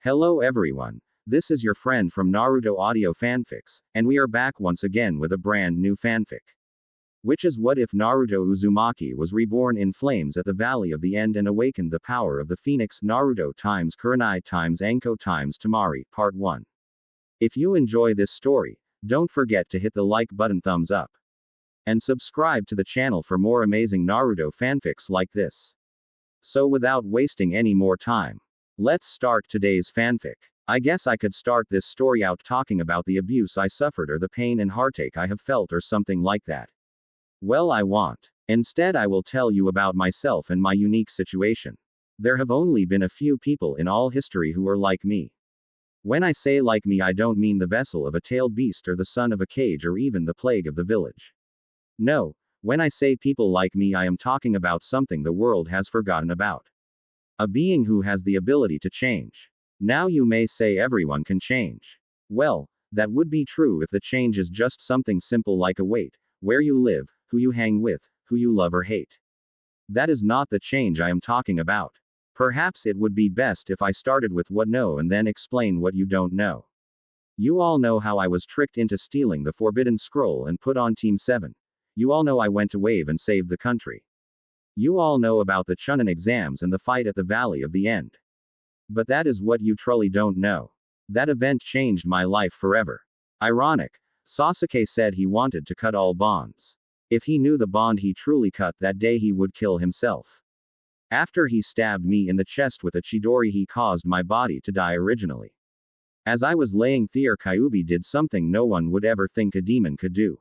Hello everyone. This is your friend from Naruto Audio Fanfics, and we are back once again with a brand new fanfic. Which is what if Naruto Uzumaki was reborn in flames at the Valley of the End and awakened the power of the Phoenix Naruto times Kurenai times Anko times Tamari, Part 1. If you enjoy this story, don't forget to hit the like button, thumbs up. And subscribe to the channel for more amazing Naruto fanfics like this. So without wasting any more time, let's start today's fanfic. I guess I could start this story out talking about the abuse I suffered or the pain and heartache I have felt or something like that. Well, I won't. Instead, I will tell you about myself and my unique situation. There have only been a few people in all history who are like me. When I say like me, I don't mean the vessel of a tailed beast or the son of a cage or even the plague of the village. No, when I say people like me, I am talking about something the world has forgotten about. A being who has the ability to change. Now you may say everyone can change. Well, that would be true if the change is just something simple like a weight, where you live, who you hang with, who you love or hate. That is not the change I am talking about. Perhaps it would be best if I started with what know and then explain what you don't know. You all know how I was tricked into stealing the Forbidden Scroll and put on Team 7. You all know I went to Wave and saved the country. You all know about the Chunin exams and the fight at the Valley of the End. But that is what you truly don't know. That event changed my life forever. Ironic. Sasuke said he wanted to cut all bonds. If he knew the bond he truly cut that day, he would kill himself. After he stabbed me in the chest with a Chidori, he caused my body to die originally. As I was laying there, Kyuubi did something no one would ever think a demon could do.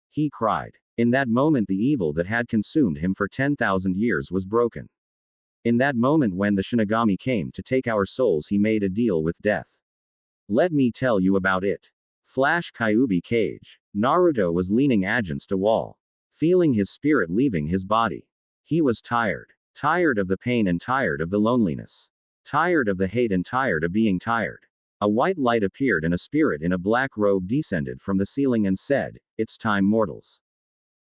He cried. In that moment, the evil that had consumed him for 10,000 years was broken. In that moment, when the Shinigami came to take our souls, he made a deal with death. Let me tell you about it. Flash Kyuubi cage. Naruto was leaning against a wall, feeling his spirit leaving his body. He was tired. Tired of the pain and tired of the loneliness. Tired of the hate and tired of being tired. A white light appeared and a spirit in a black robe descended from the ceiling and said, "It's time, mortals."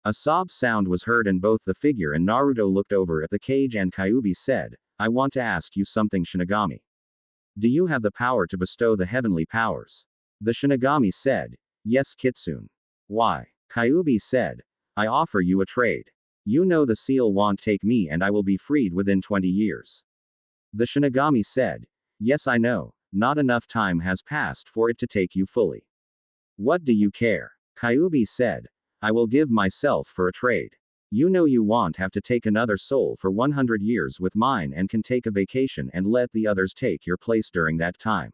A sob sound was heard and both the figure and Naruto looked over at the cage and Kyuubi said, "I want to ask you something, Shinigami. Do you have the power to bestow the heavenly powers?" The Shinigami said, "Yes, Kitsune." "Why?" Kyuubi said, "I offer you a trade. You know the seal won't take me and I will be freed within 20 years. The Shinigami said, "Yes, I know, not enough time has passed for it to take you fully. What do you care?" Kyuubi said, "I will give myself for a trade. You know you won't have to take another soul for 100 years with mine and can take a vacation and let the others take your place during that time.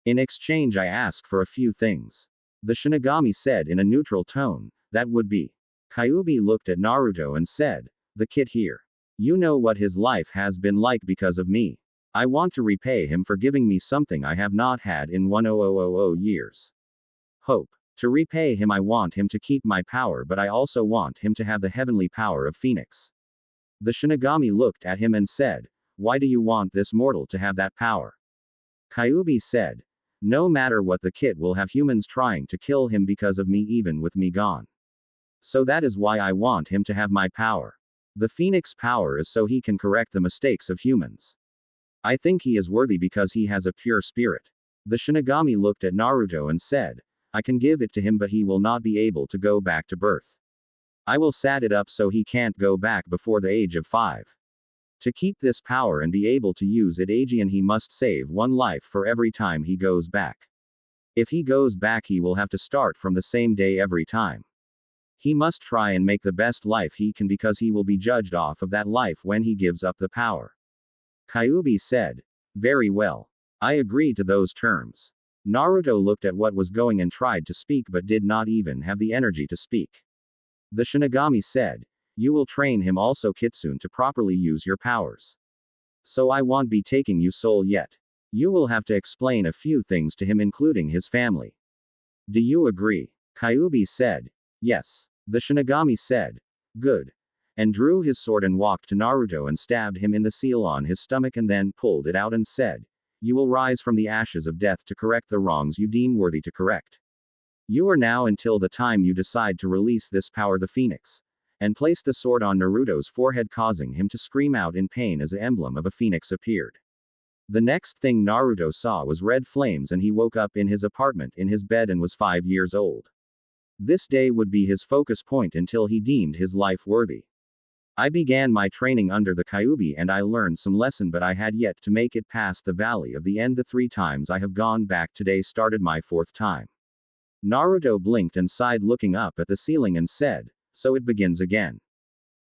In exchange, I ask for a few things." The Shinigami said in a neutral tone, "That would be." Kyuubi looked at Naruto and said, "The kid here. You know what his life has been like because of me. I want to repay him for giving me something I have not had in 1000 years. Hope. To repay him, I want him to keep my power, but I also want him to have the heavenly power of Phoenix." The Shinigami looked at him and said, "Why do you want this mortal to have that power?" Kyuubi said, "No matter what, the kid will have humans trying to kill him because of me, even with me gone. So that is why I want him to have my power. The Phoenix power is so he can correct the mistakes of humans. I think he is worthy because he has a pure spirit." The Shinigami looked at Naruto and said, "I can give it to him, but he will not be able to go back to birth. I will set it up so he can't go back before the age of 5. To keep this power and be able to use it, Aegean, he must save one life for every time he goes back. If he goes back, he will have to start from the same day every time. He must try and make the best life he can because he will be judged off of that life when he gives up the power." Kyuubi said, "Very well. I agree to those terms." Naruto looked at what was going and tried to speak but did not even have the energy to speak. The Shinigami said, "You will train him also, Kitsune, to properly use your powers. So I won't be taking you soul yet. You will have to explain a few things to him, including his family. Do you agree?" Kyuubi said, "Yes." The Shinigami said, "Good." And drew his sword and walked to Naruto and stabbed him in the seal on his stomach and then pulled it out and said, "You will rise from the ashes of death to correct the wrongs you deem worthy to correct. You are now until the time you decide to release this power, the Phoenix." And placed the sword on Naruto's forehead, causing him to scream out in pain as the emblem of a phoenix appeared. The next thing Naruto saw was red flames and he woke up in his apartment in his bed and was 5 years old. This day would be his focus point until he deemed his life worthy. I began my training under the Kyuubi and I learned some lesson, but I had yet to make it past the valley of the end. The 3 times I have gone back today started my 4th time. Naruto blinked and sighed, looking up at the ceiling and said, "So it begins again."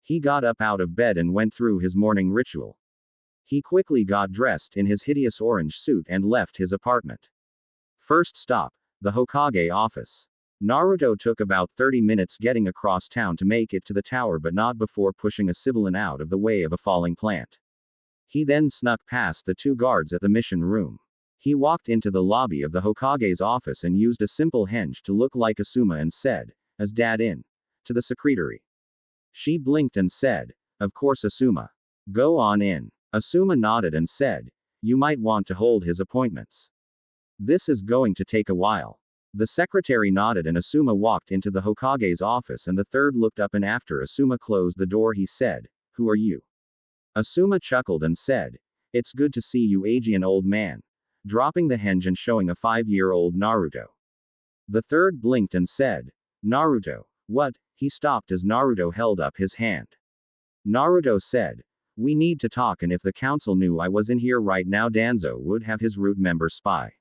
He got up out of bed and went through his morning ritual. He quickly got dressed in his hideous orange suit and left his apartment. First stop, the Hokage office. Naruto took about 30 minutes getting across town to make it to the tower, but not before pushing a civilian out of the way of a falling plant. He then snuck past the 2 guards at the mission room. He walked into the lobby of the Hokage's office and used a simple henge to look like Asuma and said, "Is Dad in?" to the secretary. She blinked and said, "Of course Asuma. Go on in." Asuma nodded and said, "You might want to hold his appointments. This is going to take a while." The secretary nodded and Asuma walked into the Hokage's office and the third looked up, and after Asuma closed the door he said, "Who are you?" Asuma chuckled and said, "It's good to see you, Aegean old man," dropping the henge and showing a 5-year-old Naruto. The third blinked and said, "Naruto, what?" He stopped as Naruto held up his hand. Naruto said, "We need to talk, and if the council knew I was in here right now, Danzo would have his root member spy.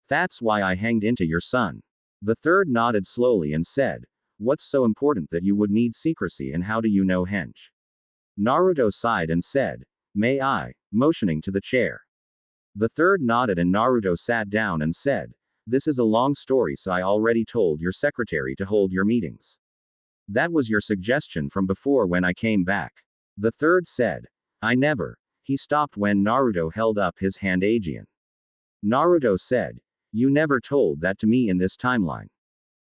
That's why I hanged into your son." The third nodded slowly and said, "What's so important that you would need secrecy, and how do you know henge?" Naruto sighed and said, "May I?" motioning to the chair. The third nodded and Naruto sat down and said, "This is a long story, so I already told your secretary to hold your meetings. That was your suggestion from before when I came back." The third said, "I never." He stopped when Naruto held up his hand. "Aegean." Naruto said, "You never told that to me in this timeline.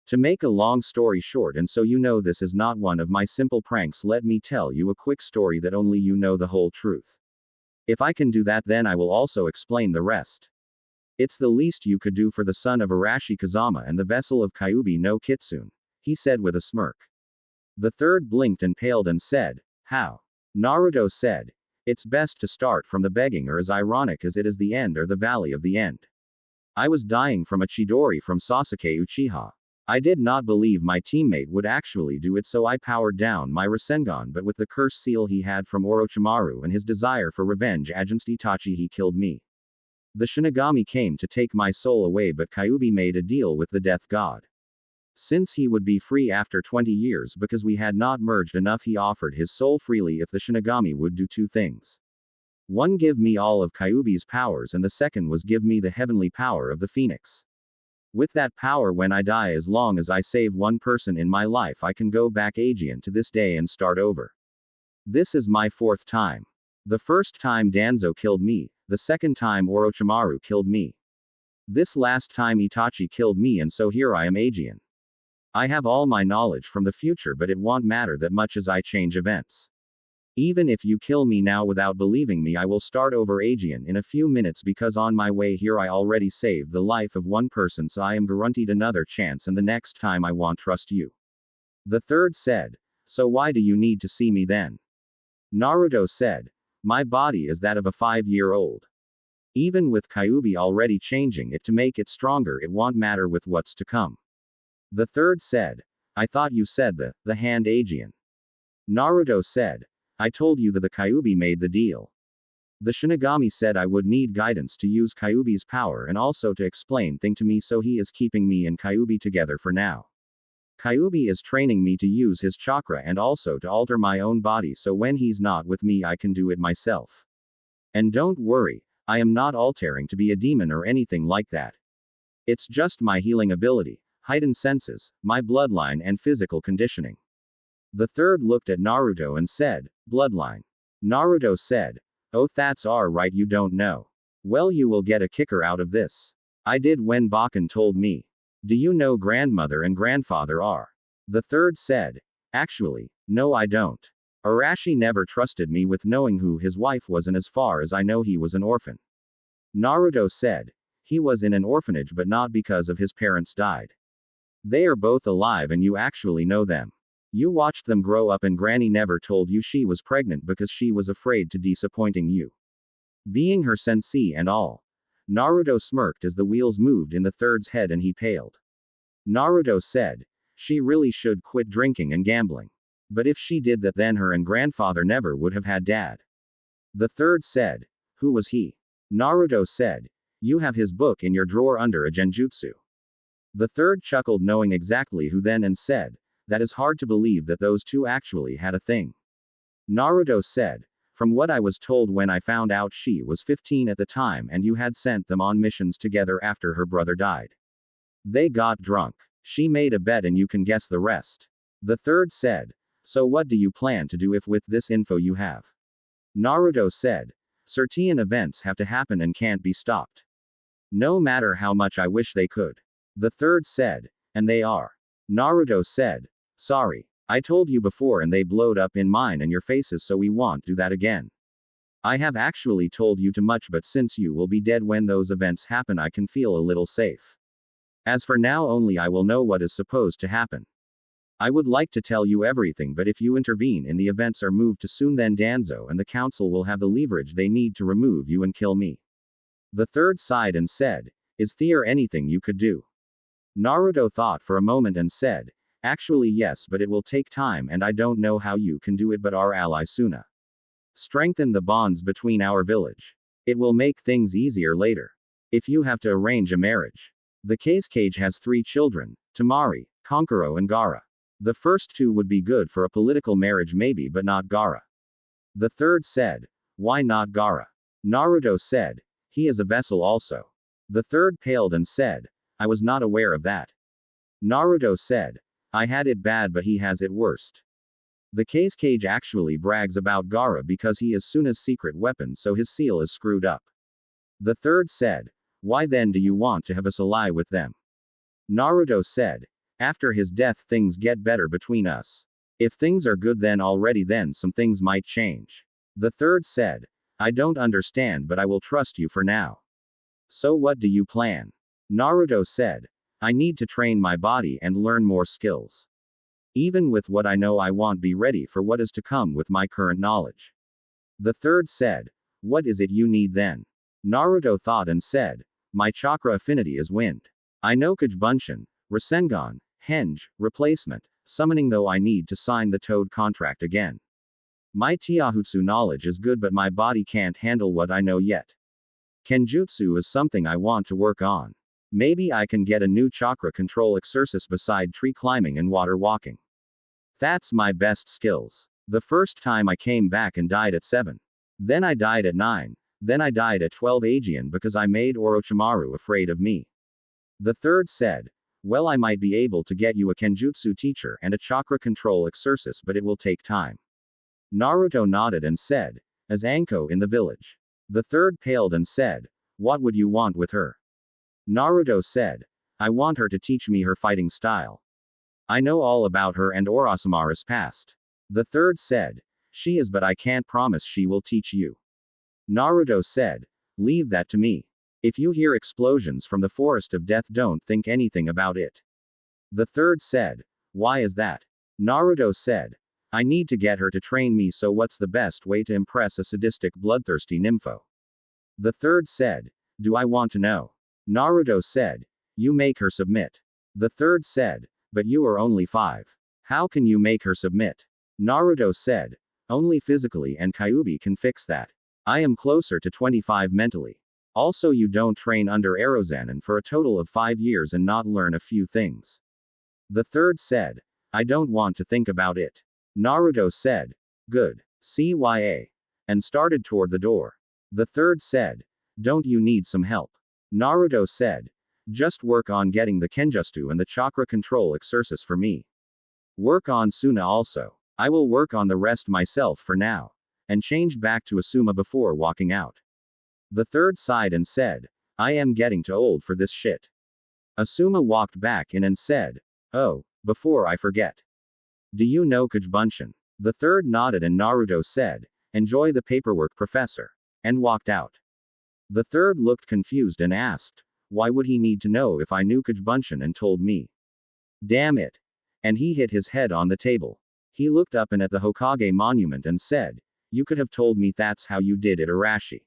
To make a long story short, and so you know this is not one of my simple pranks, let me tell you a quick story that only you know the whole truth. If I can do that, then I will also explain the rest. It's the least you could do for the son of Arashi Kazama and the vessel of Kyuubi no Kitsune," he said with a smirk. The third blinked and paled and said, "How?" Naruto said, "It's best to start from the beginning, or as ironic as it is, the end or the valley of the end. I was dying from a Chidori from Sasuke Uchiha. I did not believe my teammate would actually do it, so I powered down my Rasengan, but with the curse seal he had from Orochimaru and his desire for revenge against Itachi, he killed me. The Shinigami came to take my soul away, but Kyuubi made a deal with the death god. Since he would be free after 20 years because we had not merged enough, he offered his soul freely if the Shinigami would do 2 things. One, give me all of Kyuubi's powers, and the second was give me the heavenly power of the Phoenix. With that power, when I die, as long as I save one person in my life, I can go back Aegean to this day and start over. This is my 4th time. The first time Danzo killed me, the second time Orochimaru killed me. This last time Itachi killed me, and so here I am Aegean. I have all my knowledge from the future, but it won't matter that much as I change events. Even if you kill me now without believing me, I will start over Aegean in a few minutes, because on my way here I already saved the life of one person, so I am guaranteed another chance, and the next time I won't trust you." The third said, "So why do you need to see me then?" Naruto said, "My body is that of a 5-year-old. Even with Kyuubi already changing it to make it stronger, it won't matter with what's to come." The third said, "I thought you said the hand Aegean." Naruto said, "I told you that the Kyuubi made the deal. The Shinigami said I would need guidance to use Kyuubi's power and also to explain things to me, so he is keeping me and Kyuubi together for now. Kyuubi is training me to use his chakra and also to alter my own body, so when he's not with me I can do it myself. And don't worry, I am not altering to be a demon or anything like that. It's just my healing ability, heightened senses, my bloodline and physical conditioning." The third looked at Naruto and said, "Bloodline?" Naruto said, "Oh, that's right, you don't know. Well, you will get a kicker out of this. I did when Bakken told me. Do you know grandmother and grandfather are?" The third said, "Actually, no, I don't. Arashi never trusted me with knowing who his wife was, and as far as I know, he was an orphan." Naruto said, "He was in an orphanage, but not because of his parents died. They are both alive and you actually know them. You watched them grow up, and Granny never told you she was pregnant because she was afraid to disappointing you. Being her sensei and all. Naruto smirked as the wheels moved in the third's head and he paled. Naruto said, she really should quit drinking and gambling. But if she did that, then her and grandfather never would have had dad. The third said, who was he? Naruto said, you have his book in your drawer under a genjutsu. The third chuckled, knowing exactly who then, and said, that is hard to believe that those two actually had a thing. Naruto said, from what I was told when I found out, she was 15 at the time and you had sent them on missions together after her brother died. They got drunk. She made a bet and you can guess the rest. The third said, so what do you plan to do if with this info you have? Naruto said, certain events have to happen and can't be stopped. No matter how much I wish they could. The third said, and they are. Naruto said, sorry. I told you before and they blowed up in mine and your faces, so we won't do that again. I have actually told you too much, but since you will be dead when those events happen, I can feel a little safe. As for now, only I will know what is supposed to happen. I would like to tell you everything, but if you intervene in the events are moved to soon, then Danzo and the council will have the leverage they need to remove you and kill me. The third sighed and said, is there anything you could do? Naruto thought for a moment and said, actually yes, but it will take time and I don't know how you can do it, but our ally Suna. Strengthen the bonds between our village. It will make things easier later. If you have to arrange a marriage. The Cage has 3 children, Tamari, Konkuro and Gaara. The first 2 would be good for a political marriage maybe, but not Gaara. The third said, why not Gaara? Naruto said, he is a vessel also. The third paled and said, I was not aware of that. Naruto said, I had it bad but he has it worst. The Cage actually brags about Gaara because he is Suna's secret weapon, so his seal is screwed up. The third said, why then do you want to have us ally with them? Naruto said, after his death things get better between us. If things are good then already, then some things might change. The third said, I don't understand, but I will trust you for now. So what do you plan? Naruto said, I need to train my body and learn more skills. Even with what I know, I won't be ready for what is to come with my current knowledge. The third said, what is it you need then? Naruto thought and said, my chakra affinity is wind. I know Kage-bunshin, Rasengan, Henge, replacement, summoning, though I need to sign the Toad contract again. My Taijutsu knowledge is good but my body can't handle what I know yet. Kenjutsu is something I want to work on. Maybe I can get a new chakra control exercise beside tree climbing and water walking. That's my best skills. The first time I came back and died at 7. Then I died at 9. Then I died at 12 Aegean because I made Orochimaru afraid of me. The third said, well, I might be able to get you a Kenjutsu teacher and a chakra control exercise, but it will take time. Naruto nodded and said, as Anko in the village. The third paled and said, what would you want with her? Naruto said, I want her to teach me her fighting style. I know all about her and Orochimaru's past. The third said, she is, but I can't promise she will teach you. Naruto said, leave that to me. If you hear explosions from the forest of death, don't think anything about it. The third said, why is that? Naruto said, I need to get her to train me, so what's the best way to impress a sadistic bloodthirsty nympho? The third said, do I want to know? Naruto said, you make her submit. The third said, but you are only 5. How can you make her submit? Naruto said, only physically, and Kyuubi can fix that. I am closer to 25 mentally. Also, you don't train under Erozanin for a total of 5 years and not learn a few things. The third said, I don't want to think about it. Naruto said, good. CYA. And started toward the door. The third said, don't you need some help? Naruto said, just work on getting the Kenjutsu and the chakra control exercise for me. Work on Suna also. I will work on the rest myself for now. And changed back to Asuma before walking out. The third sighed and said, I am getting too old for this shit. Asuma walked back in and said, oh, before I forget. Do you know Kage-bunshin? The third nodded and Naruto said, enjoy the paperwork, professor. And walked out. The third looked confused and asked, why would he need to know if I knew Kage-bunshin and told me? Damn it. And he hit his head on the table. He looked up and at the Hokage monument and said, you could have told me that's how you did it, Arashi.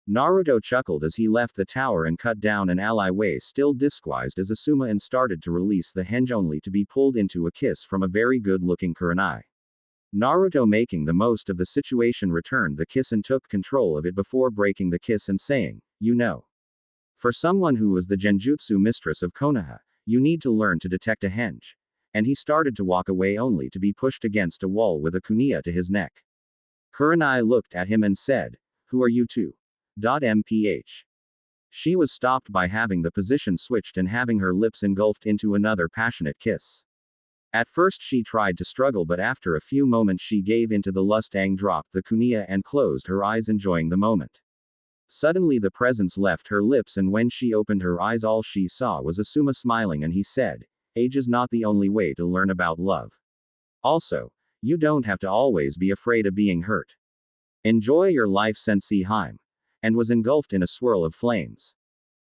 Naruto chuckled as he left the tower and cut down an alleyway still disguised as Asuma and started to release the henge only to be pulled into a kiss from a very good-looking Kurenai. Naruto, making the most of the situation, returned the kiss and took control of it before breaking the kiss and saying, "You know. For someone who was the Genjutsu mistress of Konoha, you need to learn to detect a henge." And he started to walk away only to be pushed against a wall with a kunia to his neck. Kurenai looked at him and said, "Who are you two?" Mph. She was stopped by having the position switched and having her lips engulfed into another passionate kiss. At first she tried to struggle, but after a few moments she gave into the lust and dropped the kunia and closed her eyes, enjoying the moment. Suddenly the presence left her lips, and when she opened her eyes all she saw was Asuma smiling, and he said, "Age is not the only way to learn about love. Also, you don't have to always be afraid of being hurt. Enjoy your life, Sensei Heim," and was engulfed in a swirl of flames.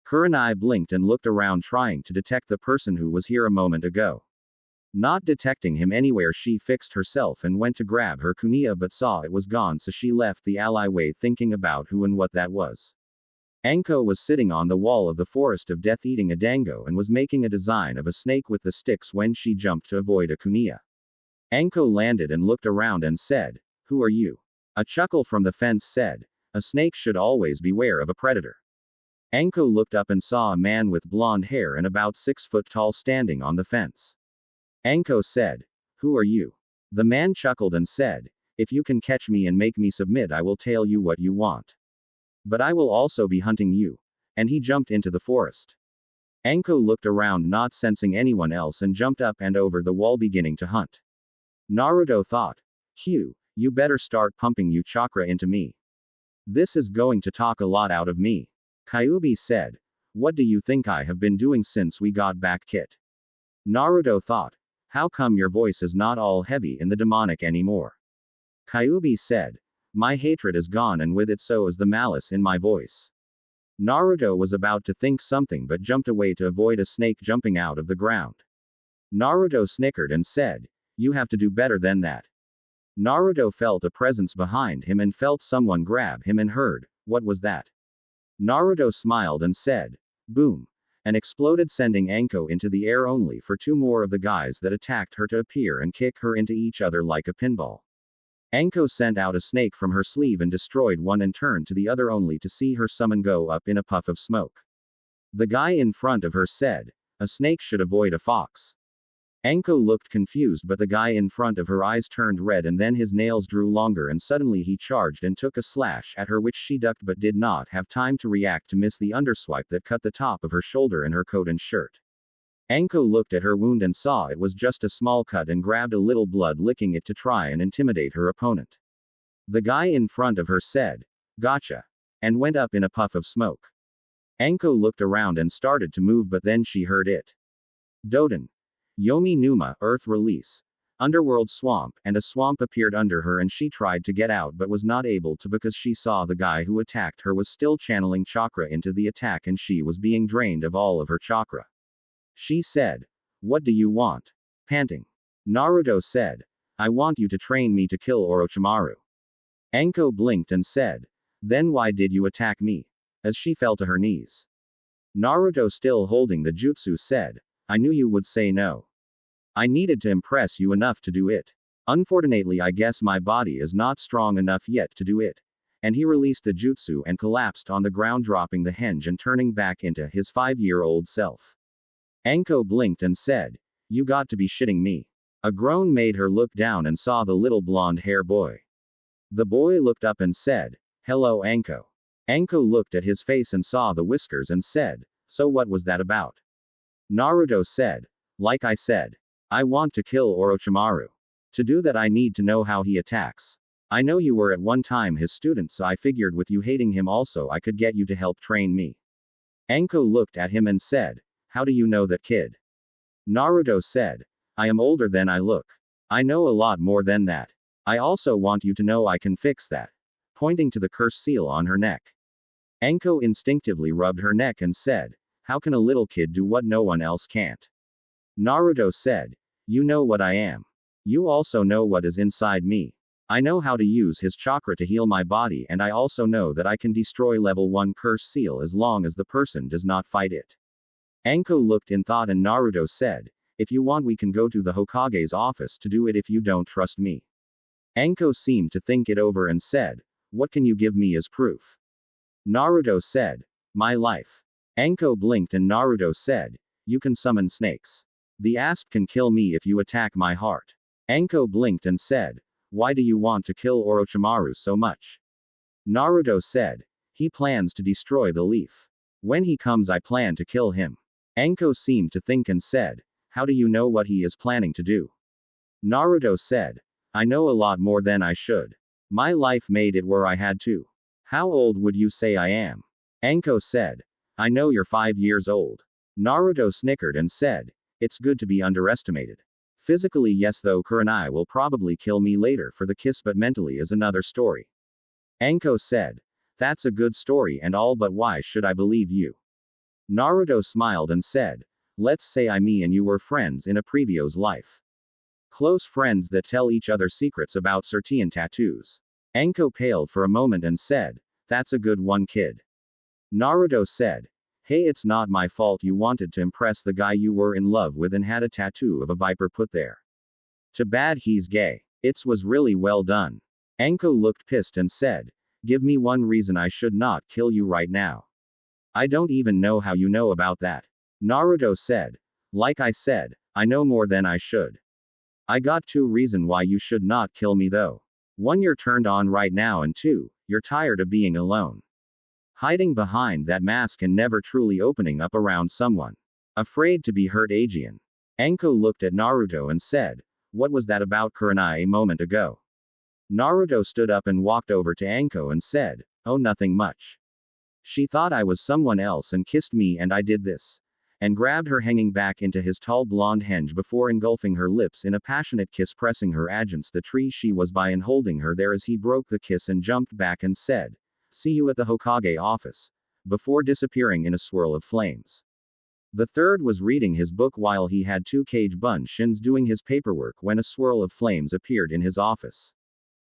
Kurenai blinked and looked around, trying to detect the person who was here a moment ago. Not detecting him anywhere, she fixed herself and went to grab her kunia but saw it was gone, so she left the alleyway thinking about who and what that was. Anko was sitting on the wall of the forest of death eating a dango and was making a design of a snake with the sticks when she jumped to avoid a kunia. Anko landed and looked around and said, "Who are you?" A chuckle from the fence said, "A snake should always beware of a predator." Anko looked up and saw a man with blonde hair and about 6 foot tall standing on the fence. Anko said, "Who are you?" The man chuckled and said, "If you can catch me and make me submit, I will tell you what you want. But I will also be hunting you." And he jumped into the forest. Anko looked around, not sensing anyone else, and jumped up and over the wall, beginning to hunt. Naruto thought, "Hugh, you better start pumping you chakra into me. This is going to talk a lot out of me." Kyuubi said, "What do you think I have been doing since we got back, Kit?" Naruto thought, "How come your voice is not all heavy and the demonic anymore?" Kyuubi said, "My hatred is gone, and with it so is the malice in my voice." Naruto was about to think something but jumped away to avoid a snake jumping out of the ground. Naruto snickered and said, "You have to do better than that." Naruto felt a presence behind him and felt someone grab him and heard, "What was that?" Naruto smiled and said, "Boom," and exploded, sending Anko into the air, only for 2 more of the guys that attacked her to appear and kick her into each other like a pinball. Anko sent out a snake from her sleeve and destroyed one and turned to the other only to see her summon go up in a puff of smoke. The guy in front of her said, "A snake should avoid a fox." Anko looked confused, but the guy in front of her eyes turned red and then his nails drew longer and suddenly he charged and took a slash at her, which she ducked but did not have time to react to miss the underswipe that cut the top of her shoulder and her coat and shirt. Anko looked at her wound and saw it was just a small cut and grabbed a little blood, licking it to try and intimidate her opponent. The guy in front of her said, "Gotcha," and went up in a puff of smoke. Anko looked around and started to move, but then she heard it. Doden. Yomi Numa, Earth Release. Underworld Swamp, and a swamp appeared under her and she tried to get out but was not able to because she saw the guy who attacked her was still channeling chakra into the attack and she was being drained of all of her chakra. She said, "What do you want?" Panting. Naruto said, "I want you to train me to kill Orochimaru." Anko blinked and said, "Then why did you attack me?" As she fell to her knees. Naruto, still holding the jutsu, said, "I knew you would say no. I needed to impress you enough to do it. Unfortunately, I guess my body is not strong enough yet to do it." And he released the jutsu and collapsed on the ground, dropping the henge and turning back into his 5-year-old self. Anko blinked and said, "You got to be shitting me." A groan made her look down and saw the little blonde hair boy. The boy looked up and said, "Hello, Anko." Anko looked at his face and saw the whiskers and said, "So what was that about?" Naruto said, "Like I said, I want to kill Orochimaru. To do that I need to know how he attacks. I know you were at one time his student, so I figured with you hating him also I could get you to help train me." Anko looked at him and said, "How do you know that, kid?" Naruto said, "I am older than I look. I know a lot more than that. I also want you to know I can fix that." Pointing to the curse seal on her neck. Anko instinctively rubbed her neck and said, "How can a little kid do what no one else can't?" Naruto said, "You know what I am. You also know what is inside me. I know how to use his chakra to heal my body, and I also know that I can destroy level 1 curse seal as long as the person does not fight it. Anko looked in thought and Naruto said, if you want we can go to the Hokage's office to do it if you don't trust me. Anko seemed to think it over and said, what can you give me as proof? Naruto said, my life. Anko blinked and Naruto said, you can summon snakes. The asp can kill me if you attack my heart. Anko blinked and said, why do you want to kill Orochimaru so much? Naruto said, he plans to destroy the leaf. When he comes I plan to kill him. Anko seemed to think and said, how do you know what he is planning to do? Naruto said, I know a lot more than I should. My life made it where I had to. How old would you say I am? Anko said, I know you're 5 years old. Naruto snickered and said, it's good to be underestimated. Physically yes though Kurenai will probably kill me later for the kiss but mentally is another story. Anko said, that's a good story and all but why should I believe you? Naruto smiled and said, let's say me and you were friends in a previous life. Close friends that tell each other secrets about certain tattoos. Anko paled for a moment and said, that's a good one kid. Naruto said, hey it's not my fault you wanted to impress the guy you were in love with and had a tattoo of a viper put there. Too bad he's gay. It was really well done. Anko looked pissed and said, give me one reason I should not kill you right now. I don't even know how you know about that. Naruto said, like I said, I know more than I should. I got 2 reasons why you should not kill me though. 1 you're turned on right now and 2, you're tired of being alone. Hiding behind that mask and never truly opening up around someone. Afraid to be hurt Aegean. Anko looked at Naruto and said, what was that about Kurenai a moment ago? Naruto stood up and walked over to Anko and said, oh nothing much. She thought I was someone else and kissed me and I did this. And grabbed her hanging back into his tall blonde henge before engulfing her lips in a passionate kiss pressing her against the tree she was by and holding her there as he broke the kiss and jumped back and said, see you at the Hokage office. Before disappearing in a swirl of flames. The third was reading his book while he had 2 Cage Bun shins doing his paperwork when a swirl of flames appeared in his office.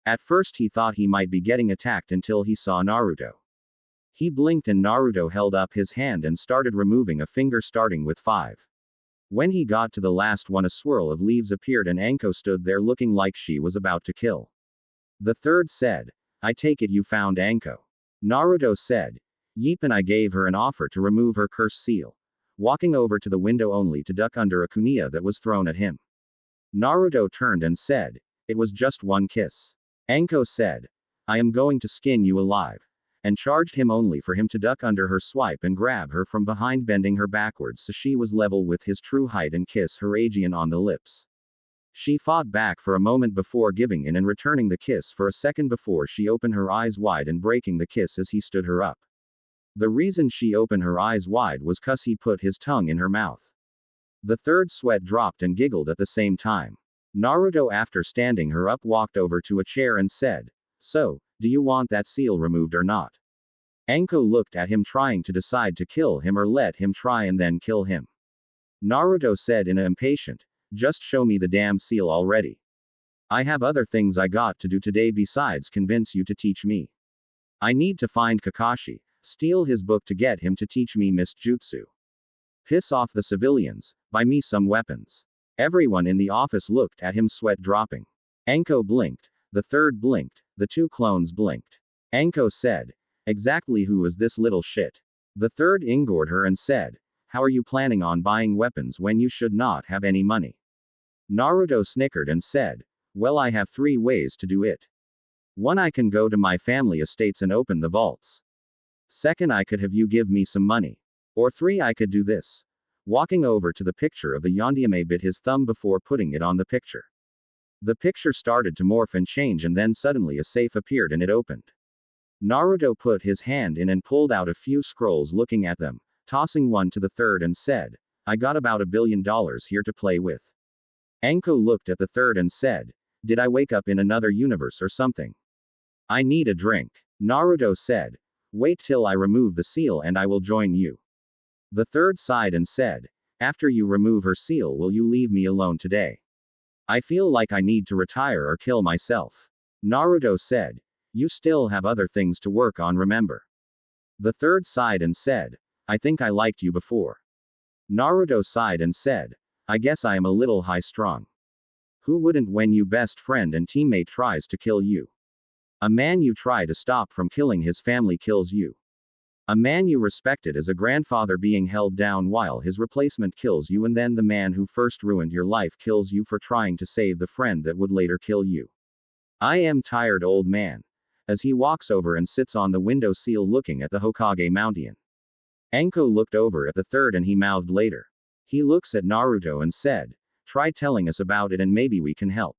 At first he thought he might be getting attacked until he saw Naruto. He blinked and Naruto held up his hand and started removing a finger starting with 5. When he got to the last one a swirl of leaves appeared and Anko stood there looking like she was about to kill. The third said, I take it you found Anko. Naruto said, yeep and I gave her an offer to remove her curse seal. Walking over to the window only to duck under a kunai that was thrown at him. Naruto turned and said, it was just 1 kiss. Anko said, I am going to skin you alive. And charged him only for him to duck under her swipe and grab her from behind bending her backwards so she was level with his true height and kiss her Aegean on the lips. She fought back for a moment before giving in and returning the kiss for a second before she opened her eyes wide and breaking the kiss as he stood her up. The reason she opened her eyes wide was cause he put his tongue in her mouth. The third sweat dropped and giggled at the same time. Naruto after standing her up walked over to a chair and said, so, do you want that seal removed or not? Anko looked at him trying to decide to kill him or let him try and then kill him. Naruto said in an impatient, just show me the damn seal already. I have other things I got to do today besides convince you to teach me. I need to find Kakashi, steal his book to get him to teach me mist jutsu. Piss off the civilians, buy me some weapons. Everyone in the office looked at him sweat dropping. Anko blinked, the third blinked, the 2 clones blinked. Anko said, exactly who is this little shit? The third ignored her and said, how are you planning on buying weapons when you should not have any money? Naruto snickered and said, well I have 3 ways to do it. 1 I can go to my family estates and open the vaults. 2nd I could have you give me some money. Or 3 I could do this. Walking over to the picture of the Yondiame bit his thumb before putting it on the picture. The picture started to morph and change and then suddenly a safe appeared and it opened. Naruto put his hand in and pulled out a few scrolls looking at them, tossing one to the third and said, I got about $1 billion here to play with. Anko looked at the third and said, did I wake up in another universe or something? I need a drink. Naruto said, wait till I remove the seal and I will join you. The third sighed and said, after you remove her seal will you leave me alone today? I feel like I need to retire or kill myself. Naruto said. You still have other things to work on, remember? The third sighed and said. I think I liked you before. Naruto sighed and said. I guess I am a little high-strung. Who wouldn't when your best friend and teammate tries to kill you? A man you try to stop from killing his family kills you. A man you respected as a grandfather being held down while his replacement kills you, and then the man who first ruined your life kills you for trying to save the friend that would later kill you. I am tired, old man. As he walks over and sits on the window sill looking at the Hokage mountain. Anko looked over at the third and he mouthed later. He looks at Naruto and said, try telling us about it and maybe we can help.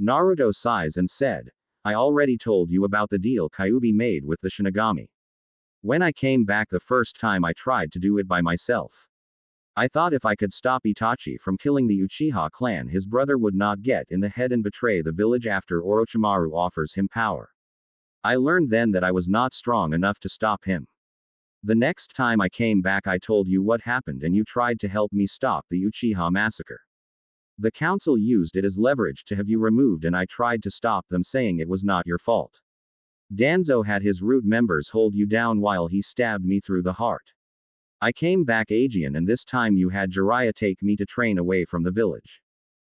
Naruto sighs and said, I already told you about the deal Kyuubi made with the Shinigami. When I came back the first time I tried to do it by myself. I thought if I could stop Itachi from killing the Uchiha clan, his brother would not get in the head and betray the village after Orochimaru offers him power. I learned then that I was not strong enough to stop him. The next time I came back I told you what happened and you tried to help me stop the Uchiha massacre. The council used it as leverage to have you removed and I tried to stop them, saying it was not your fault. Danzo had his root members hold you down while he stabbed me through the heart. I came back Aegean and this time you had Jiraiya take me to train away from the village.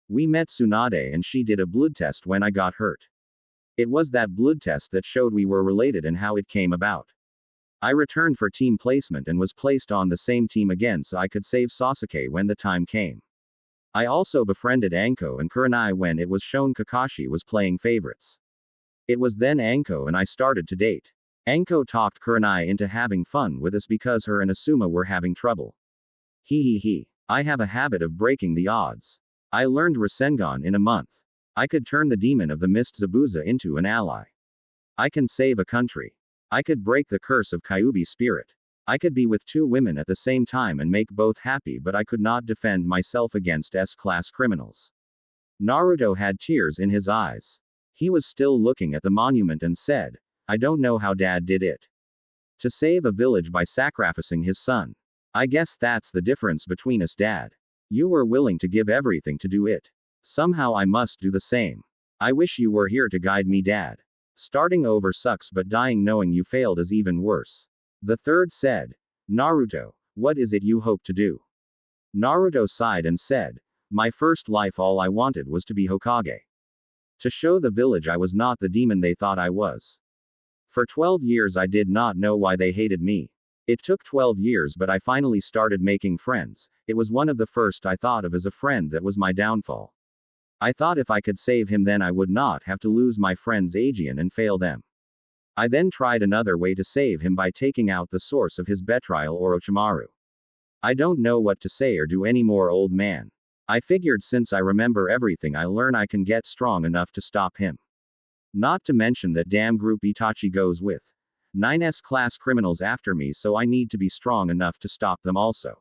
We met Tsunade and she did a blood test when I got hurt. It was that blood test that showed we were related and how it came about. I returned for team placement and was placed on the same team again so I could save Sasuke when the time came. I also befriended Anko and Kurenai when it was shown Kakashi was playing favorites. It was then Anko and I started to date. Anko talked Kurenai into having fun with us because her and Asuma were having trouble. He. I have a habit of breaking the odds. I learned Rasengan in a month. I could turn the demon of the mist Zabuza into an ally. I can save a country. I could break the curse of Kyuubi's spirit. I could be with two women at the same time and make both happy, but I could not defend myself against S-class criminals. Naruto had tears in his eyes. He was still looking at the monument and said, I don't know how Dad did it. To save a village by sacrificing his son. I guess that's the difference between us, Dad. You were willing to give everything to do it. Somehow I must do the same. I wish you were here to guide me, Dad. Starting over sucks, but dying knowing you failed is even worse. The third said, Naruto, what is it you hope to do? Naruto sighed and said, my first life all I wanted was to be Hokage. To show the village I was not the demon they thought I was. For 12 years I did not know why they hated me. It took 12 years, but I finally started making friends. It was one of the first I thought of as a friend that was my downfall. I thought if I could save him then I would not have to lose my friends Aegean and fail them. I then tried another way to save him by taking out the source of his betrayal, Orochimaru. I don't know what to say or do anymore, old man. I figured since I remember everything I learn I can get strong enough to stop him. Not to mention that damn group Itachi goes with 9S class criminals after me, so I need to be strong enough to stop them also.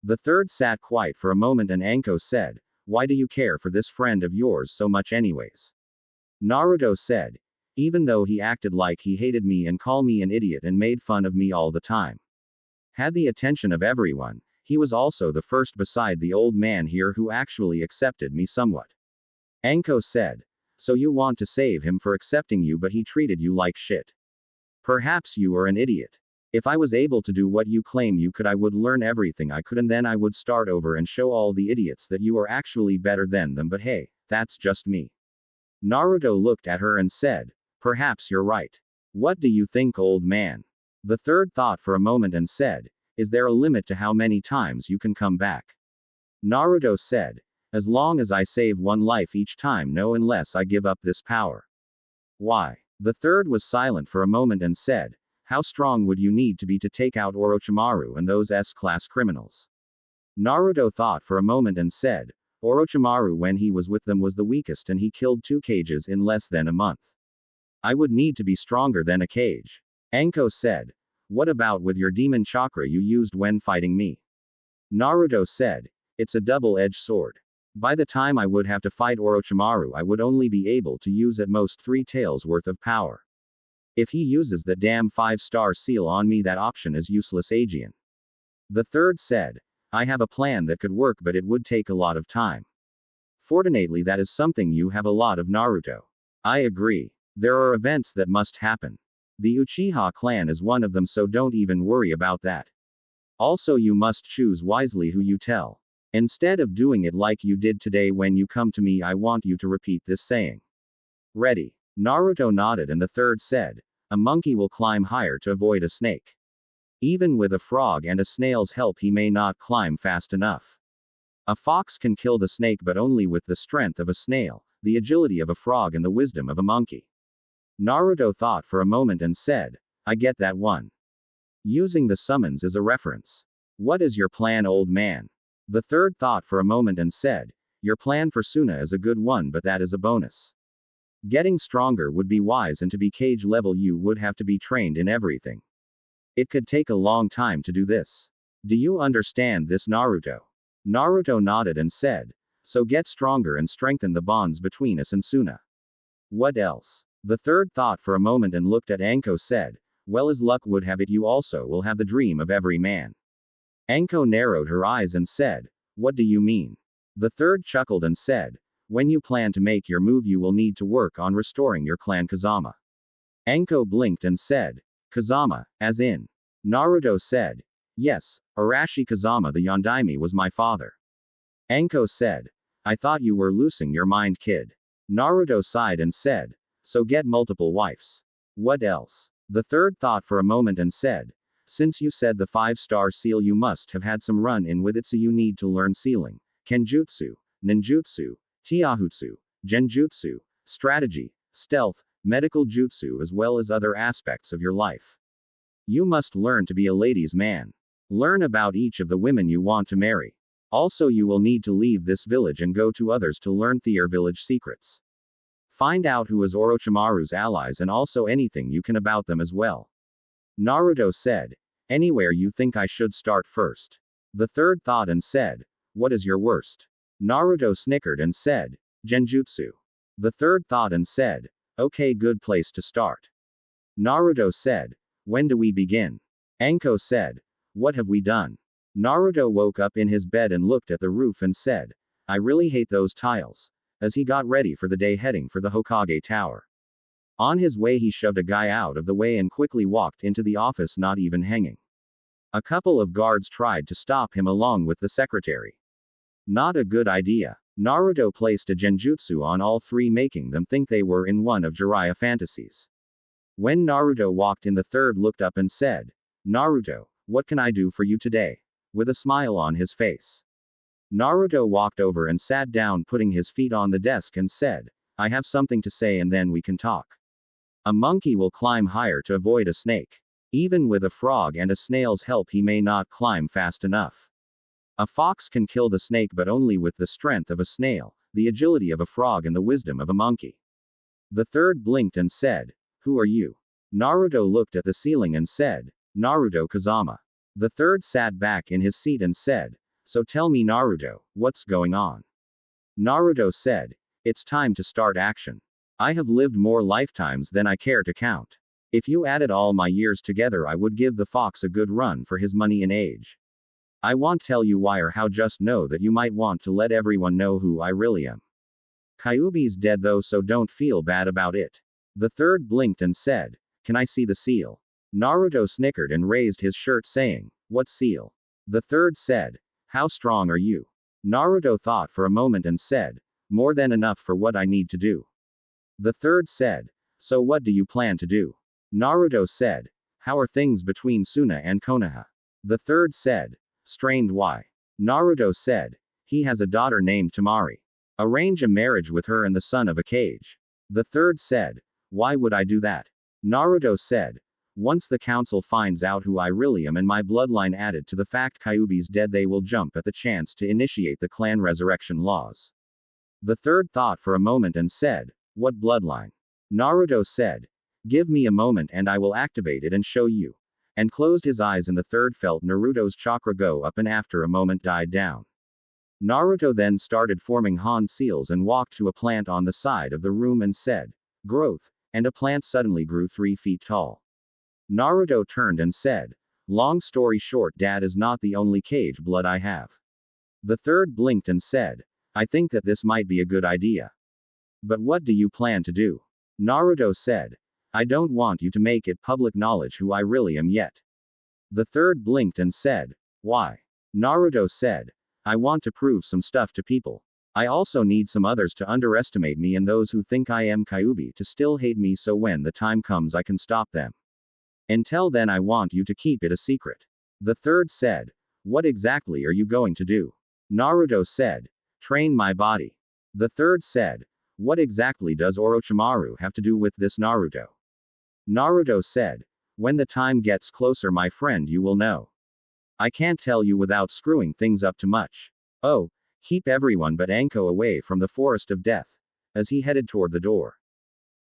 The third sat quiet for a moment and Anko said, why do you care for this friend of yours so much anyways? Naruto said, even though he acted like he hated me and called me an idiot and made fun of me all the time. Had the attention of everyone, he was also the first beside the old man here who actually accepted me somewhat. Anko said, so you want to save him for accepting you but he treated you like shit. Perhaps you are an idiot. If I was able to do what you claim you could I would learn everything I could and then I would start over and show all the idiots that you are actually better than them, but hey, that's just me. Naruto looked at her and said, perhaps you're right. What do you think, old man? The third thought for a moment and said, is there a limit to how many times you can come back? Naruto said, as long as I save one life each time, no, unless I give up this power. Why? The third was silent for a moment and said, how strong would you need to be to take out Orochimaru and those S-class criminals? Naruto thought for a moment and said, Orochimaru when he was with them was the weakest and he killed 2 Kages in less than a month. I would need to be stronger than a Kage. Anko said, what about with your demon chakra you used when fighting me? Naruto said, it's a double-edged sword. By the time I would have to fight Orochimaru I would only be able to use at most 3 tails worth of power. If he uses the damn 5-star seal on me that option is useless, Aegean. The third said, I have a plan that could work but it would take a lot of time. Fortunately that is something you have a lot of, Naruto. I agree. There are events that must happen. The Uchiha clan is one of them, so don't even worry about that. Also, you must choose wisely who you tell. Instead of doing it like you did today when you come to me, I want you to repeat this saying. Ready? Naruto nodded and the third said, a monkey will climb higher to avoid a snake. Even with a frog and a snail's help, he may not climb fast enough. A fox can kill the snake, but only with the strength of a snail, the agility of a frog, and the wisdom of a monkey. Naruto thought for a moment and said, I get that one. Using the summons as a reference. What is your plan, old man? The third thought for a moment and said, your plan for Suna is a good one, but that is a bonus. Getting stronger would be wise, and to be Kage level you would have to be trained in everything. It could take a long time to do this. Do you understand this, Naruto? Naruto nodded and said, so get stronger and strengthen the bonds between us and Suna. What else? The third thought for a moment and looked at Anko said, well, as luck would have it, you also will have the dream of every man. Anko narrowed her eyes and said, what do you mean? The third chuckled and said, when you plan to make your move, you will need to work on restoring your clan Kazama. Anko blinked and said, Kazama, as in? Naruto said, yes, Arashi Kazama the Yondaime was my father. Anko said, I thought you were losing your mind, kid. Naruto sighed and said, so get multiple wives. What else? The third thought for a moment and said, since you said the 5-star seal, you must have had some run-in with it, so you need to learn sealing, kenjutsu, ninjutsu, tiahutsu, genjutsu, strategy, stealth, medical jutsu, as well as other aspects of your life. You must learn to be a ladies' man. Learn about each of the women you want to marry. Also, you will need to leave this village and go to others to learn their village secrets. Find out who is Orochimaru's allies and also anything you can about them as well. Naruto said, anywhere you think I should start first. The third thought and said, what is your worst? Naruto snickered and said, genjutsu. The third thought and said, okay, good place to start. Naruto said, when do we begin? Anko said, what have we done? Naruto woke up in his bed and looked at the roof and said, I really hate those tiles, as he got ready for the day, heading for the Hokage tower. On his way, he shoved a guy out of the way and quickly walked into the office, not even hanging. A couple of guards tried to stop him along with the secretary. Not a good idea. Naruto placed a genjutsu on all three, making them think they were in one of Jiraiya fantasies. When Naruto walked in, the third looked up and said, Naruto, what can I do for you today? With a smile on his face. Naruto walked over and sat down, putting his feet on the desk, and said, I have something to say and then we can talk. A monkey will climb higher to avoid a snake. Even with a frog and a snail's help, he may not climb fast enough. A fox can kill the snake, but only with the strength of a snail, the agility of a frog, and the wisdom of a monkey. The third blinked and said, who are you? Naruto looked at the ceiling and said, Naruto Kazama. The third sat back in his seat and said, so tell me, Naruto, what's going on? Naruto said, it's time to start action. I have lived more lifetimes than I care to count. If you added all my years together, I would give the fox a good run for his money and age. I won't tell you why or how, just know that you might want to let everyone know who I really am. Kyuubi's dead though, so don't feel bad about it. The third blinked and said, can I see the seal? Naruto snickered and raised his shirt, saying, what seal? The third said, how strong are you? Naruto thought for a moment and said, more than enough for what I need to do. The third said, so what do you plan to do? Naruto said, how are things between Suna and Konoha? The third said, strained. Why? Naruto said, he has a daughter named Temari. Arrange a marriage with her and the son of a Kage. The third said, why would I do that? Naruto said, once the council finds out who I really am and my bloodline added to the fact Kyuubi's dead, they will jump at the chance to initiate the clan resurrection laws. The third thought for a moment and said, what bloodline? Naruto said, give me a moment and I will activate it and show you. And closed his eyes, and the third felt Naruto's chakra go up and after a moment died down. Naruto then started forming Han seals and walked to a plant on the side of the room and said, growth, and a plant suddenly grew 3 feet tall. Naruto turned and said, long story short, Dad is not the only Kage blood I have. The third blinked and said, I think that this might be a good idea. But what do you plan to do? Naruto said. I don't want you to make it public knowledge who I really am yet. The third blinked and said. Why? Naruto said. I want to prove some stuff to people. I also need some others to underestimate me and those who think I am Kyuubi to still hate me so when the time comes I can stop them. Until then I want you to keep it a secret. The third said. What exactly are you going to do? Naruto said. Train my body. The third said. What exactly does Orochimaru have to do with this Naruto? Naruto said. When the time gets closer my friend you will know. I can't tell you without screwing things up too much. Oh, keep everyone but Anko away from the forest of death. As he headed toward the door.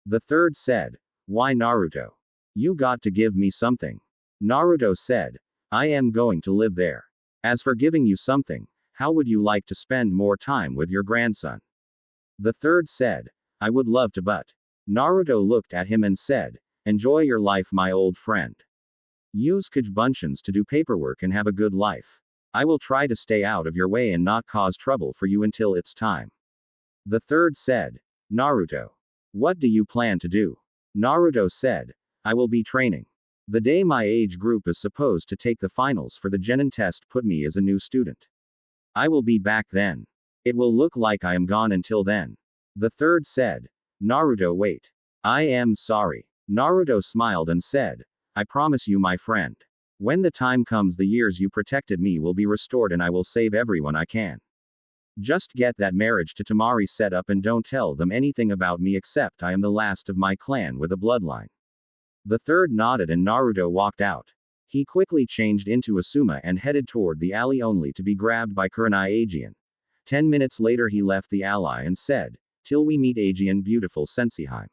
The third said. Why Naruto? You got to give me something. Naruto said. I am going to live there. As for giving you something, how would you like to spend more time with your grandson? The third said. I would love to but. Naruto looked at him and said. Enjoy your life my old friend. Use Kajbunshians to do paperwork and have a good life. I will try to stay out of your way and not cause trouble for you until it's time. The third said. Naruto. What do you plan to do? Naruto said. I will be training. The day my age group is supposed to take the finals for the Genin test put me as a new student. I will be back then. It will look like I am gone until then. The third said. Naruto wait. I am sorry. Naruto smiled and said. I promise you my friend. When the time comes the years you protected me will be restored and I will save everyone I can. Just get that marriage to Tamari set up and don't tell them anything about me except I am the last of my clan with a bloodline. The third nodded and Naruto walked out. He quickly changed into Asuma and headed toward the alley only to be grabbed by Kurenai Aegean. 10 minutes later he left the alley and said, till we meet Aegean beautiful Senseiheim.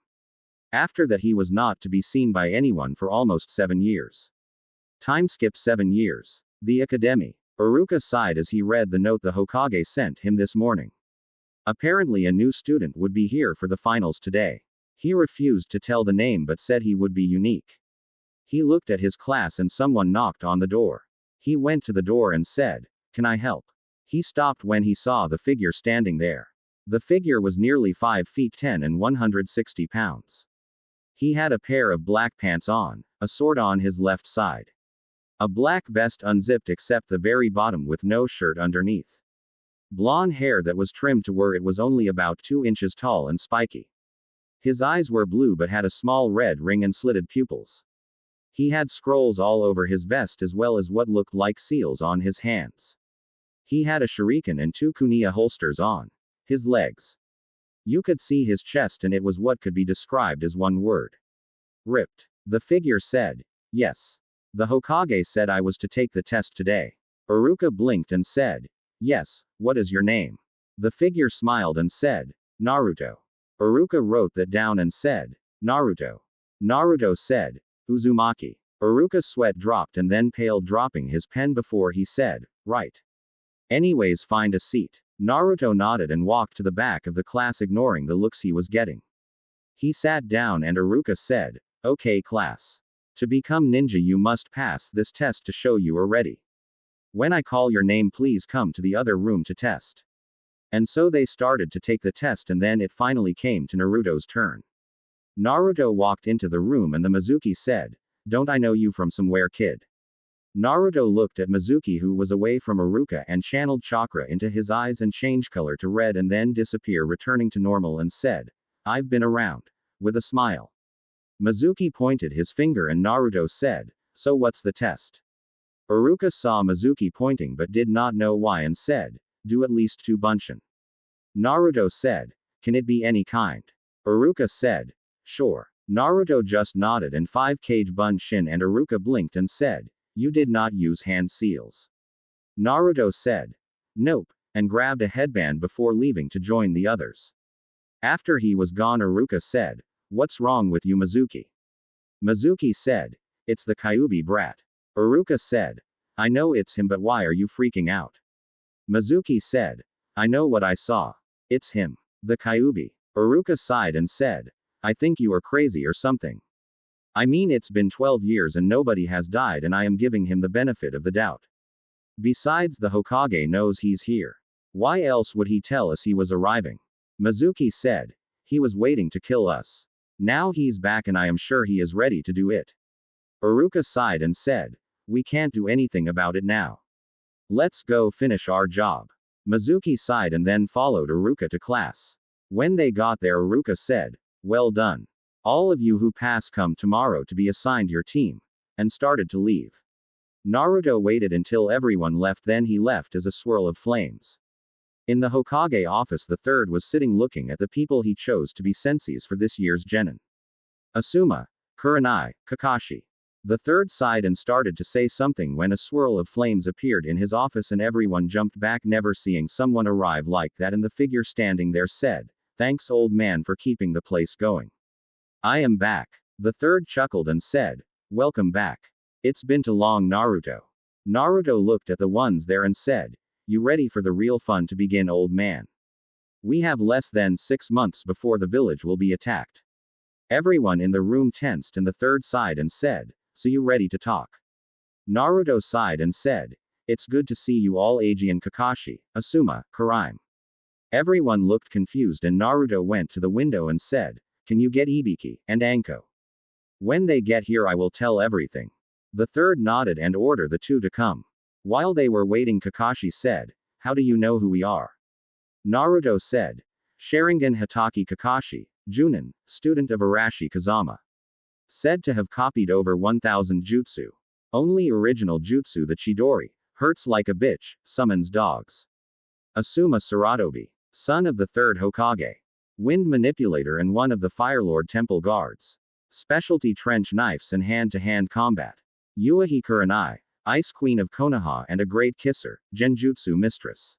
After that he was not to be seen by anyone for almost 7 years. Time skip 7 years. The Academy. Iruka sighed as he read the note the Hokage sent him this morning. Apparently a new student would be here for the finals today. He refused to tell the name but said he would be unique. He looked at his class and someone knocked on the door. He went to the door and said, Can I help? He stopped when he saw the figure standing there. The figure was nearly 5 feet 10 and 160 pounds. He had a pair of black pants on, a sword on his left side. A black vest unzipped except the very bottom with no shirt underneath. Blonde hair that was trimmed to where it was only about 2 inches tall and spiky. His eyes were blue but had a small red ring and slitted pupils. He had scrolls all over his vest as well as what looked like seals on his hands. He had a shuriken and 2 kunai holsters on his legs. You could see his chest and it was what could be described as one word. Ripped. The figure said. Yes. The Hokage said I was to take the test today. Iruka blinked and said. Yes, what is your name? The figure smiled and said. Naruto. Iruka wrote that down and said. Naruto. Naruto said. Uzumaki. Iruka's sweat dropped and then paled dropping his pen before he said. Right. Anyways find a seat. Naruto nodded and walked to the back of the class ignoring the looks he was getting. He sat down and Iruka said, Okay class. To become ninja you must pass this test to show you are ready. When I call your name please come to the other room to test. And so they started to take the test and then it finally came to Naruto's turn. Naruto walked into the room and the Mizuki said, Don't I know you from somewhere kid? Naruto looked at Mizuki who was away from Iruka and channeled chakra into his eyes and changed color to red and then disappear returning to normal and said, I've been around. With a smile. Mizuki pointed his finger and Naruto said, So what's the test? Iruka saw Mizuki pointing but did not know why and said, Do at least 2 bunshin. Naruto said, Can it be any kind? Iruka said, Sure. Naruto just nodded and 5 kage bunshin and Iruka blinked and said, You did not use hand seals. Naruto said, Nope, and grabbed a headband before leaving to join the others. After he was gone Iruka said, What's wrong with you Mizuki? Mizuki said, It's the Kyuubi brat. Iruka said, I know it's him but why are you freaking out? Mizuki said, I know what I saw. It's him. The Kyuubi. Iruka sighed and said, I think you are crazy or something. I mean it's been 12 years and nobody has died and I am giving him the benefit of the doubt. Besides the Hokage knows he's here. Why else would he tell us he was arriving? Mizuki said, He was waiting to kill us. Now he's back and I am sure he is ready to do it. Uruka sighed and said, we can't do anything about it now. Let's go finish our job. Mizuki sighed and then followed Uruka to class. When they got there, Uruka said, well done. All of you who pass come tomorrow to be assigned your team. And started to leave. Naruto waited until everyone left, then he left as a swirl of flames. In the Hokage office, the third was sitting looking at the people he chose to be senseis for this year's Genin. Asuma, Kurenai, Kakashi. The third sighed and started to say something when a swirl of flames appeared in his office and everyone jumped back, never seeing someone arrive like that, and the figure standing there said, thanks old man for keeping the place going. I am back. The third chuckled and said, welcome back. It's been too long, Naruto. Naruto looked at the ones there and said, you ready for the real fun to begin, old man? We have less than 6 months before the village will be attacked. Everyone in the room tensed and the third sighed and said, so you ready to talk? Naruto sighed and said, it's good to see you all, Agi and Kakashi, Asuma, Karaime. Everyone looked confused and Naruto went to the window and said, can you get Ibiki and Anko? When they get here I will tell everything. The third nodded and ordered the two to come. While they were waiting, Kakashi said, how do you know who we are? Naruto said, Sharingan Hitaki Kakashi, Junin, student of Arashi Kazama. Said to have copied over 1000 jutsu. Only original jutsu, the Chidori, hurts like a bitch, summons dogs. Asuma Saratobi, son of the third Hokage. Wind manipulator and one of the Firelord temple guards. Specialty trench knives and hand-to-hand combat. Yuahi Kurenai, Ice Queen of Konoha and a great kisser, Genjutsu mistress.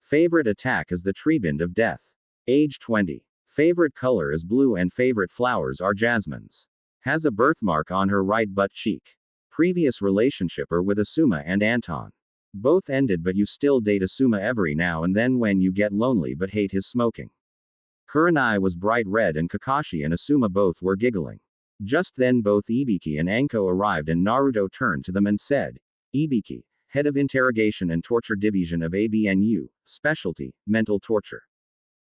Favorite attack is the Trebend of Death. Age 20. Favorite color is blue and favorite flowers are jasmines. Has a birthmark on her right butt cheek. Previous relationship are with Asuma and Anton. Both ended, but you still date Asuma every now and then when you get lonely but hate his smoking. Kurenai was bright red and Kakashi and Asuma both were giggling. Just then both Ibiki and Anko arrived and Naruto turned to them and said, Ibiki, head of interrogation and torture division of ABNU, specialty, mental torture.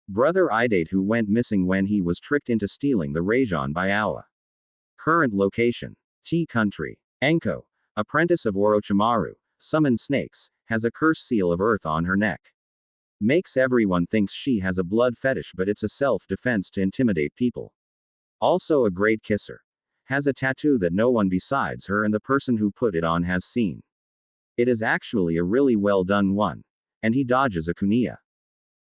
Brother Idate who went missing when he was tricked into stealing the Rajon by Awa. Current location. Tea Country. Anko, apprentice of Orochimaru, summons snakes, has a curse seal of earth on her neck. Makes everyone thinks she has a blood fetish, but it's a self-defense to intimidate people. Also a great kisser. Has a tattoo that no one besides her and the person who put it on has seen. It is actually a really well done one. And he dodges a kunia.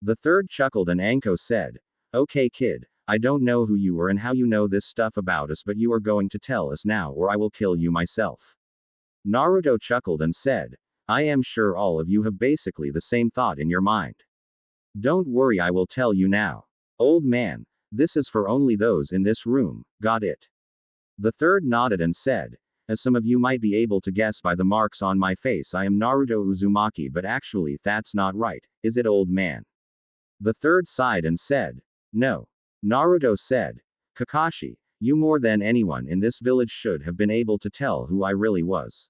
The third chuckled and Anko said, okay kid, I don't know who you are and how you know this stuff about us, but you are going to tell us now or I will kill you myself. Naruto chuckled and said, I am sure all of you have basically the same thought in your mind. Don't worry, I will tell you now. Old man, this is for only those in this room, got it? The third nodded and said, as some of you might be able to guess by the marks on my face, I am Naruto Uzumaki, but actually that's not right, is it, old man? The third sighed and said, no. Naruto said, Kakashi, you more than anyone in this village should have been able to tell who I really was.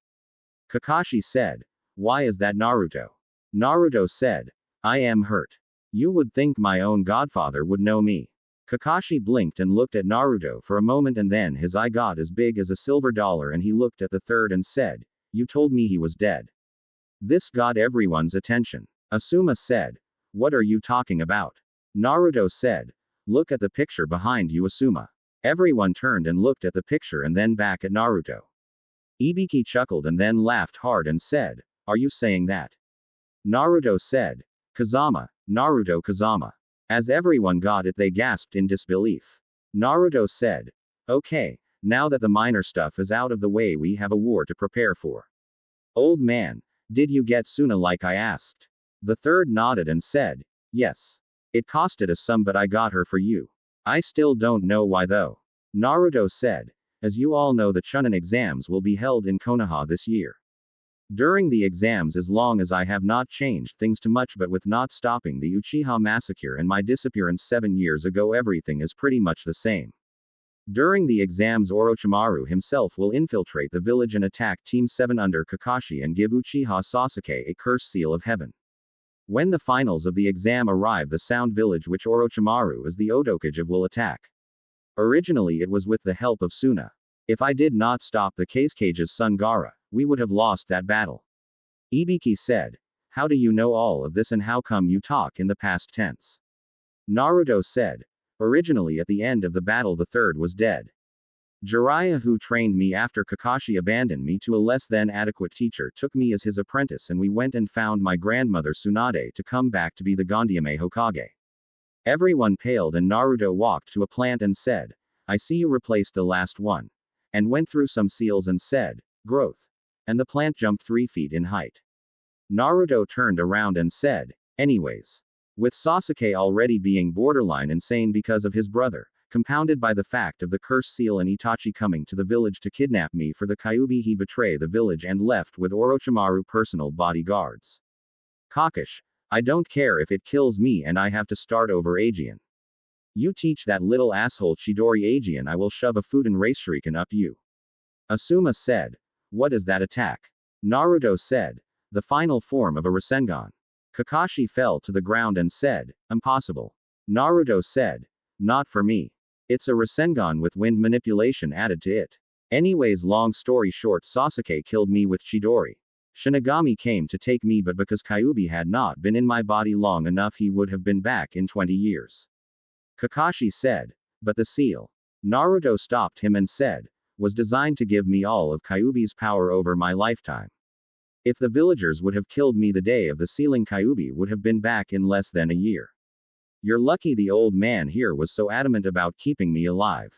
Kakashi said, why is that, Naruto? Naruto said, I am hurt. You would think my own godfather would know me. Kakashi blinked and looked at Naruto for a moment and then his eye got as big as a silver dollar and he looked at the third and said, you told me he was dead. This got everyone's attention. Asuma said, what are you talking about? Naruto said, look at the picture behind you, Asuma. Everyone turned and looked at the picture and then back at Naruto. Ibiki chuckled and then laughed hard and said, are you saying that? Naruto said, Kazama, Naruto Kazama. As everyone got it, they gasped in disbelief. Naruto said, okay, now that the minor stuff is out of the way, we have a war to prepare for. Old man, did you get Suna like I asked? The third nodded and said, yes. It costed us some, but I got her for you. I still don't know why though. Naruto said, as you all know, the Chunin exams will be held in Konoha this year. During the exams, as long as I have not changed things too much, but with not stopping the Uchiha massacre and my disappearance 7 years ago, everything is pretty much the same. During the exams, Orochimaru himself will infiltrate the village and attack Team 7 under Kakashi and give Uchiha Sasuke a curse seal of heaven. When the finals of the exam arrive, the Sound Village, which Orochimaru is the Otokage of, will attack. Originally it was with the help of Suna. If I did not stop the Kage's son Gaara, we would have lost that battle. Ibiki said. How do you know all of this and how come you talk in the past tense? Naruto said. Originally at the end of the battle the third was dead. Jiraiya, who trained me after Kakashi abandoned me to a less than adequate teacher, took me as his apprentice and we went and found my grandmother Tsunade to come back to be the Gondiame Hokage. Everyone paled and Naruto walked to a plant and said, I see you replaced the last one. And went through some seals and said, growth. And the plant jumped 3 feet in height. Naruto turned around and said, anyways. With Sasuke already being borderline insane because of his brother, compounded by the fact of the cursed seal and Itachi coming to the village to kidnap me for the Kyuubi, he betrayed the village and left with Orochimaru personal bodyguards. Kakashi, I don't care if it kills me and I have to start over Aegean. You teach that little asshole Chidori Aegean, I will shove a Fuden race shuriken up you. Asuma said. What is that attack? Naruto said. The final form of a Rasengan. Kakashi fell to the ground and said, impossible. Naruto said. Not for me. It's a Rasengan with wind manipulation added to it. Anyways, long story short, Sasuke killed me with Chidori. Shinigami came to take me, but because Kyuubi had not been in my body long enough, he would have been back in 20 years. Kakashi said. But the seal. Naruto stopped him and said, was designed to give me all of Kyuubi's power over my lifetime. If the villagers would have killed me the day of the sealing, Kyuubi would have been back in less than a year. You're lucky the old man here was so adamant about keeping me alive.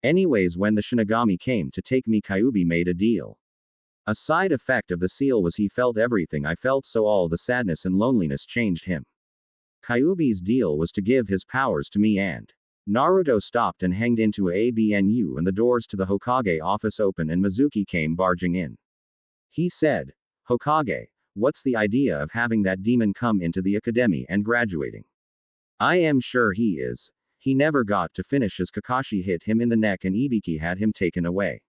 Anyways, when the Shinigami came to take me, Kyuubi made a deal. A side effect of the seal was he felt everything I felt, so all the sadness and loneliness changed him. Kyuubi's deal was to give his powers to me, and Naruto stopped and hanged into a ABNU and the doors to the Hokage office opened and Mizuki came barging in. He said, Hokage, what's the idea of having that demon come into the academy and graduating? I am sure he is. He never got to finish as Kakashi hit him in the neck and Ibiki had him taken away.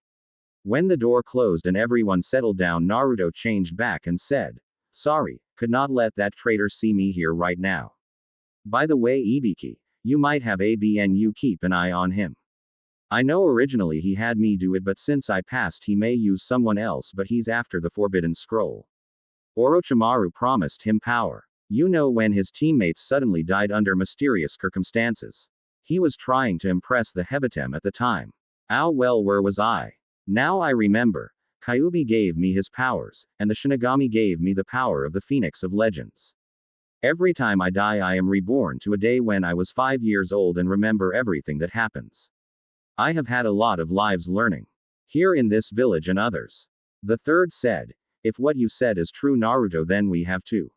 When the door closed and everyone settled down, Naruto changed back and said, sorry, could not let that traitor see me here right now. By the way, Ibiki, you might have ABNU keep an eye on him. I know originally he had me do it, but since I passed he may use someone else, but he's after the Forbidden Scroll. Orochimaru promised him power. You know, when his teammates suddenly died under mysterious circumstances. He was trying to impress the Hebatem at the time. Ah well, where was I? Now I remember. Kyuubi gave me his powers, and the Shinigami gave me the power of the Phoenix of Legends. Every time I die I am reborn to a day when I was 5 years old and remember everything that happens. I have had a lot of lives learning. Here in this village and others. The third said, if what you said is true, Naruto, then we have to.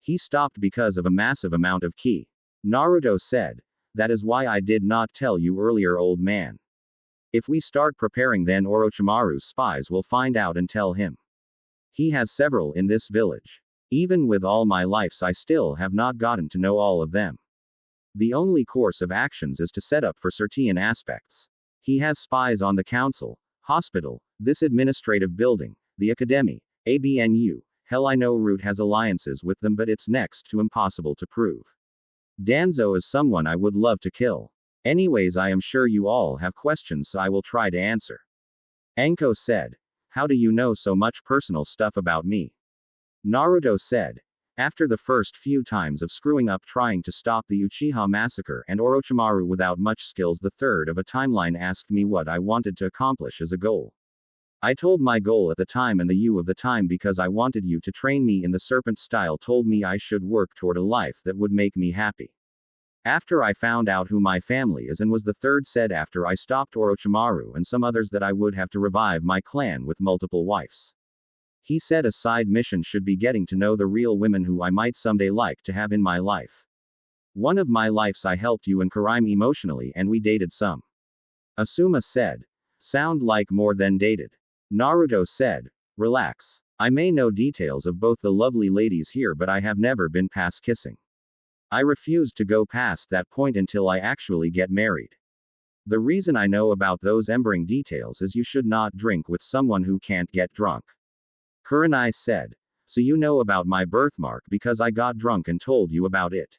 He stopped because of a massive amount of ki. Naruto said, that is why I did not tell you earlier, old man. If we start preparing, then Orochimaru's spies will find out and tell him. He has several in this village. Even with all my lives I still have not gotten to know all of them. The only course of actions is to set up for certain aspects. He has spies on the council, hospital, this administrative building, the academy, ABNU. Hell, I know Root has alliances with them, but it's next to impossible to prove. Danzo is someone I would love to kill. Anyways, I am sure you all have questions, so I will try to answer. Anko said, how do you know so much personal stuff about me? Naruto said, after the first few times of screwing up trying to stop the Uchiha massacre and Orochimaru without much skills, the third of a timeline asked me what I wanted to accomplish as a goal. I told my goal at the time, and the you of the time, because I wanted you to train me in the serpent style, told me I should work toward a life that would make me happy. After I found out who my family is, and was the third said, after I stopped Orochimaru and some others, that I would have to revive my clan with multiple wives. He said a side mission should be getting to know the real women who I might someday like to have in my life. One of my lives I helped you and Karaim emotionally and we dated some. Asuma said. Sound like more than dated. Naruto said, relax. I may know details of both the lovely ladies here, but I have never been past kissing. I refuse to go past that point until I actually get married. The reason I know about those embering details is you should not drink with someone who can't get drunk. Kurenai said, so you know about my birthmark because I got drunk and told you about it.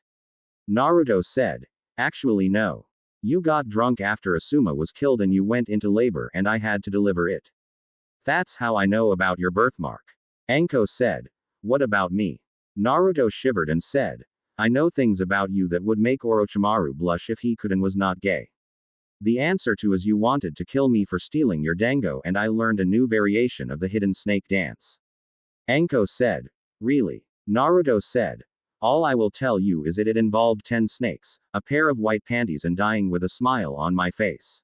Naruto said, actually no. You got drunk after Asuma was killed and you went into labor and I had to deliver it. That's how I know about your birthmark. Anko said. What about me? Naruto shivered and said. I know things about you that would make Orochimaru blush if he could and was not gay. The answer to is you wanted to kill me for stealing your dango and I learned a new variation of the hidden snake dance. Anko said. Really? Naruto said. All I will tell you is it involved 10 snakes, a pair of white panties and dying with a smile on my face.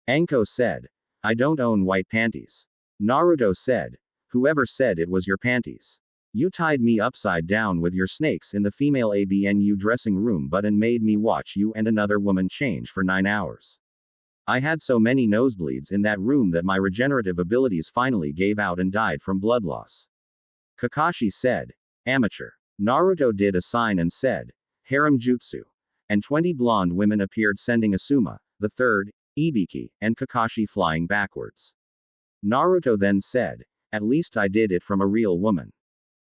Anko said. I don't own white panties. Naruto said. Whoever said it was your panties? You tied me upside down with your snakes in the female ABNU dressing room but and made me watch you and another woman change for 9 hours. I had so many nosebleeds in that room that my regenerative abilities finally gave out and died from blood loss. Kakashi said. Amateur. Naruto did a sign and said. Harem jutsu. And 20 blonde women appeared sending Asuma, the third, Ibiki, and Kakashi flying backwards. Naruto then said. At least I did it from a real woman.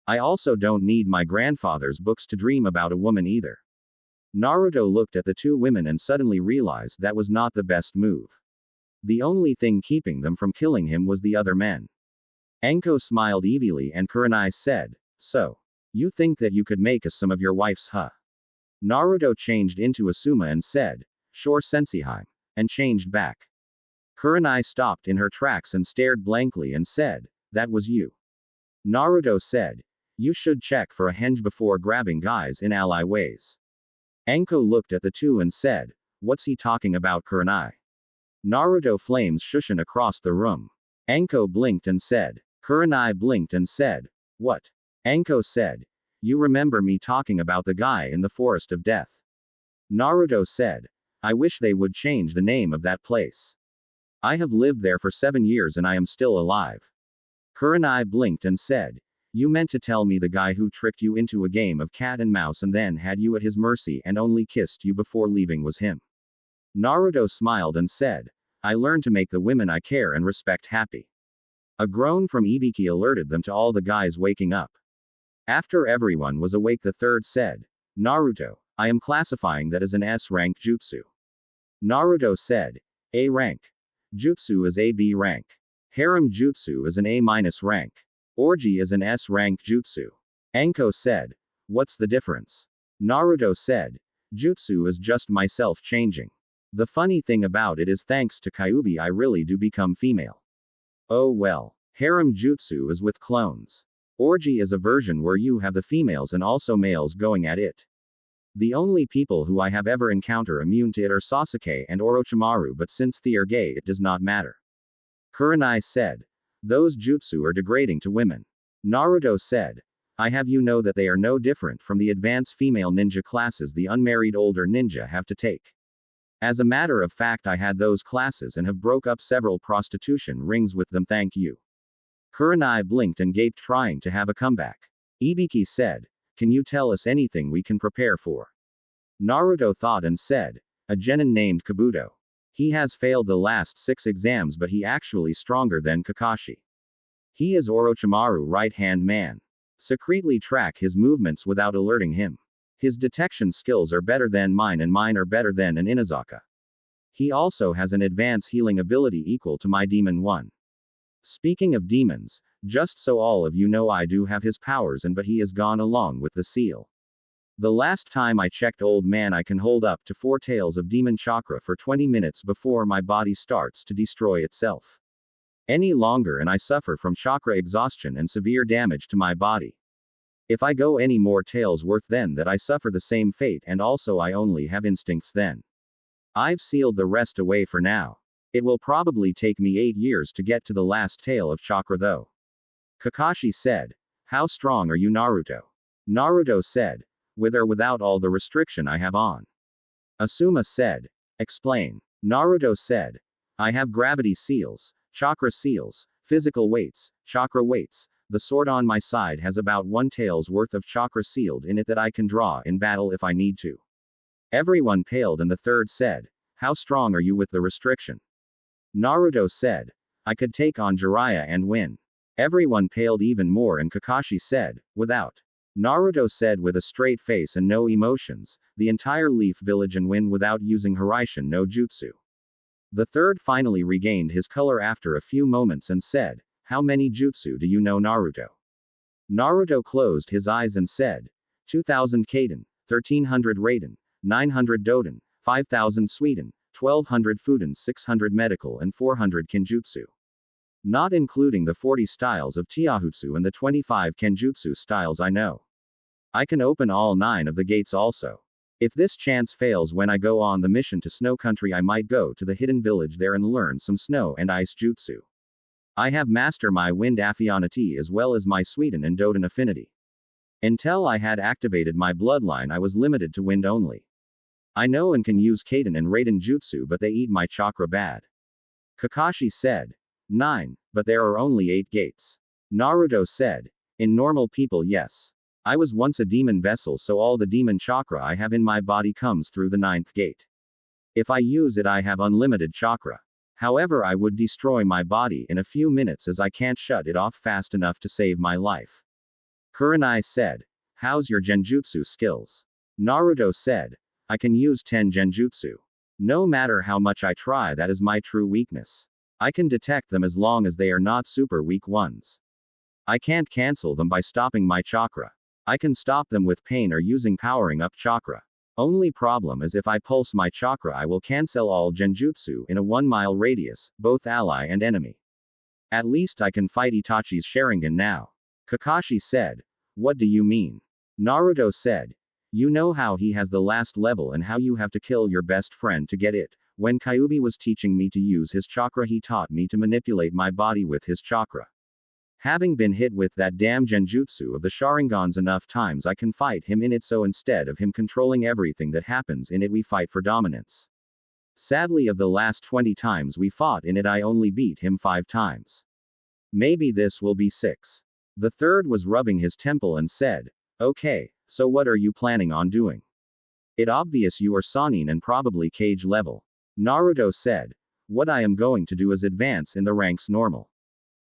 I also don't need my grandfather's books to dream about a woman either. Naruto looked at the two women and suddenly realized that was not the best move. The only thing keeping them from killing him was the other men. Anko smiled evilly and Kurenai said, So. You think that you could make us some of your wife's huh? Naruto changed into Asuma and said, Sure Senseiheim, and changed back. Kurenai stopped in her tracks and stared blankly and said, That was you. Naruto said, You should check for a henge before grabbing guys in ally ways. Anko looked at the two and said, What's he talking about Kurenai? Naruto flames shushin across the room. Anko blinked and said. Kurenai blinked and said, What? Anko said. You remember me talking about the guy in the Forest of Death? Naruto said. I wish they would change the name of that place. I have lived there for 7 years and I am still alive. Kurenai blinked and said. You meant to tell me the guy who tricked you into a game of cat and mouse and then had you at his mercy and only kissed you before leaving was him. Naruto smiled and said. I learned to make the women I care and respect happy. A groan from Ibiki alerted them to all the guys waking up. After everyone was awake, the third said, Naruto, I am classifying that as an S-rank jutsu. Naruto said, A rank. Jutsu is a B rank. Harem jutsu is an A- rank. Orgy is an S-rank jutsu. Anko said, What's the difference? Naruto said, Jutsu is just myself changing. The funny thing about it is thanks to Kyuubi I really do become female. Oh well. Harem jutsu is with clones. Orgy is a version where you have the females and also males going at it. The only people who I have ever encountered immune to it are Sasuke and Orochimaru, but since they are gay it does not matter. Kurenai said. Those jutsu are degrading to women. Naruto said. I have you know that they are no different from the advanced female ninja classes the unmarried older ninja have to take. As a matter of fact I had those classes and have broke up several prostitution rings with them, thank you. Kurenai blinked and gaped, trying to have a comeback. Ibiki said, Can you tell us anything we can prepare for? Naruto thought and said, A genin named Kabuto. He has failed the last 6 exams but he actually stronger than Kakashi. He is Orochimaru right-hand man. Secretly track his movements without alerting him. His detection skills are better than mine and mine are better than an Inazaka. He also has an advanced healing ability equal to my Demon 1. Speaking of demons, just so all of you know I do have his powers but he is gone along with the seal. The last time I checked old man I can hold up to 4 tails of demon chakra for 20 minutes before my body starts to destroy itself. Any longer and I suffer from chakra exhaustion and severe damage to my body. If I go any more tails worth then that I suffer the same fate and also I only have instincts then. I've sealed the rest away for now. It will probably take me 8 years to get to the last tail of chakra though. Kakashi said. How strong are you Naruto? Naruto said. With or without all the restriction I have on. Asuma said. Explain. Naruto said. I have gravity seals, chakra seals, physical weights, chakra weights. The sword on my side has about 1 tail's worth of chakra sealed in it that I can draw in battle if I need to. Everyone paled and the third said. How strong are you with the restriction? Naruto said. I could take on Jiraiya and win. Everyone paled even more and Kakashi said. Without. Naruto said with a straight face and no emotions, the entire Leaf Village and win without using Hiraishin no Jutsu. The third finally regained his color after a few moments and said, "How many jutsu do you know, Naruto?" Naruto closed his eyes and said, 2000 Kaden, 1300 Raiden, 900 Doden, 5000 Sweden, 1200 Fuden, 600 Medical, and 400 Kenjutsu. Not including the 40 styles of Tiahutsu and the 25 Kenjutsu styles I know. I can open all 9 of the gates also. If this chance fails when I go on the mission to Snow Country, I might go to the hidden village there and learn some snow and ice jutsu. I have mastered my wind affinity as well as my Sweden and Doden affinity. Until I had activated my bloodline, I was limited to wind only. I know and can use Kaden and Raiden jutsu, but they eat my chakra bad. Kakashi said, 9, but there are only 8 gates. Naruto said, in normal people, yes. I was once a demon vessel, so all the demon chakra I have in my body comes through the 9th gate. If I use it, I have unlimited chakra. However, I would destroy my body in a few minutes as I can't shut it off fast enough to save my life. Kurenai said, how's your genjutsu skills? Naruto said, I can use 10 genjutsu. No matter how much I try, that is my true weakness. I can detect them as long as they are not super weak ones. I can't cancel them by stopping my chakra. I can stop them with pain or using powering up chakra. Only problem is if I pulse my chakra, I will cancel all genjutsu in a 1-mile radius, both ally and enemy. At least I can fight Itachi's Sharingan now. Kakashi said, what do you mean? Naruto said, you know how he has the last level and how you have to kill your best friend to get it. When Kyuubi was teaching me to use his chakra, he taught me to manipulate my body with his chakra. Having been hit with that damn genjutsu of the Sharingans enough times, I can fight him in it, so instead of him controlling everything that happens in it, we fight for dominance. Sadly, of the last 20 times we fought in it, I only beat him 5 times. Maybe this will be 6. The third was rubbing his temple and said, okay, so what are you planning on doing? It obvious you are Sannin and probably Kage level. Naruto said, what I am going to do is advance in the ranks normal.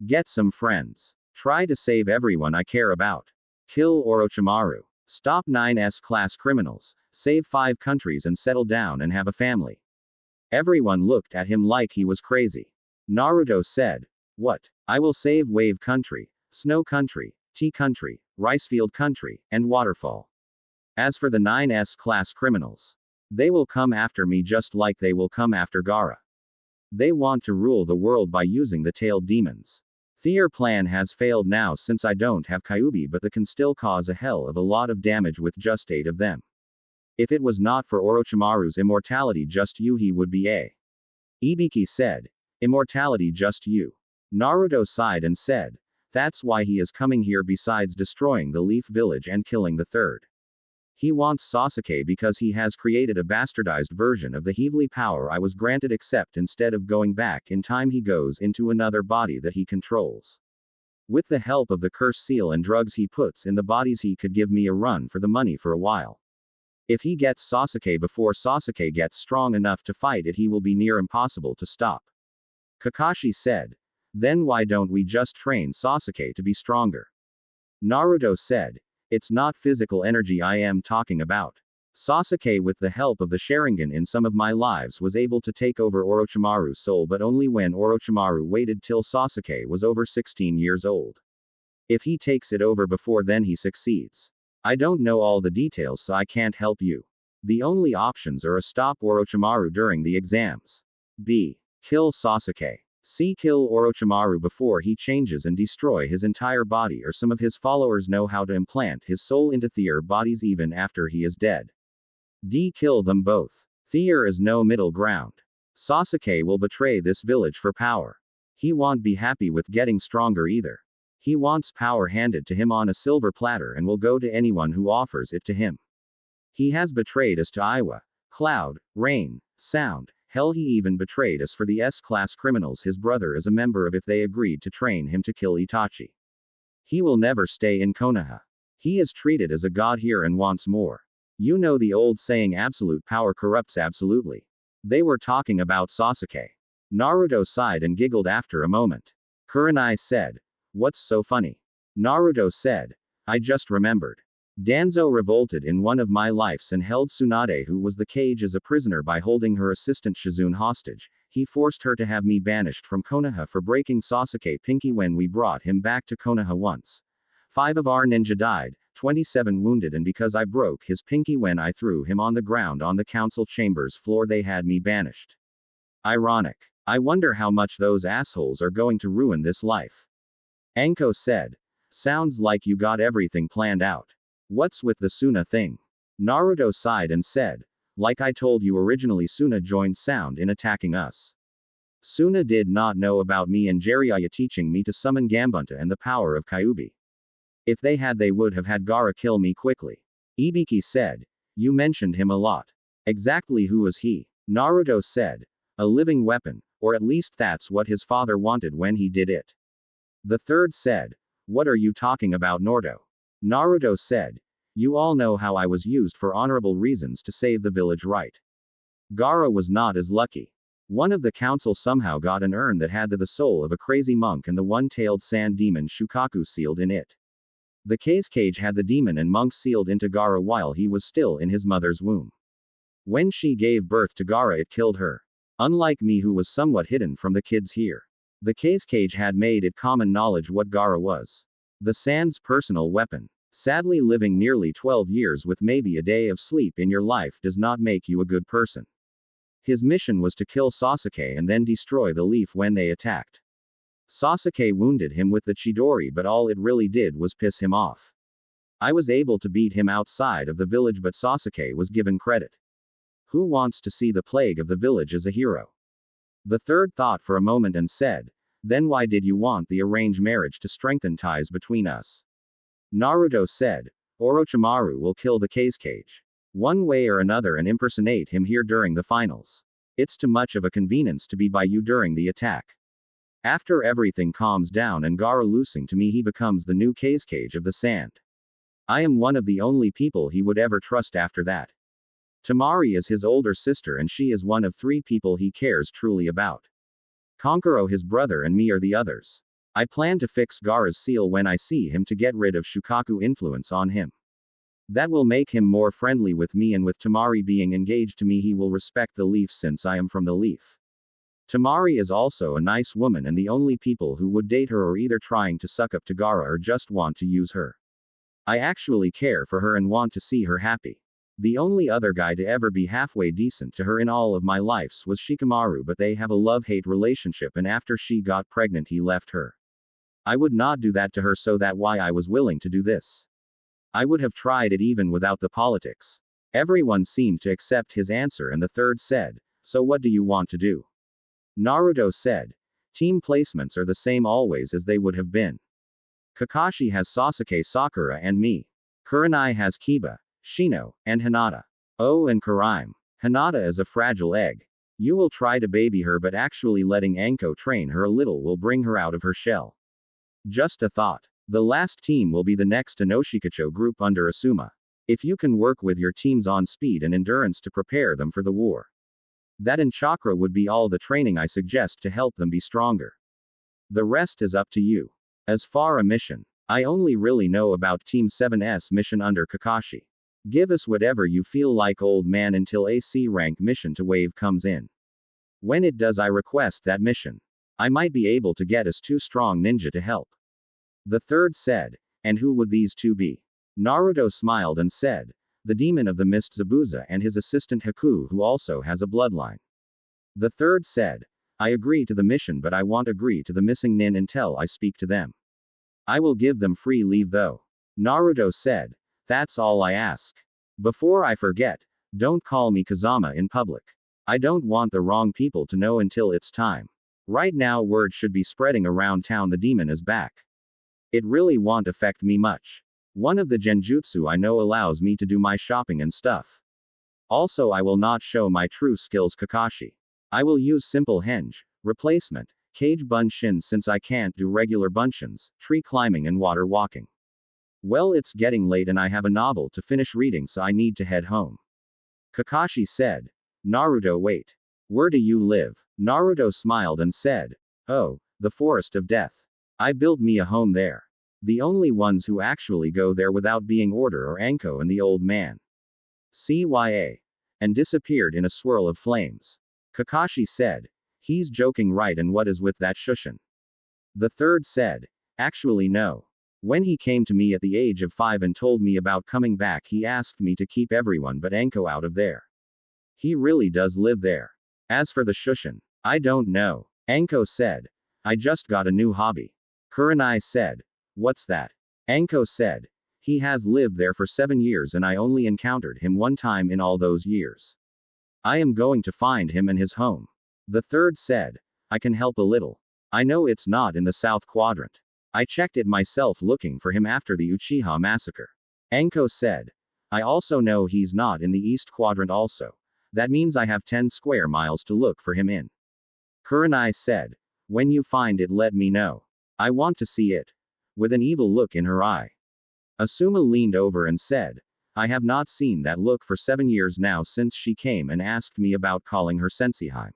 Get some friends. Try to save everyone I care about. Kill Orochimaru. Stop 9S class criminals. Save 5 countries and settle down and have a family. Everyone looked at him like he was crazy. Naruto said, what? I will save Wave Country, Snow Country, Tea Country, Ricefield Country, and Waterfall. As for the 9S class criminals, they will come after me just like they will come after Gaara. They want to rule the world by using the tailed demons. Their plan has failed now since I don't have Kyuubi, but they can still cause a hell of a lot of damage with just 8 of them. If it was not for Orochimaru's immortality, just you he would be a. Ibiki said, immortality just you. Naruto sighed and said, that's why he is coming here besides destroying the Leaf Village and killing the third. He wants Sasuke because he has created a bastardized version of the Heavenly power I was granted, except instead of going back in time, he goes into another body that he controls. With the help of the curse seal and drugs he puts in the bodies, he could give me a run for the money for a while. If he gets Sasuke before Sasuke gets strong enough to fight it, he will be near impossible to stop. Kakashi said, then why don't we just train Sasuke to be stronger? Naruto said, it's not physical energy I am talking about. Sasuke, with the help of the Sharingan in some of my lives, was able to take over Orochimaru's soul, but only when Orochimaru waited till Sasuke was over 16 years old. If he takes it over before then, he succeeds. I don't know all the details, so I can't help you. The only options are: A. Stop Orochimaru during the exams. B. Kill Sasuke. C. Kill Orochimaru before he changes and destroy his entire body, or some of his followers know how to implant his soul into their bodies even after he is dead. D. Kill them both. There is no middle ground. Sasuke will betray this village for power. He won't be happy with getting stronger either. He wants power handed to him on a silver platter and will go to anyone who offers it to him. He has betrayed us to Iwa, Cloud, Rain, Sound. Hell, he even betrayed us for the S-class criminals his brother is a member of if they agreed to train him to kill Itachi. He will never stay in Konoha. He is treated as a god here and wants more. You know the old saying, absolute power corrupts absolutely. They were talking about Sasuke. Naruto sighed and giggled after a moment. Kurenai said, what's so funny? Naruto said, I just remembered. Danzo revolted in one of my lives and held Tsunade, who was the cage, as a prisoner by holding her assistant Shizune hostage. He forced her to have me banished from Konoha for breaking Sasuke Pinky when we brought him back to Konoha once. 5 of our ninja died, 27 wounded, and because I broke his pinky when I threw him on the ground on the council chambers floor, they had me banished. Ironic. I wonder how much those assholes are going to ruin this life. Anko said. Sounds like you got everything planned out. What's with the Suna thing? Naruto sighed and said. Like I told you originally, Suna joined Sound in attacking us. Suna did not know about me and Jiraiya teaching me to summon Gambunta and the power of Kyuubi. If they had, they would have had Gaara kill me quickly. Ibiki said. You mentioned him a lot. Exactly who was he? Naruto said. A living weapon, or at least that's what his father wanted when he did it. The third said. What are you talking about, Naruto? Naruto said. You all know how I was used for honorable reasons to save the village, right? Gaara was not as lucky. One of the council somehow got an urn that had the soul of a crazy monk and the one-tailed sand demon Shukaku sealed in it. The cage had the demon and monk sealed into Gaara while he was still in his mother's womb. When she gave birth to Gaara, it killed her. Unlike me, who was somewhat hidden from the kids here. The cage had made it common knowledge what Gaara was. The Sand's personal weapon. Sadly, living nearly 12 years with maybe a day of sleep in your life does not make you a good person. His mission was to kill Sasuke and then destroy the leaf when they attacked. Sasuke wounded him with the Chidori, but all it really did was piss him off. I was able to beat him outside of the village, but Sasuke was given credit. Who wants to see the plague of the village as a hero? The third thought for a moment and said, then why did you want the arranged marriage to strengthen ties between us? Naruto said, Orochimaru will kill the cage. One way or another and impersonate him here during the finals. It's too much of a convenience to be by you during the attack. After everything calms down and Gaara losing to me, he becomes the new cage of the Sand. I am one of the only people he would ever trust after that. Temari is his older sister and she is one of 3 people he cares truly about. Kankuro, his brother, and me are the others. I plan to fix Gaara's seal when I see him to get rid of Shukaku influence on him. That will make him more friendly with me, and with Temari being engaged to me, he will respect the leaf since I am from the leaf. Temari is also a nice woman, and the only people who would date her are either trying to suck up to Gaara or just want to use her. I actually care for her and want to see her happy. The only other guy to ever be halfway decent to her in all of my lives was Shikamaru, but they have a love-hate relationship, and after she got pregnant he left her. I would not do that to her, so that's why I was willing to do this. I would have tried it even without the politics. Everyone seemed to accept his answer, and the third said, so what do you want to do? Naruto said, team placements are the same always as they would have been. Kakashi has Sasuke, Sakura, and me. Kurenai has Kiba, Shino, and Hinata. Oh, and Karaime. Hinata is a fragile egg. You will try to baby her, but actually letting Anko train her a little will bring her out of her shell. Just a thought. The last team will be the next Inoshikacho group under Asuma. If you can work with your teams on speed and endurance to prepare them for the war. That and chakra would be all the training I suggest to help them be stronger. The rest is up to you. As far a mission, I only really know about Team 7's mission under Kakashi. Give us whatever you feel like, old man, until a C rank mission to wave comes in. When it does, I request that mission. I might be able to get us 2 strong ninja to help. The third said, and who would these 2 be? Naruto smiled and said, the demon of the mist Zabuza and his assistant Haku, who also has a bloodline. The third said, I agree to the mission, but I won't agree to the missing nin until I speak to them. I will give them free leave though. Naruto said, that's all I ask. Before I forget, don't call me Kazama in public. I don't want the wrong people to know until it's time. Right now word should be spreading around town the demon is back. It really won't affect me much. One of the genjutsu I know allows me to do my shopping and stuff. Also, I will not show my true skills, Kakashi. I will use simple henge, replacement, cage bunshin since I can't do regular bunshins, tree climbing and water walking. Well, it's getting late and I have a novel to finish reading, so I need to head home. Kakashi said. Naruto, wait. Where do you live? Naruto smiled and said, oh, the Forest of Death. I built me a home there. The only ones who actually go there without being ordered are Anko and the old man. CYA. And disappeared in a swirl of flames. Kakashi said. He's joking, right? And what is with that shushin? The third said. Actually, no. When he came to me at the age of 5 and told me about coming back, he asked me to keep everyone but Anko out of there. He really does live there. As for the shushin, I don't know. Anko said. I just got a new hobby. Kurenai said. What's that? Anko said. He has lived there for 7 years and I only encountered him one time in all those years. I am going to find him and his home. The third said. I can help a little. I know it's not in the South Quadrant. I checked it myself looking for him after the Uchiha massacre. Anko said. I also know he's not in the East Quadrant also. That means I have 10 square miles to look for him in. Kurenai said. When you find it, let me know. I want to see it. With an evil look in her eye. Asuma leaned over and said. I have not seen that look for 7 years now since she came and asked me about calling her Senseiheim.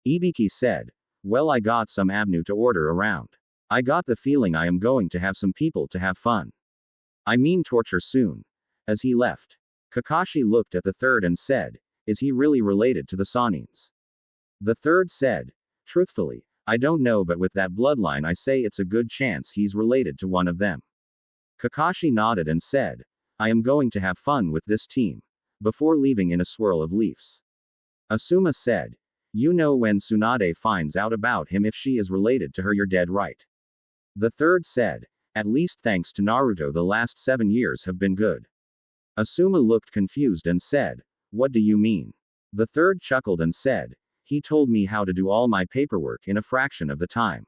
Ibiki said. Well, I got some abnu to order around. I got the feeling I am going to have some people to have fun. I mean torture soon. As he left, Kakashi looked at the third and said. Is he really related to the Sanins? The third said. Truthfully, I don't know, but with that bloodline I say it's a good chance he's related to one of them. Kakashi nodded and said, I am going to have fun with this team. Before leaving in a swirl of leaves. Asuma said, you know when Tsunade finds out about him, if she is related to her, you're dead right. The third said, at least thanks to Naruto the last 7 years have been good. Asuma looked confused and said, what do you mean? The third chuckled and said, he told me how to do all my paperwork in a fraction of the time.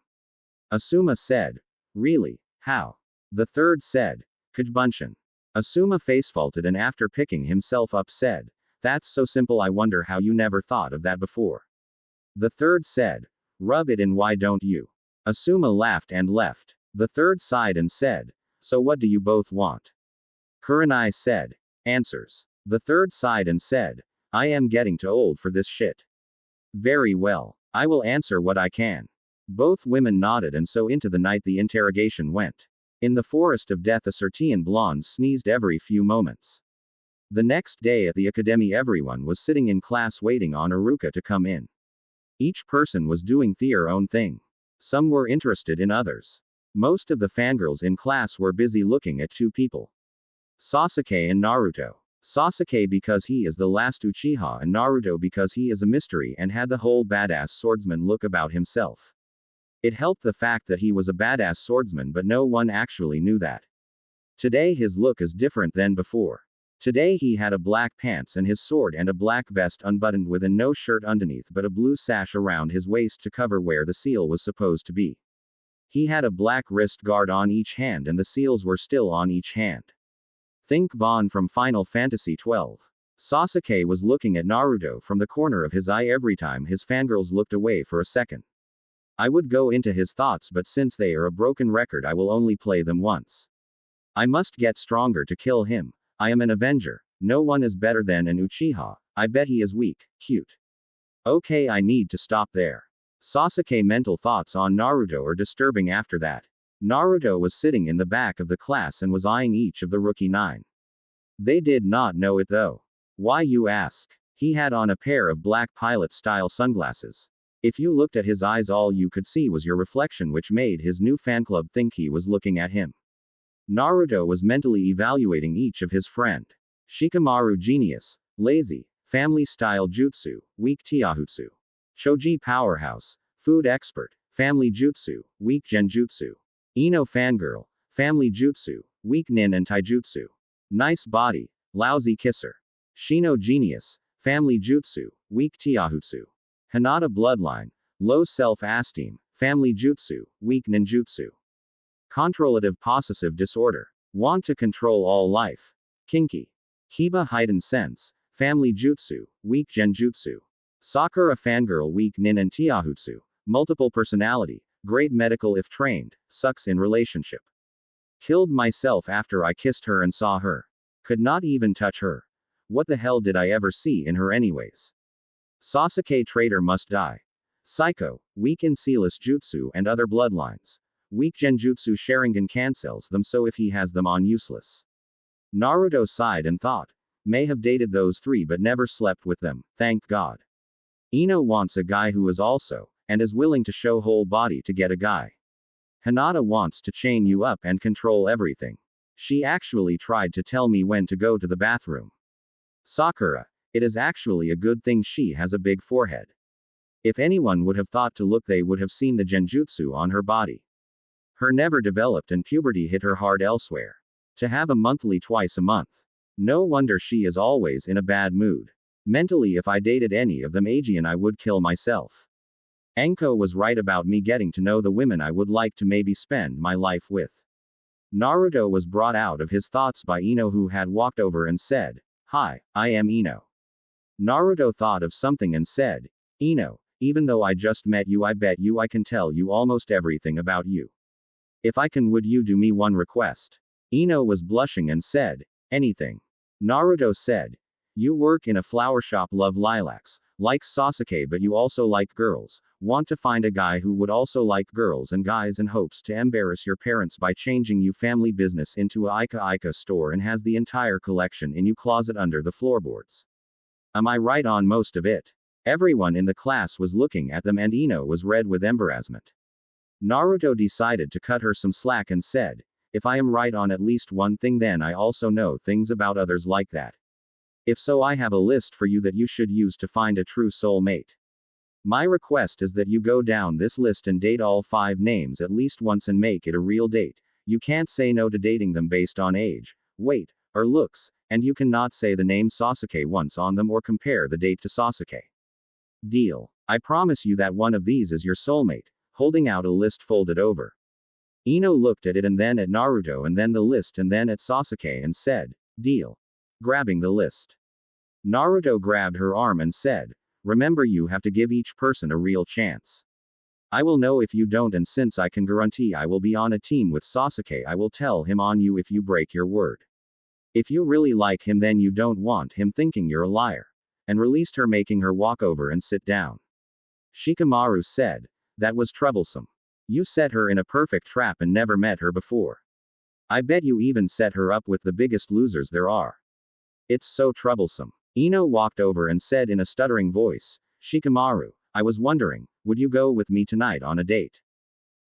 Asuma said, really? How? The third said, Kajbunshin. Asuma facefaulted and after picking himself up said, that's so simple, I wonder how you never thought of that before. The third said, rub it in, why don't you? Asuma laughed and left. The third sighed and said, so what do you both want? Kurenai said, answers. The third sighed and said, I am getting too old for this shit. Very well. I will answer what I can. Both women nodded and so into the night the interrogation went. In the forest of death a Sertian blonde sneezed every few moments. The next day at the academy everyone was sitting in class waiting on Iruka to come in. Each person was doing their own thing. Some were interested in others. Most of the fangirls in class were busy looking at 2 people. Sasuke and Naruto. Sasuke because he is the last Uchiha and Naruto because he is a mystery and had the whole badass swordsman look about himself. It helped the fact that he was a badass swordsman, but no one actually knew that. Today his look is different than before. Today he had a black pants and his sword and a black vest unbuttoned with a no shirt underneath but a blue sash around his waist to cover where the seal was supposed to be. He had a black wrist guard on each hand and the seals were still on each hand. Think Vaughn from Final Fantasy XII. Sasuke was looking at Naruto from the corner of his eye every time his fangirls looked away for a second. I would go into his thoughts, but since they are a broken record I will only play them once. I must get stronger to kill him. I am an Avenger. No one is better than an Uchiha. I bet he is weak. Cute. Okay, I need to stop there. Sasuke mental thoughts on Naruto are disturbing after that. Naruto was sitting in the back of the class and was eyeing each of the rookie 9. They did not know it though. Why, you ask? He had on a pair of black pilot-style sunglasses. If you looked at his eyes all you could see was your reflection, which made his new fan club think he was looking at him. Naruto was mentally evaluating each of his friend. Shikamaru genius, lazy, family-style jutsu, weak taijutsu. Choji powerhouse, food expert, family jutsu, weak genjutsu. Ino fangirl, family jutsu, weak nin and taijutsu. Nice body, lousy kisser. Shino genius, family jutsu, weak taijutsu. Hinata bloodline, low self-esteem, family jutsu, weak ninjutsu. Controlative possessive disorder. Want to control all life. Kinky. Kiba heightened sense, family jutsu, weak genjutsu. Sakura fangirl, weak nin and taijutsu. Multiple personality, great medical if trained, sucks in relationship. Killed myself after I kissed her and saw her. Could not even touch her. What the hell did I ever see in her anyways? Sasuke traitor must die. Psycho, weak in Sealess Jutsu and other bloodlines. Weak genjutsu Sharingan cancels them, so if he has them on, useless. Naruto sighed and thought. May have dated those three but never slept with them, thank God. Ino wants a guy who is also, and is willing to show whole body to get a guy. Hinata wants to chain you up and control everything. She actually tried to tell me when to go to the bathroom. Sakura, it is actually a good thing she has a big forehead. If anyone would have thought to look, they would have seen the genjutsu on her body. Her never developed and puberty hit her hard elsewhere. To have a monthly twice a month. No wonder she is always in a bad mood. Mentally, if I dated any of them Aegean, I would kill myself. Enko was right about me getting to know the women I would like to maybe spend my life with. Naruto was brought out of his thoughts by Ino, who had walked over and said, "Hi, I am Ino." Naruto thought of something and said, "Ino, even though I just met you, I bet you I can tell you almost everything about you. If I can, would you do me one request?" Ino was blushing and said, "Anything." Naruto said, "You work in a flower shop, love lilacs, like Sasuke, but you also like girls, want to find a guy who would also like girls and guys, and hopes to embarrass your parents by changing you family business into a Ika store, and has the entire collection in you closet under the floorboards. Am I right on most of it?" Everyone in the class was looking at them and Ino was red with embarrassment. Naruto decided to cut her some slack and said, "If I am right on at least one thing, then I also know things about others like that. If so, I have a list for you that you should use to find a true soulmate. My request is that you go down this list and date all 5 names at least once and make it a real date. You can't say no to dating them based on age, weight, or looks, and you cannot say the name Sasuke once on them or compare the date to Sasuke. Deal? I promise you that one of these is your soulmate," holding out a list folded over. Ino looked at it and then at Naruto and then the list and then at Sasuke and said, "Deal." Grabbing the list. Naruto grabbed her arm and said, "Remember, you have to give each person a real chance. I will know if you don't, and since I can guarantee I will be on a team with Sasuke, I will tell him on you if you break your word. If you really like him, then you don't want him thinking you're a liar." And released her, making her walk over and sit down. Shikamaru said, "That was troublesome. You set her in a perfect trap and never met her before. I bet you even set her up with the biggest losers there are. It's so troublesome." Ino walked over and said in a stuttering voice, "Shikamaru, I was wondering, would you go with me tonight on a date?"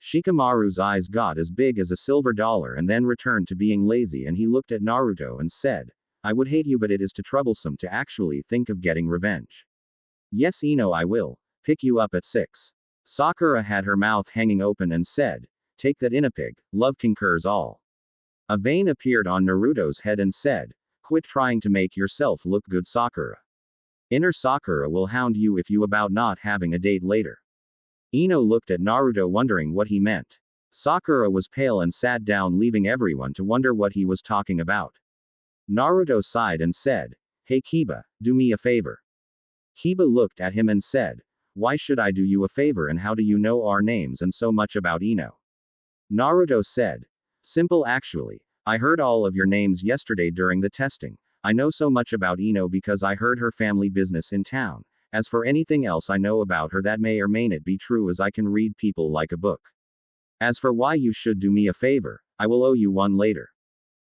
Shikamaru's eyes got as big as a silver dollar and then returned to being lazy, and he looked at Naruto and said, "I would hate you, but it is too troublesome to actually think of getting revenge." "Yes, Ino, I will pick you up at 6. Sakura had her mouth hanging open and said, "Take that, Inapig, love concurs all." A vein appeared on Naruto's head and said, "Quit trying to make yourself look good, Sakura. Inner Sakura will hound you if you about not having a date later." Ino looked at Naruto wondering what he meant. Sakura was pale and sat down, leaving everyone to wonder what he was talking about. Naruto sighed and said, "Hey Kiba, do me a favor." Kiba looked at him and said, "Why should I do you a favor, and how do you know our names and so much about Ino?" Naruto said, "Simple actually. I heard all of your names yesterday during the testing. I know so much about Ino because I heard her family business in town. As for anything else I know about her, that may or may not be true, as I can read people like a book. As for why you should do me a favor, I will owe you one later.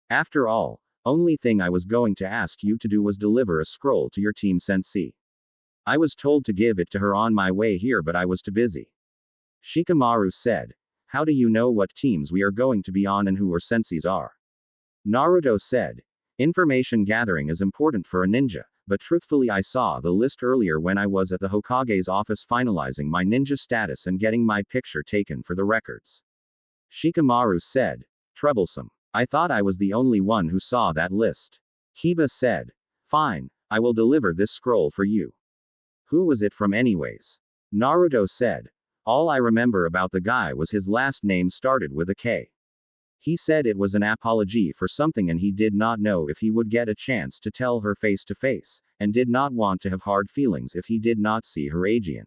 After all, only thing I was going to ask you to do was deliver a scroll to your team sensei. I was told to give it to her on my way here, but I was too busy." Shikamaru said, "How do you know what teams we are going to be on and who our senseis are?" Naruto said, "Information gathering is important for a ninja, but truthfully I saw the list earlier when I was at the Hokage's office finalizing my ninja status and getting my picture taken for the records." Shikamaru said, "Troublesome. I thought I was the only one who saw that list." Kiba said, "Fine, I will deliver this scroll for you." "Who was it from anyways?" Naruto said, "All I remember about the guy was his last name started with a K. He said it was an apology for something and he did not know if he would get a chance to tell her face to face, and did not want to have hard feelings if he did not see her Aegean."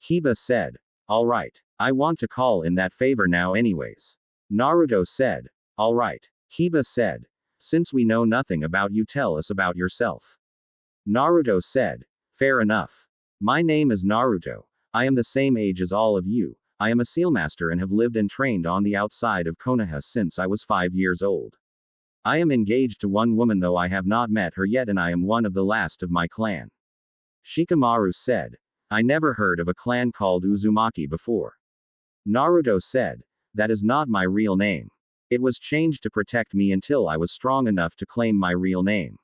Kiba said, "Alright, I want to call in that favor now anyways." Naruto said, "Alright." Kiba said, "Since we know nothing about you, tell us about yourself." Naruto said, "Fair enough. My name is Naruto. I am the same age as all of you. I am a sealmaster and have lived and trained on the outside of Konoha since I was 5 years old. I am engaged to one woman though I have not met her yet and I am one of the last of my clan. Shikamaru said. I never heard of a clan called Uzumaki before. Naruto said. That is not my real name. It was changed to protect me until I was strong enough to claim my real name.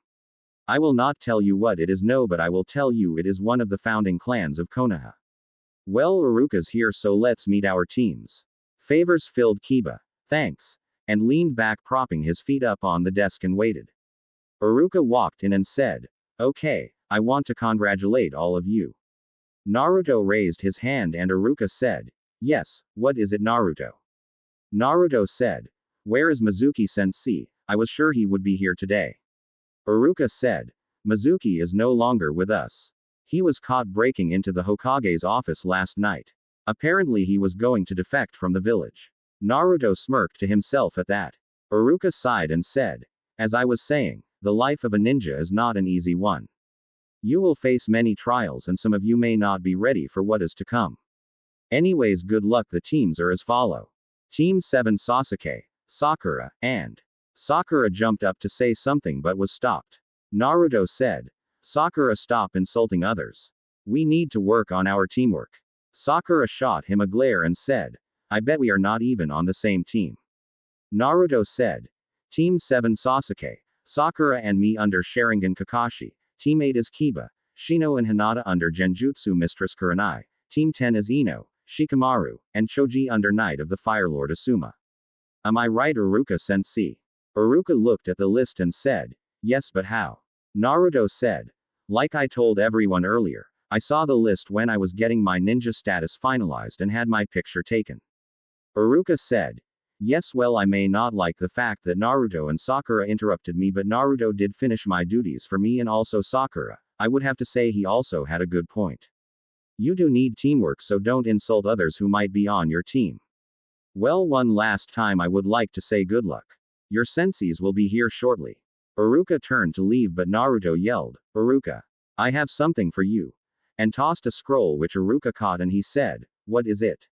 I will not tell you what it is no but I will tell you it is one of the founding clans of Konoha. Well Iruka's here so let's meet our teams. Favors filled Kiba. Thanks. And leaned back propping his feet up on the desk and waited. Iruka walked in and said. Okay, I want to congratulate all of you. Naruto raised his hand and Iruka said. Yes, what is it Naruto? Naruto said. Where is Mizuki-sensei? I was sure he would be here today. Iruka said. Mizuki is no longer with us. He was caught breaking into the Hokage's office last night. Apparently he was going to defect from the village. Naruto smirked to himself at that. Iruka sighed and said. As I was saying, the life of a ninja is not an easy one. You will face many trials and some of you may not be ready for what is to come. Anyways good luck the teams are as follow. Team 7 Sasuke, Sakura, and Sakura jumped up to say something but was stopped. Naruto said. Sakura stop insulting others. We need to work on our teamwork. Sakura shot him a glare and said. I bet we are not even on the same team. Naruto said. Team 7 Sasuke, Sakura and me under Sharingan Kakashi. Team 8 is Kiba, Shino and Hinata under Genjutsu Mistress Kurenai. Team 10 is Ino, Shikamaru, and Choji under Knight of the Firelord Asuma. Am I right Iruka-sensei? Iruka looked at the list and said. Yes but how? Naruto said. Like I told everyone earlier, I saw the list when I was getting my ninja status finalized and had my picture taken. Iruka said. Yes well I may not like the fact that Naruto and Sakura interrupted me but Naruto did finish my duties for me and also Sakura, I would have to say he also had a good point. You do need teamwork so don't insult others who might be on your team. Well one last time I would like to say good luck. Your senseis will be here shortly. Iruka turned to leave but Naruto yelled, Iruka. I have something for you. And tossed a scroll which Iruka caught and he said, what is it?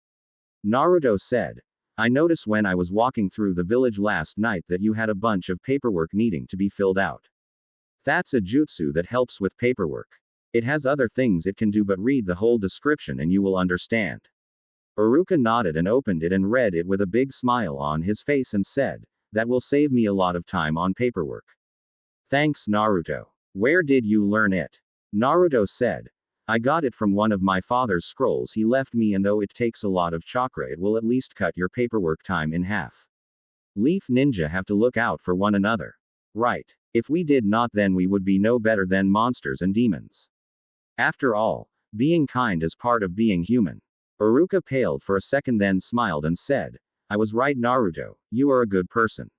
Naruto said. I noticed when I was walking through the village last night that you had a bunch of paperwork needing to be filled out. That's a jutsu that helps with paperwork. It has other things it can do but read the whole description and you will understand. Iruka nodded and opened it and read it with a big smile on his face and said, that will save me a lot of time on paperwork. Thanks Naruto. Where did you learn it? Naruto said. I got it from one of my father's scrolls he left me and though it takes a lot of chakra it will at least cut your paperwork time in half. Leaf ninja have to look out for one another. Right. If we did not then we would be no better than monsters and demons. After all, being kind is part of being human. Iruka paled for a second then smiled and said, I was right Naruto, you are a good person.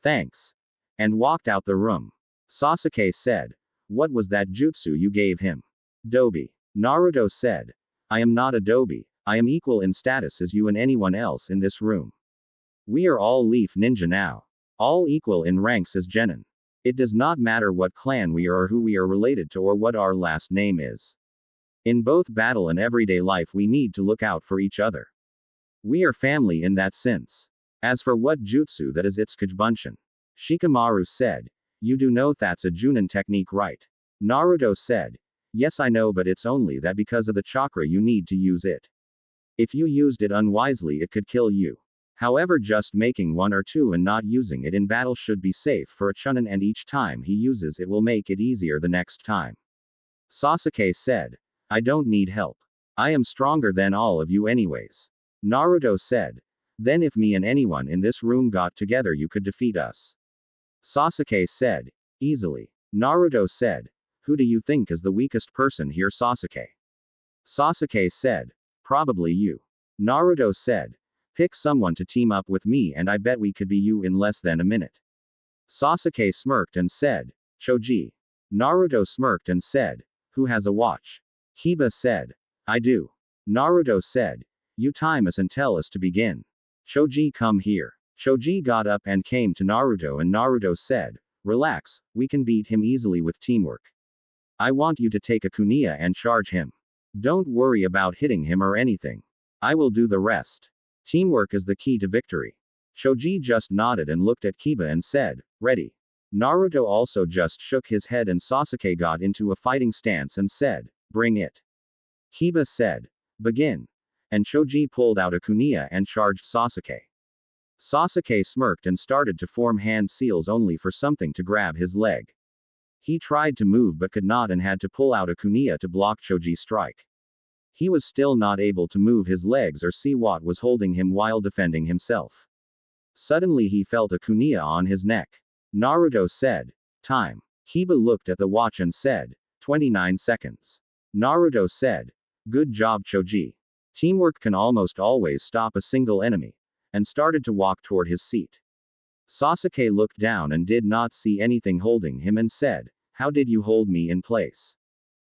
Thanks. And walked out the room. Sasuke said. What was that jutsu you gave him? Dobi. Naruto said. I am not a dobi, I am equal in status as you and anyone else in this room. We are all leaf ninja now. All equal in ranks as genin. It does not matter what clan we are or who we are related to or what our last name is. In both battle and everyday life we need to look out for each other. We are family in that sense. As for what jutsu that is its Kajbunshin. Shikamaru said. You do know that's a Junin technique right? Naruto said. Yes I know but it's only that because of the chakra you need to use it. If you used it unwisely it could kill you. However just making one or two and not using it in battle should be safe for a chunin and each time he uses it will make it easier the next time. Sasuke said. I don't need help. I am stronger than all of you anyways. Naruto said. Then if me and anyone in this room got together you could defeat us. Sasuke said. Easily. Naruto said. Who do you think is the weakest person here Sasuke? Sasuke said. Probably you. Naruto said. Pick someone to team up with me and I bet we could be you in less than a minute. Sasuke smirked and said. Choji. Naruto smirked and said. Who has a watch? Kiba said. I do. Naruto said. You time us and tell us to begin. Choji come here. Choji got up and came to Naruto and Naruto said. Relax, we can beat him easily with teamwork. I want you to take a kunai and charge him. Don't worry about hitting him or anything. I will do the rest. Teamwork is the key to victory. Choji just nodded and looked at Kiba and said, ready. Naruto also just shook his head and Sasuke got into a fighting stance and said, bring it. Kiba said, begin. And Choji pulled out a kunai and charged Sasuke. Sasuke smirked and started to form hand seals only for something to grab his leg. He tried to move but could not and had to pull out a kunai to block Choji's strike. He was still not able to move his legs or see what was holding him while defending himself. Suddenly he felt a kunai on his neck. Naruto said, time. Kiba looked at the watch and said, 29 seconds. Naruto said, good job Choji. Teamwork can almost always stop a single enemy. And started to walk toward his seat. Sasuke looked down and did not see anything holding him and said, how did you hold me in place?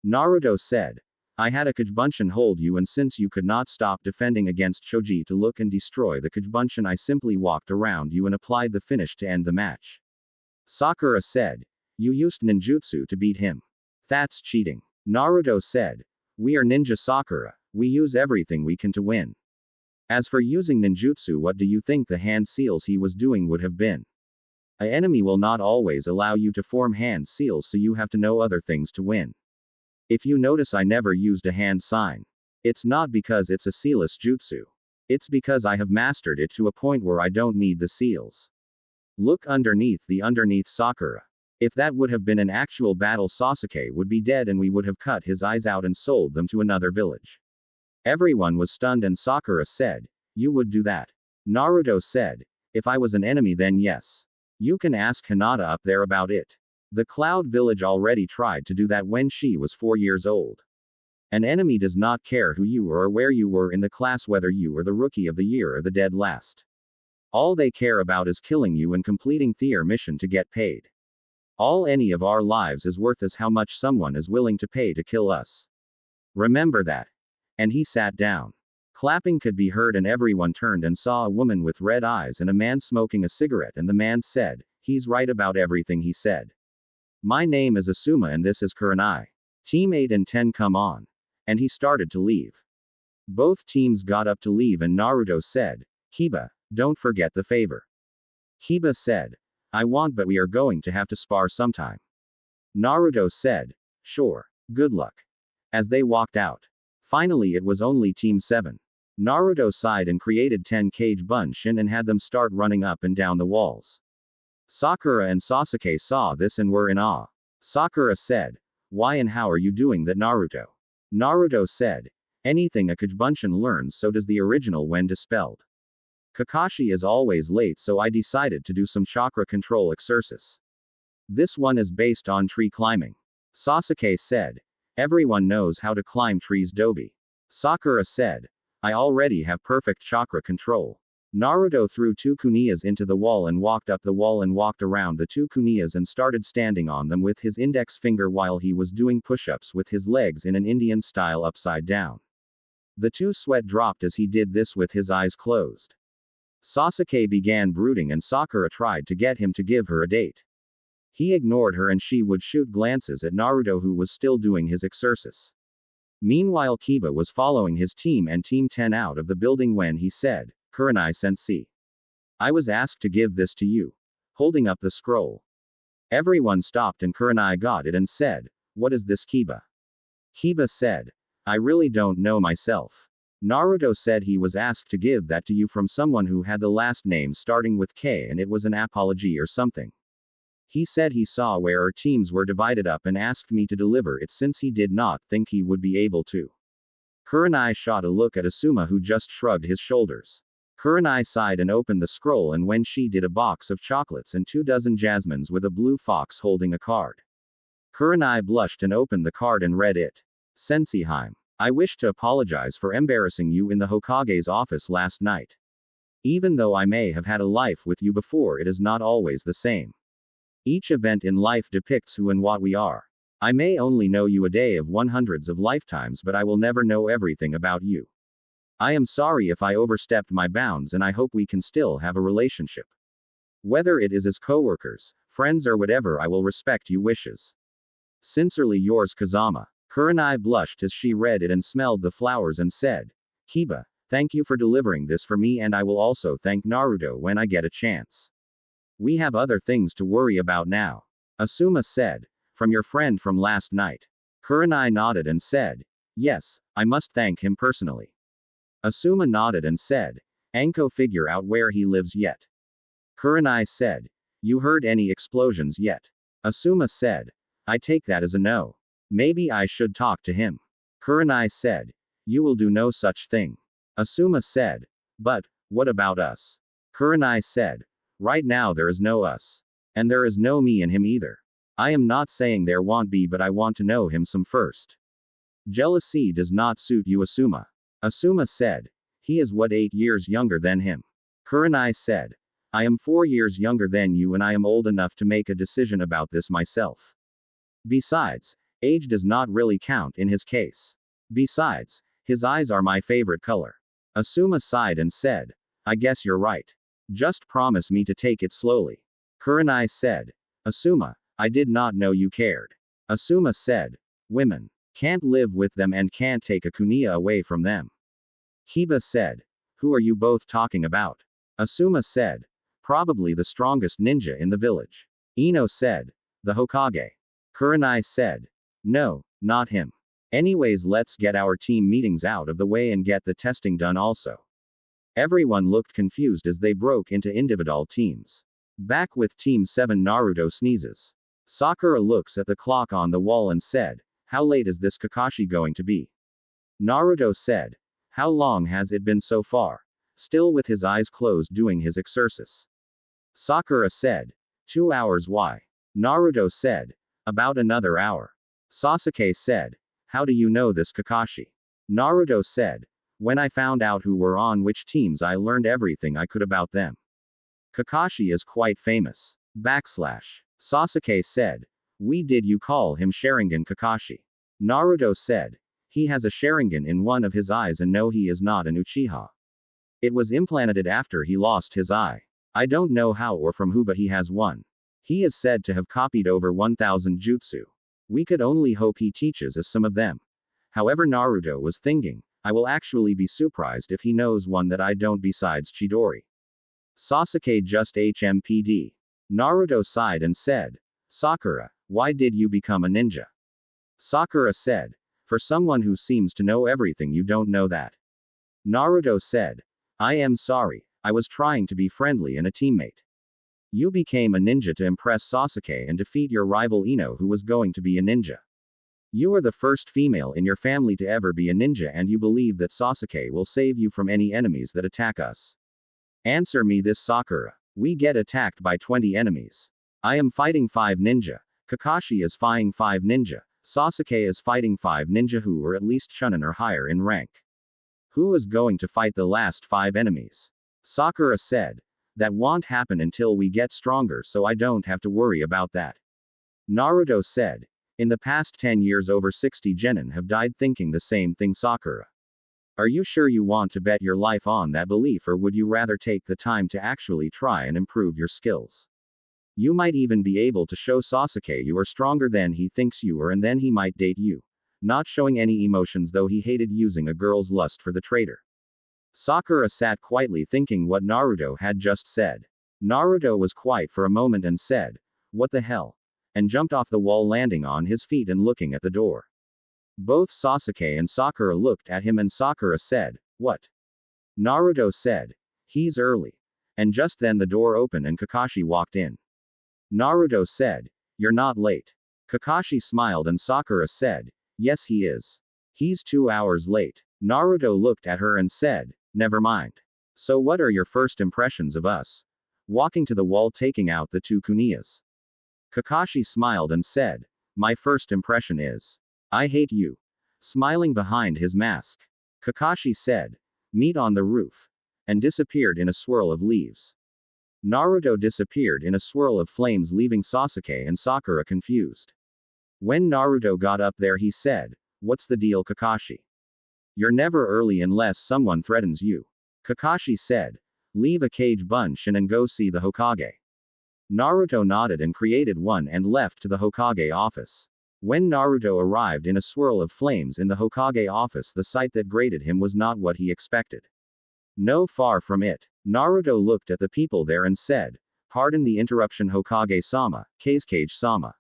Naruto said, I had a Kagebunshin hold you and since you could not stop defending against Choji to look and destroy the Kagebunshin I simply walked around you and applied the finish to end the match. Sakura said, you used ninjutsu to beat him. That's cheating. Naruto said, we are ninja Sakura, we use everything we can to win. As for using ninjutsu, what do you think the hand seals he was doing would have been? An enemy will not always allow you to form hand seals, so you have to know other things to win. If you notice, I never used a hand sign. It's not because it's a sealless jutsu. It's because I have mastered it to a point where I don't need the seals. Look underneath Sakura. If that would have been an actual battle, Sasuke would be dead and we would have cut his eyes out and sold them to another village. Everyone was stunned and Sakura said, you would do that? Naruto said, if I was an enemy then yes. You can ask Hinata up there about it. The Cloud Village already tried to do that when she was 4 years old. An enemy does not care who you are or where you were in the class, whether you are the rookie of the year or the dead last. All they care about is killing you and completing their mission to get paid. All any of our lives is worth is how much someone is willing to pay to kill us. Remember that. And he sat down. Clapping could be heard and everyone turned and saw a woman with red eyes and a man smoking a cigarette, and the man said, he's right about everything he said. My name is Asuma and this is Kurenai. Team 8 and 10 come on. And he started to leave. Both teams got up to leave and Naruto said, Kiba, don't forget the favor. Kiba said, I want, but we are going to have to spar sometime. Naruto said, sure, good luck. As they walked out. Finally it was only Team 7. Naruto sighed and created 10 Kagebunshin and had them start running up and down the walls. Sakura and Sasuke saw this and were in awe. Sakura said, why and how are you doing that, Naruto? Naruto said, anything a Kagebunshin learns, so does the original when dispelled. Kakashi is always late, so I decided to do some chakra control exercise. This one is based on tree climbing. Sasuke said, everyone knows how to climb trees, Dobi. Sakura said, I already have perfect chakra control. Naruto threw 2 kunais into the wall and walked up the wall and walked around the 2 kunais and started standing on them with his index finger while he was doing push-ups with his legs in an Indian style upside down. The 2 sweat dropped as he did this with his eyes closed. Sasuke began brooding and Sakura tried to get him to give her a date. He ignored her and she would shoot glances at Naruto, who was still doing his exercise. Meanwhile Kiba was following his team and Team 10 out of the building when he said, Kurenai-sensei. I was asked to give this to you. Holding up the scroll. Everyone stopped and Kurenai got it and said, what is this, Kiba? Kiba said, I really don't know myself. Naruto said he was asked to give that to you from someone who had the last name starting with K and it was an apology or something. He said he saw where our teams were divided up and asked me to deliver it since he did not think he would be able to. Kurenai shot a look at Asuma, who just shrugged his shoulders. Kurenai sighed and opened the scroll, and when she did, a box of chocolates and 24 jasmines with a blue fox holding a card. Kurenai blushed and opened the card and read it. Senseiheim. I wish to apologize for embarrassing you in the Hokage's office last night. Even though I may have had a life with you before, it is not always the same. Each event in life depicts who and what we are. I may only know you a day of 100s of lifetimes, but I will never know everything about you. I am sorry if I overstepped my bounds, and I hope we can still have a relationship. Whether it is as coworkers, friends, or whatever, I will respect your wishes. Sincerely yours, Kazama. Kurenai blushed as she read it and smelled the flowers and said, Kiba, Thank you for delivering this for me, and I will also thank Naruto when I get a chance. We have other things to worry about now. Asuma said. From your friend from last night. Kurenai nodded and said. Yes, I must thank him personally. Asuma nodded and said. Anko figure out where he lives yet? Kurenai said. You heard any explosions yet? Asuma said. I take that as a no. Maybe I should talk to him. Kurenai said. You will do no such thing. Asuma said. But, what about us? Kurenai said. Right now there is no us. And there is no me and him either. I am not saying there won't be, but I want to know him some first. Jealousy does not suit you, Asuma. Asuma said. He is what, 8 years younger than him? Kurenai said. I am 4 years younger than you, and I am old enough to make a decision about this myself. Besides, age does not really count in his case. Besides, his eyes are my favorite color. Asuma sighed and said. I guess you're right. Just promise me to take it slowly. Kurenai said. Asuma, I did not know you cared. Asuma said. Women. Can't live with them and can't take a kunia away from them. Hiba said. Who are you both talking about? Asuma said. Probably the strongest ninja in the village. Ino said. The Hokage. Kurenai said. No, not him. Anyways, let's get our team meetings out of the way and get the testing done also. Everyone looked confused as they broke into individual teams. Back with Team 7, Naruto sneezes. Sakura looks at the clock on the wall and said, how late is this Kakashi going to be? Naruto said. How long has it been so far? Still with his eyes closed doing his exercise. Sakura said. 2 hours. Why? Naruto said. About another hour. Sasuke said. How do you know this, Kakashi? Naruto said. When I found out who were on which teams, I learned everything I could about them. Kakashi is quite famous. Sasuke said. Did you call him Sharingan Kakashi? Naruto said. He has a Sharingan in one of his eyes, and no, he is not an Uchiha. It was implanted after he lost his eye. I don't know how or from who, but he has one. He is said to have copied over 1000 jutsu. We could only hope he teaches us some of them. However, Naruto was thinking, I will actually be surprised if he knows one that I don't besides Chidori. Sasuke just HMPD. Naruto sighed and said. Sakura, why did you become a ninja? Sakura said. For someone who seems to know everything, you don't know that. Naruto said. I am sorry, I was trying to be friendly and a teammate. You became a ninja to impress Sasuke and defeat your rival Ino, who was going to be a ninja. You are the first female in your family to ever be a ninja, and you believe that Sasuke will save you from any enemies that attack us. Answer me this, Sakura. We get attacked by 20 enemies. I am fighting 5 ninja. Kakashi is fighting 5 ninja. Sasuke is fighting 5 ninja who are at least Chunin or higher in rank. Who is going to fight the last 5 enemies? Sakura said. That won't happen until we get stronger, so I don't have to worry about that. Naruto said. In the past 10 years, over 60 genin have died thinking the same thing, Sakura. Are you sure you want to bet your life on that belief, or would you rather take the time to actually try and improve your skills? You might even be able to show Sasuke you are stronger than he thinks you are, and then he might date you. Not showing any emotions, though he hated using a girl's lust for the traitor. Sakura sat quietly thinking what Naruto had just said. Naruto was quiet for a moment and said, what the hell? And jumped off the wall, landing on his feet and looking at the door. Both Sasuke and Sakura looked at him, and Sakura said, what? Naruto said, he's early. And just then the door opened and Kakashi walked in. Naruto said, you're not late. Kakashi smiled and Sakura said, yes he is. He's 2 hours late. Naruto looked at her and said, never mind. So what are your first impressions of us? Walking to the wall, taking out the 2 kuniyas. Kakashi smiled and said, my first impression is, I hate you. Smiling behind his mask. Kakashi said, meet on the roof. And disappeared in a swirl of leaves. Naruto disappeared in a swirl of flames, leaving Sasuke and Sakura confused. When Naruto got up there, he said, what's the deal, Kakashi? You're never early unless someone threatens you. Kakashi said, leave a cage bunch and go see the Hokage. Naruto nodded and created one and left to the Hokage office. When Naruto arrived in a swirl of flames in the Hokage office, the sight that greeted him was not what he expected. No, far from it. Naruto looked at the people there and said, "Pardon the interruption, Hokage-sama, Kazekage-sama.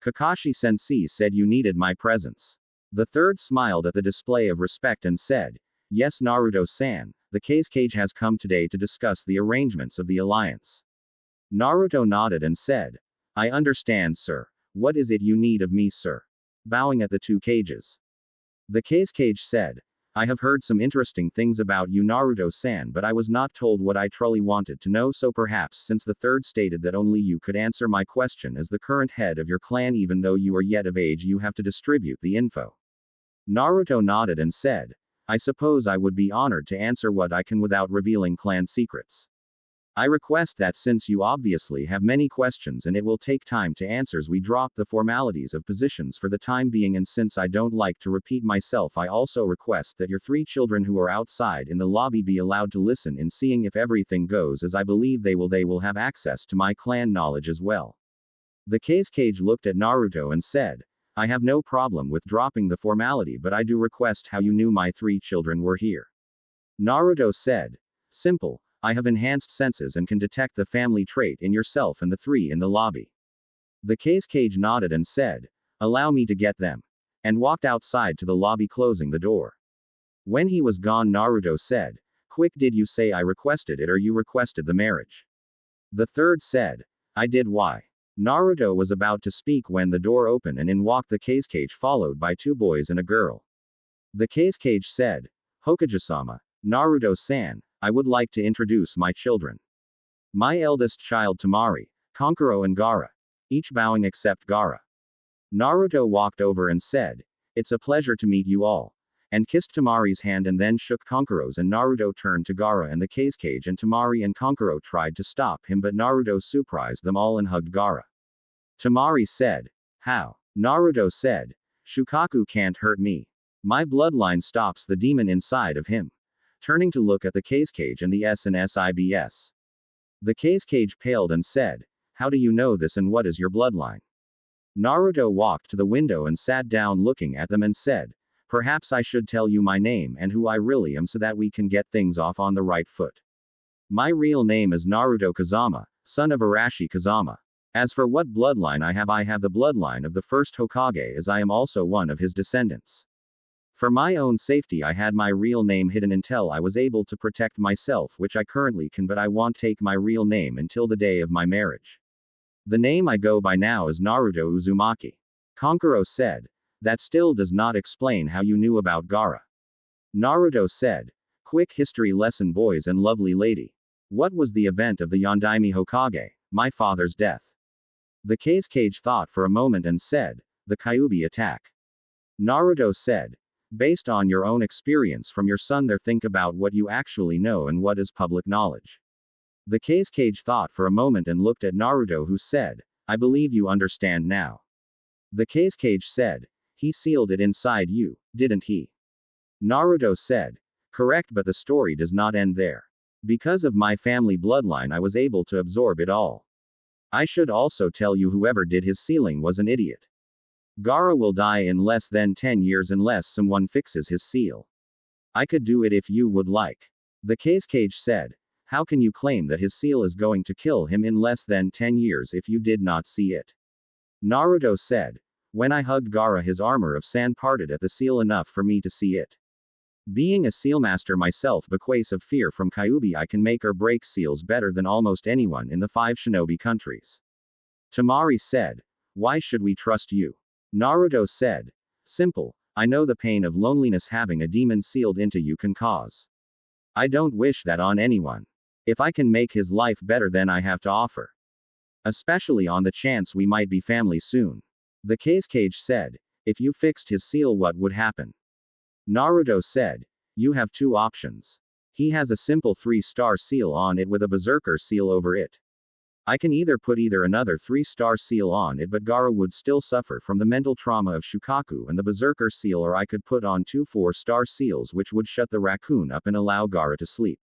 Kakashi-sensei said you needed my presence." The third smiled at the display of respect and said, "Yes, Naruto-san, the Kazekage has come today to discuss the arrangements of the alliance." Naruto nodded and said, "I understand, sir. What is it you need of me, sir?" Bowing at the two cages. The Kazekage said, "I have heard some interesting things about you, Naruto-san, but I was not told what I truly wanted to know, so perhaps since the third stated that only you could answer my question as the current head of your clan, even though you are yet of age, you have to distribute the info." Naruto nodded and said, "I suppose I would be honored to answer what I can without revealing clan secrets. I request that since you obviously have many questions and it will take time to answers, we drop the formalities of positions for the time being, and since I don't like to repeat myself, I also request that your 3 children who are outside in the lobby be allowed to listen in, seeing if everything goes as I believe they will have access to my clan knowledge as well." The Kazekage looked at Naruto and said, "I have no problem with dropping the formality, but I do request how you knew my 3 children were here." Naruto said, "Simple. I have enhanced senses and can detect the family trait in yourself and the 3 in the lobby." The Kazekage nodded and said, "Allow me to get them," and walked outside to the lobby, closing the door. When he was gone, Naruto said, "Quick, did you say I requested it or you requested the marriage?" The third said, "I did." Why? Naruto was about to speak when the door opened and in walked the Kazekage, followed by 2 boys and a girl. The Kazekage said, "Hokage-sama, Naruto-san, I would like to introduce my children. My eldest child Tamari, Kankuro and Gaara." Each bowing except Gaara. Naruto walked over and said, "It's a pleasure to meet you all," and kissed Tamari's hand and then shook Kankuro's, and Naruto turned to Gaara and the Kazekage, and Tamari and Kankuro tried to stop him, but Naruto surprised them all and hugged Gaara. Tamari said, "How?" Naruto said, "Shukaku can't hurt me. My bloodline stops the demon inside of him." Turning to look at the Kazekage and the SNSIBS. The Kazekage paled and said, "How do you know this and what is your bloodline?" Naruto walked to the window and sat down looking at them and said, "Perhaps I should tell you my name and who I really am so that we can get things off on the right foot. My real name is Naruto Kazama, son of Arashi Kazama. As for what bloodline I have the bloodline of the first Hokage, as I am also one of his descendants. For my own safety I had my real name hidden until I was able to protect myself, which I currently can, but I won't take my real name until the day of my marriage. The name I go by now is Naruto Uzumaki." Kankuro said, "That still does not explain how you knew about Gaara." Naruto said, "Quick history lesson, boys and lovely lady. What was the event of the Yondaime Hokage, my father's death?" The Kazekage thought for a moment and said, "The Kyuubi attack." Naruto said, "Based on your own experience from your son there, think about what you actually know and what is public knowledge." The Kazekage thought for a moment and looked at Naruto, who said, "I believe you understand now." The Kazekage said, "He sealed it inside you, didn't he?" Naruto said, "Correct, but the story does not end there. Because of my family bloodline I was able to absorb it all. I should also tell you whoever did his sealing was an idiot. Gaara will die in less than 10 years unless someone fixes his seal. I could do it if you would like." The Kazekage said, "How can you claim that his seal is going to kill him in less than 10 years if you did not see it?" Naruto said, "When I hugged Gaara his armor of sand parted at the seal enough for me to see it. Being a sealmaster myself, because of fear from Kyuubi, I can make or break seals better than almost anyone in the 5 shinobi countries." Tamari said, "Why should we trust you?" Naruto said, "Simple. I know the pain of loneliness having a demon sealed into you can cause. I don't wish that on anyone. If I can make his life better, then I have to offer. Especially on the chance we might be family soon." The Kazekage said, "If you fixed his seal, what would happen?" Naruto said, "You have 2 options. He has a simple 3-star seal on it with a berserker seal over it. I can either put another 3-star seal on it, but Gaara would still suffer from the mental trauma of Shukaku and the berserker seal, or I could put on 2 4-star seals which would shut the raccoon up and allow Gaara to sleep.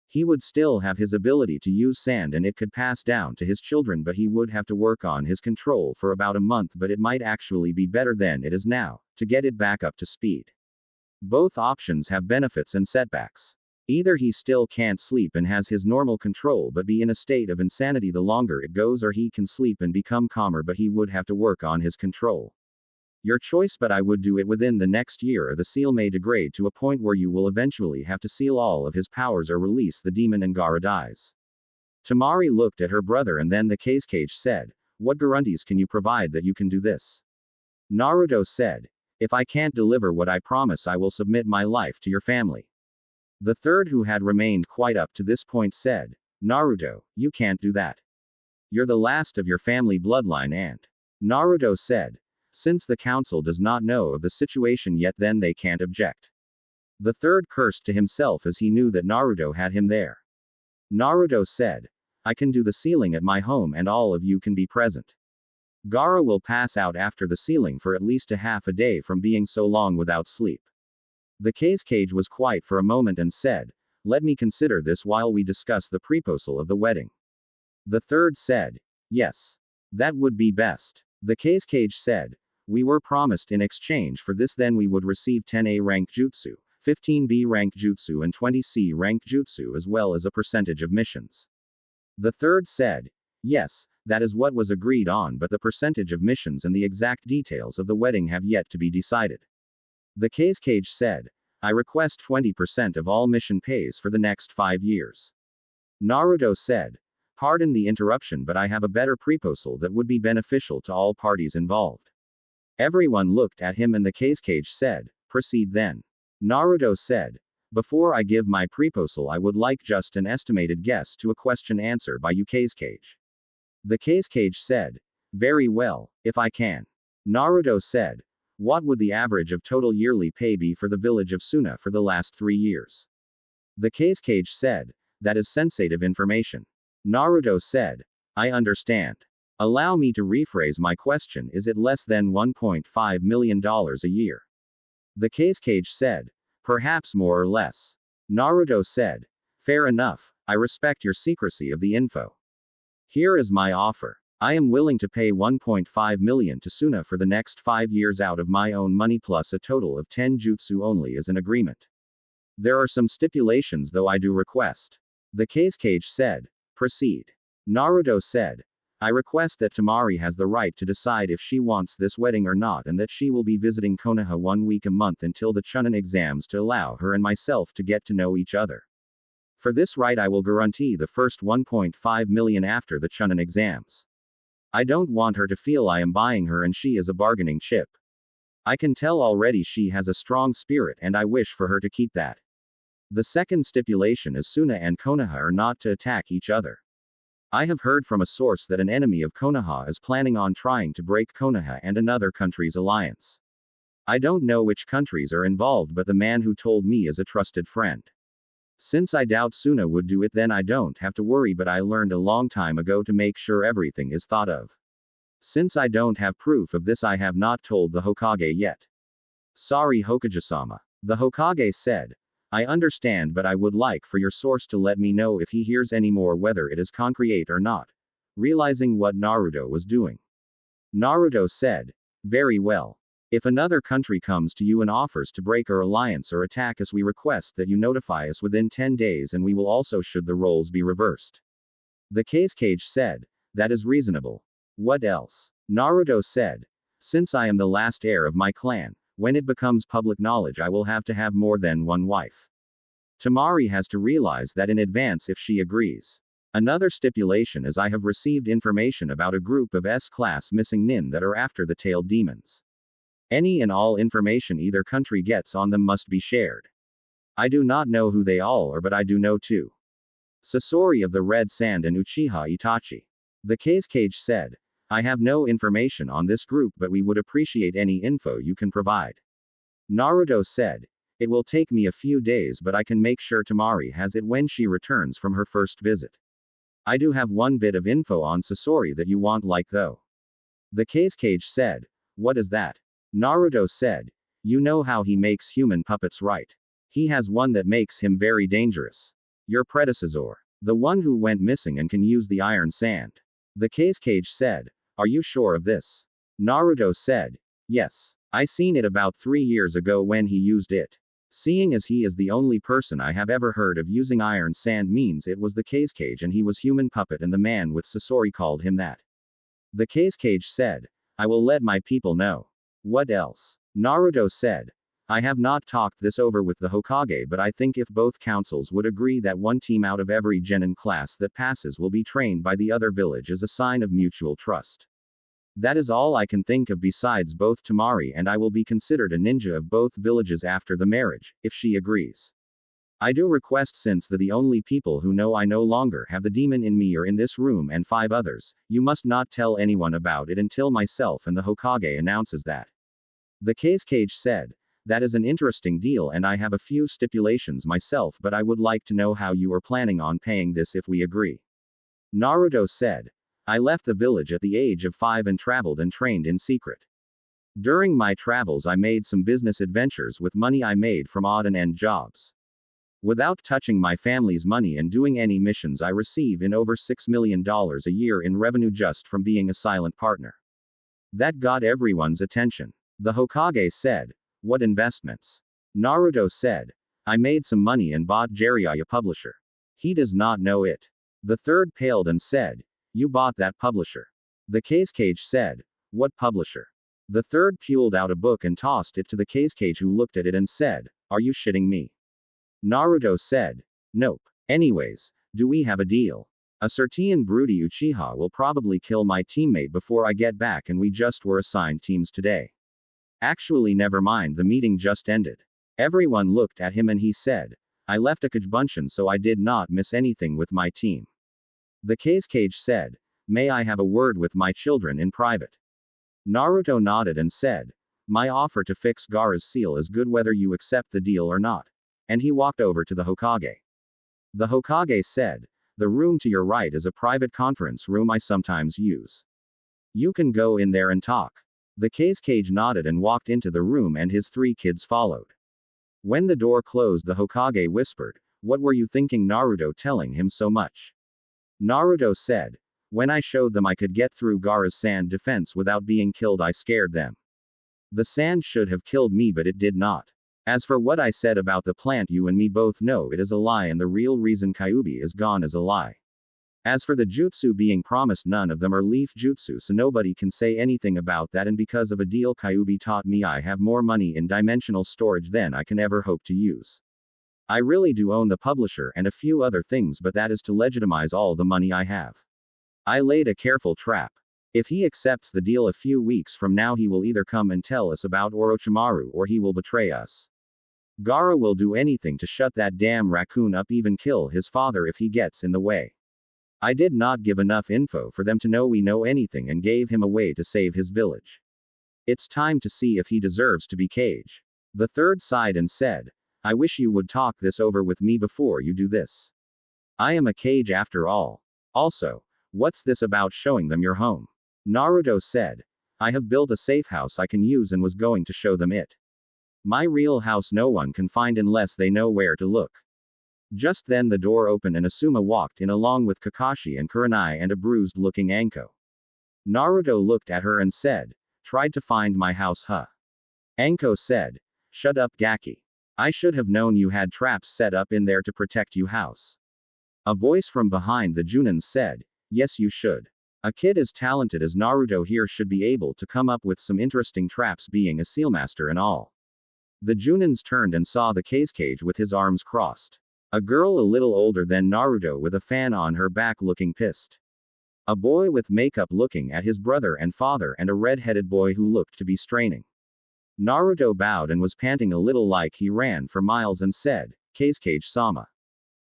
He would still have his ability to use sand and it could pass down to his children, but he would have to work on his control for about a month, but it might actually be better than it is now, to get it back up to speed. Both options have benefits and setbacks. Either he still can't sleep and has his normal control but be in a state of insanity the longer it goes, or he can sleep and become calmer but he would have to work on his control. Your choice, but I would do it within the next year, or the seal may degrade to a point where you will eventually have to seal all of his powers or release the demon and Gaara dies. Temari looked at her brother and then the Kazekage said, what guarantees can you provide that you can do this? Naruto said, if I can't deliver what I promise, I will submit my life to your family. The third, who had remained quiet up to this point, said, Naruto, you can't do that. You're the last of your family bloodline and. Naruto said, since the council does not know of the situation yet, then they can't object. The third cursed to himself as he knew that Naruto had him there. Naruto said, I can do the sealing at my home and all of you can be present. Gaara will pass out after the sealing for at least a half a day from being so long without sleep. The Kazekage was quiet for a moment and said, let me consider this while we discuss the proposal of the wedding. The third said, yes. That would be best. The Kazekage said, we were promised in exchange for this then we would receive 10A rank jutsu, 15B rank jutsu and 20C rank jutsu, as well as a percentage of missions. The third said, yes, that is what was agreed on, but the percentage of missions and the exact details of the wedding have yet to be decided. The Kazekage said, I request 20% of all mission pays for the next 5 years. Naruto said, pardon the interruption, but I have a better proposal that would be beneficial to all parties involved. Everyone looked at him and the Kazekage said, proceed then. Naruto said, before I give my proposal, I would like just an estimated guess to a question answer by you, Kazekage. The Kazekage said, very well, if I can. Naruto said, what would the average of total yearly pay be for the village of Suna for the last 3 years? The Kazekage said, that is sensitive information. Naruto said, I understand. Allow me to rephrase my question, is it less than $1.5 million a year? The Kazekage said, perhaps more or less. Naruto said, fair enough, I respect your secrecy of the info. Here is my offer. I am willing to pay 1.5 million to Suna for the next 5 years out of my own money plus a total of 10 jutsu only as an agreement. There are some stipulations though I do request. The Kazekage said, proceed. Naruto said, I request that Temari has the right to decide if she wants this wedding or not, and that she will be visiting Konoha 1 week a month until the Chunin exams to allow her and myself to get to know each other. For this right I will guarantee the first 1.5 million after the Chunin exams. I don't want her to feel I am buying her and she is a bargaining chip. I can tell already she has a strong spirit and I wish for her to keep that. The second stipulation is Suna and Konoha are not to attack each other. I have heard from a source that an enemy of Konoha is planning on trying to break Konoha and another country's alliance. I don't know which countries are involved, but the man who told me is a trusted friend. Since I doubt Suna would do it, then I don't have to worry, but I learned a long time ago to make sure everything is thought of. Since I don't have proof of this, I have not told the Hokage yet. Sorry, Hokage-sama. The Hokage said, I understand, but I would like for your source to let me know if he hears any more, whether it is concrete or not. Realizing what Naruto was doing. Naruto said, very well. If another country comes to you and offers to break our alliance or attack us, we request that you notify us within 10 days, and we will also should the roles be reversed. The Kazekage said, that is reasonable. What else? Naruto said, since I am the last heir of my clan, when it becomes public knowledge I will have to have more than one wife. Temari has to realize that in advance if she agrees. Another stipulation is I have received information about a group of S-class missing nin that are after the tailed demons. Any and all information either country gets on them must be shared. I do not know who they all are, but I do know two. Sasori of the Red Sand and Uchiha Itachi. The Kazekage said, I have no information on this group, but we would appreciate any info you can provide. Naruto said, it will take me a few days, but I can make sure Temari has it when she returns from her first visit. I do have one bit of info on Sasori that you want like though. The Kazekage said, what is that? Naruto said, you know how he makes human puppets, right? He has one that makes him very dangerous. Your predecessor. The one who went missing and can use the iron sand. The Kazekage said, are you sure of this? Naruto said, yes. I seen it about 3 years ago when he used it. Seeing as he is the only person I have ever heard of using iron sand means it was the Kazekage and he was human puppet and the man with Sasori called him that. The Kazekage said, I will let my people know. What else? Naruto said, I have not talked this over with the Hokage, but I think if both councils would agree that one team out of every genin class that passes will be trained by the other village is a sign of mutual trust. That is all I can think of besides both Tamari and I will be considered a ninja of both villages after the marriage, if she agrees. I do request since the only people who know I no longer have the demon in me are in this room and 5 others, you must not tell anyone about it until myself and the Hokage announces that. The Kazekage said, that is an interesting deal and I have a few stipulations myself but I would like to know how you are planning on paying this if we agree. Naruto said, I left the village at the age of 5 and traveled and trained in secret. During my travels I made some business adventures with money I made from odd and end jobs. Without touching my family's money and doing any missions I receive in over $6 million a year in revenue just from being a silent partner. That got everyone's attention. The Hokage said, what investments? Naruto said, I made some money and bought Jiraiya publisher. He does not know it. The third paled and said, you bought that publisher. The Kazekage said, what publisher? The third pulled out a book and tossed it to the Kazekage who looked at it and said, are you shitting me? Naruto said, nope. Anyways, do we have a deal? A certain broody Uchiha will probably kill my teammate before I get back and we just were assigned teams today. Actually never mind, the meeting just ended. Everyone looked at him and he said, I left a Kajbunshin so I did not miss anything with my team. The Kazekage said, may I have a word with my children in private? Naruto nodded and said, my offer to fix Gaara's seal is good whether you accept the deal or not. And he walked over to the Hokage. The Hokage said, the room to your right is a private conference room I sometimes use. You can go in there and talk. The Kazekage nodded and walked into the room and his 3 kids followed. When the door closed the Hokage whispered, what were you thinking Naruto telling him so much? Naruto said, when I showed them I could get through Gaara's sand defense without being killed I scared them. The sand should have killed me but it did not. As for what I said about the plant you and me both know it is a lie and the real reason Kyuubi is gone is a lie. As for the jutsu being promised none of them are leaf jutsu so nobody can say anything about that and because of a deal Kyuubi taught me I have more money in dimensional storage than I can ever hope to use. I really do own the publisher and a few other things but that is to legitimize all the money I have. I laid a careful trap. If he accepts the deal a few weeks from now he will either come and tell us about Orochimaru or he will betray us. Gaara will do anything to shut that damn raccoon up even kill his father if he gets in the way. I did not give enough info for them to know we know anything and gave him a way to save his village. It's time to see if he deserves to be Kage. The third sighed and said, I wish you would talk this over with me before you do this. I am a Kage after all. Also, what's this about showing them your home? Naruto said, I have built a safe house I can use and was going to show them it. My real house no one can find unless they know where to look. Just then the door opened and Asuma walked in along with Kakashi and Kurenai and a bruised-looking Anko. Naruto looked at her and said, tried to find my house huh? Anko said, shut up Gaki. I should have known you had traps set up in there to protect you house. A voice from behind the Junins said, yes you should. A kid as talented as Naruto here should be able to come up with some interesting traps being a sealmaster and all. The Junins turned and saw the Kazekage with his arms crossed. A girl a little older than Naruto with a fan on her back looking pissed. A boy with makeup looking at his brother and father and a red-headed boy who looked to be straining. Naruto bowed and was panting a little like he ran for miles and said, Kazekage-sama.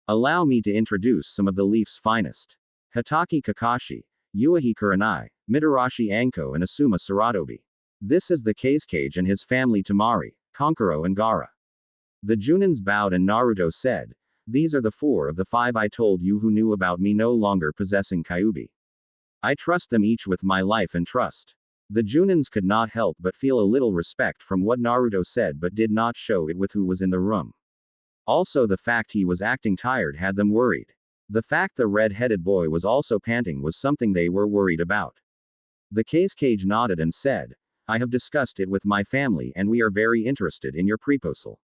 Allow me to introduce some of the Leaf's finest. Hatake Kakashi, Yuichi Kurenai, Mitarashi Anko and Asuma Saratobi. This is the Kazekage and his family Tamari, Kankuro and Gaara. The Junins bowed and Naruto said, these are the 4 of the 5 I told you who knew about me no longer possessing Kyuubi. I trust them each with my life and trust. The Junins could not help but feel a little respect from what Naruto said but did not show it with who was in the room. Also the fact he was acting tired had them worried. The fact the red-headed boy was also panting was something they were worried about. The Kazekage nodded and said, I have discussed it with my family and we are very interested in your proposal.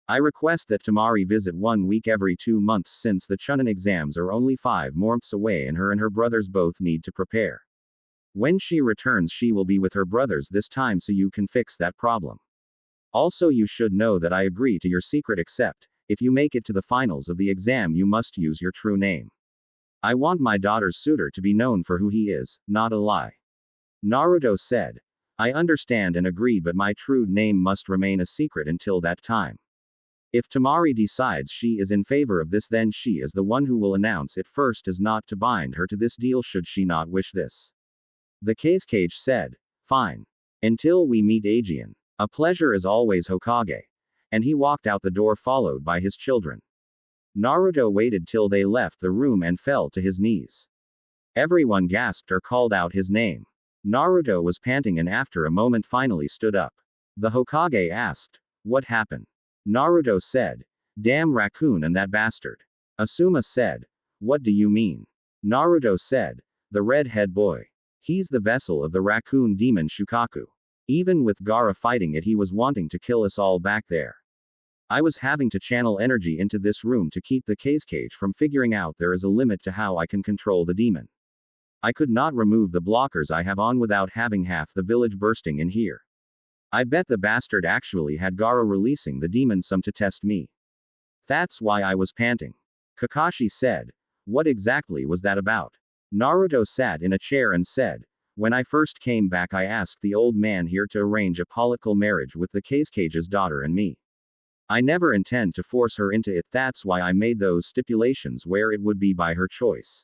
I request that Tamari visit 1 week every 2 months since the Chunin exams are only 5 months away and her brothers both need to prepare. When she returns, she will be with her brothers this time, so you can fix that problem. Also, you should know that I agree to your secret, except, if you make it to the finals of the exam, you must use your true name. I want my daughter's suitor to be known for who he is, not a lie. Naruto said. I understand and agree, but my true name must remain a secret until that time. If Tamari decides she is in favor of this, then she is the one who will announce it first, as not to bind her to this deal should she not wish this. The Kazekage said. Fine. Until we meet Aegean. A pleasure as always, Hokage. And he walked out the door followed by his children. Naruto waited till they left the room and fell to his knees. Everyone gasped or called out his name. Naruto was panting and after a moment finally stood up. The Hokage asked, What happened? Naruto said, Damn raccoon and that bastard. Asuma said, What do you mean? Naruto said, The red-head boy. He's the vessel of the raccoon demon Shukaku. Even with Gaara fighting it, he was wanting to kill us all back there. I was having to channel energy into this room to keep the Kazekage from figuring out there is a limit to how I can control the demon. I could not remove the blockers I have on without having half the village bursting in here. I bet the bastard actually had Gaara releasing the demon some to test me. That's why I was panting. Kakashi said. What exactly was that about? Naruto sat in a chair and said, When I first came back, I asked the old man here to arrange a political marriage with the Kazekage's daughter and me. I never intend to force her into it, that's why I made those stipulations where it would be by her choice.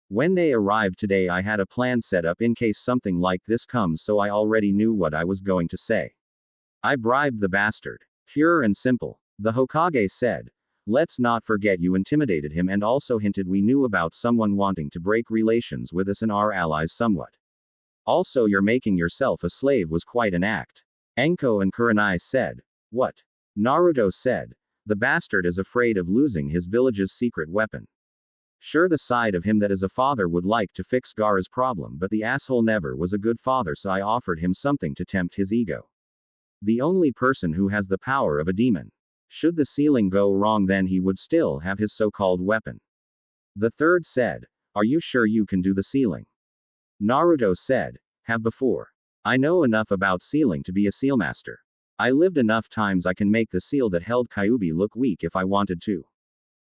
When they arrived today, I had a plan set up in case something like this comes, so I already knew what I was going to say. I bribed the bastard. Pure and simple. The Hokage said. Let's not forget you intimidated him and also hinted we knew about someone wanting to break relations with us and our allies somewhat. Also, your making yourself a slave was quite an act. Anko and Kurenai said. What? Naruto said. The bastard is afraid of losing his village's secret weapon. Sure, the side of him that as a father would like to fix Gaara's problem, but the asshole never was a good father, so I offered him something to tempt his ego. The only person who has the power of a demon. Should the sealing go wrong, then he would still have his so-called weapon. The third said. Are you sure you can do the sealing? Naruto said. Have before. I know enough about sealing to be a sealmaster. I lived enough times, I can make the seal that held Kyuubi look weak if I wanted to.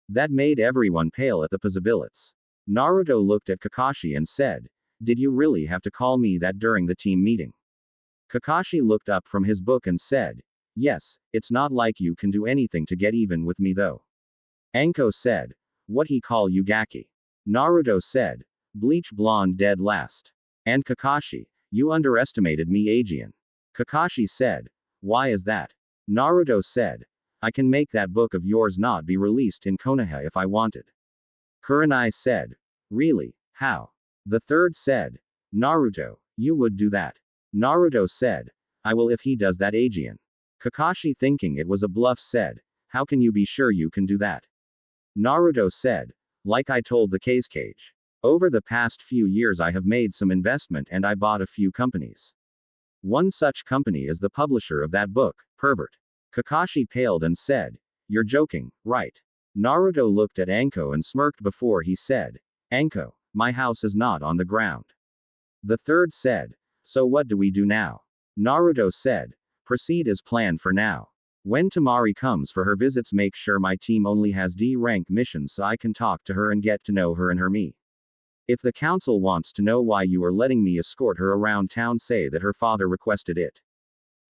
That made everyone pale at the possibilities. Naruto looked at Kakashi and said, Did you really have to call me that during the team meeting? Kakashi looked up from his book and said, Yes, it's not like you can do anything to get even with me though. Anko said, What he call you Gaki? Naruto said, Bleach blonde dead last. And Kakashi, you underestimated me, Aegean. Kakashi said, Why is that? Naruto said, I can make that book of yours not be released in Konoha if I wanted. Kurenai said, Really? How? The third said, Naruto, you would do that. Naruto said, I will if he does that, Aegean. Kakashi, thinking it was a bluff, said, How can you be sure you can do that? Naruto said, Like I told the Kazekage. Over the past few years I have made some investment and I bought a few companies. One such company is the publisher of that book, Pervert. Kakashi paled and said, You're joking, right? Naruto looked at Anko and smirked before he said, Anko, my house is not on the ground. The third said, So what do we do now? Naruto said, Proceed as planned for now. When Tamari comes for her visits, make sure my team only has D-rank missions so I can talk to her and get to know her and her me. If the council wants to know why you are letting me escort her around town, say that her father requested it.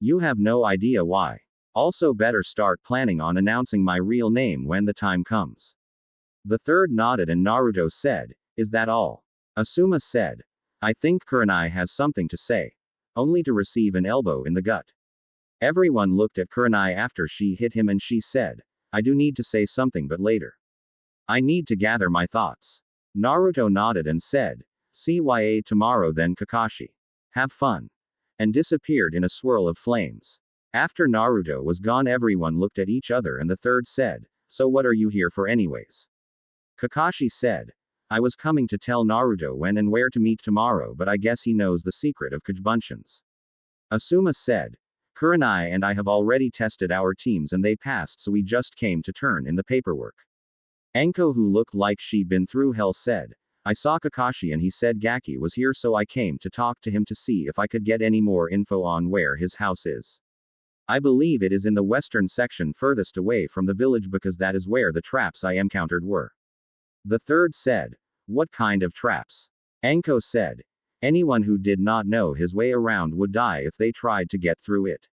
You have no idea why. Also, better start planning on announcing my real name when the time comes. The third nodded and Naruto said, Is that all? Asuma said, I think Kurenai has something to say. Only to receive an elbow in the gut. Everyone looked at Kurenai after she hit him and she said, I do need to say something, but later. I need to gather my thoughts. Naruto nodded and said, CYA tomorrow then, Kakashi. Have fun. And disappeared in a swirl of flames. After Naruto was gone, everyone looked at each other and the third said, So what are you here for anyways? Kakashi said, I was coming to tell Naruto when and where to meet tomorrow, but I guess he knows the secret of Kajbunshians. Asuma said, Kurenai and I have already tested our teams and they passed, so we just came to turn in the paperwork. Anko, who looked like she'd been through hell, said, I saw Kakashi and he said Gaki was here, so I came to talk to him to see if I could get any more info on where his house is. I believe it is in the western section furthest away from the village because that is where the traps I encountered were. The third said, What kind of traps? Anko said, Anyone who did not know his way around would die if they tried to get through it.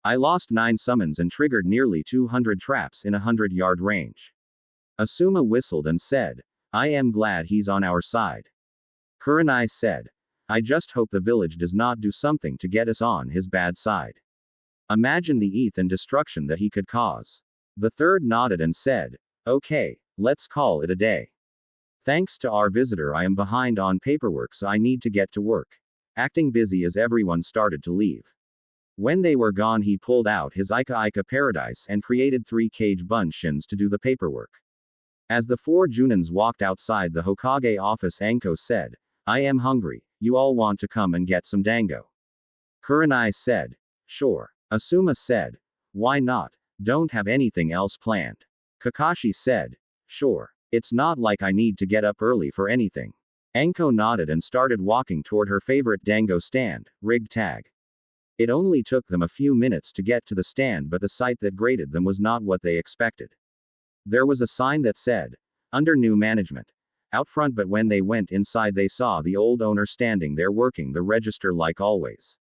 I lost 9 summons and triggered nearly 200 traps in a 100-yard range. Asuma whistled and said, I am glad he's on our side. Kurenai said, I just hope the village does not do something to get us on his bad side. Imagine the ETH and destruction that he could cause. The third nodded and said, Okay, let's call it a day. Thanks to our visitor, I am behind on paperwork, so I need to get to work. Acting busy as everyone started to leave. When they were gone, he pulled out his Ika Ika Paradise and created 3 cage buns to do the paperwork. As the 4 Junins walked outside the Hokage office, Anko said, I am hungry, you all want to come and get some dango? Kurenai said, Sure. Asuma said, Why not? Don't have anything else planned. Kakashi said, Sure. It's not like I need to get up early for anything. Anko nodded and started walking toward her favorite dango stand, Rig Tag. It only took them a few minutes to get to the stand, but the sight that greeted them was not what they expected. There was a sign that said, Under new management, out front, but when they went inside they saw the old owner standing there working the register like always.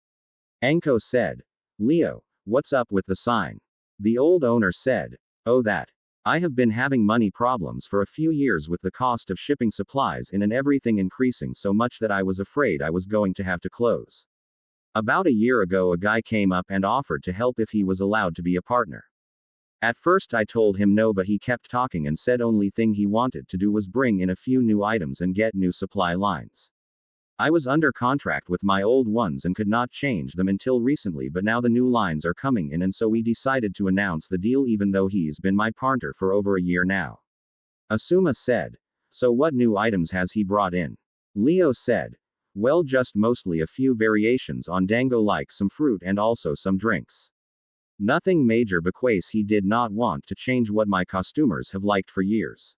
Anko said, Leo, what's up with the sign? The old owner said, Oh, that. I have been having money problems for a few years with the cost of shipping supplies in and everything increasing so much that I was afraid I was going to have to close. About a year ago, a guy came up and offered to help if he was allowed to be a partner. At first I told him no, but he kept talking and said only thing he wanted to do was bring in a few new items and get new supply lines. I was under contract with my old ones and could not change them until recently, but now the new lines are coming in, and so we decided to announce the deal even though he's been my partner for over a year now. Asuma said, So what new items has he brought in? Leo said, Well, just mostly a few variations on dango, like some fruit and also some drinks. Nothing major because he did not want to change what my costumers have liked for years.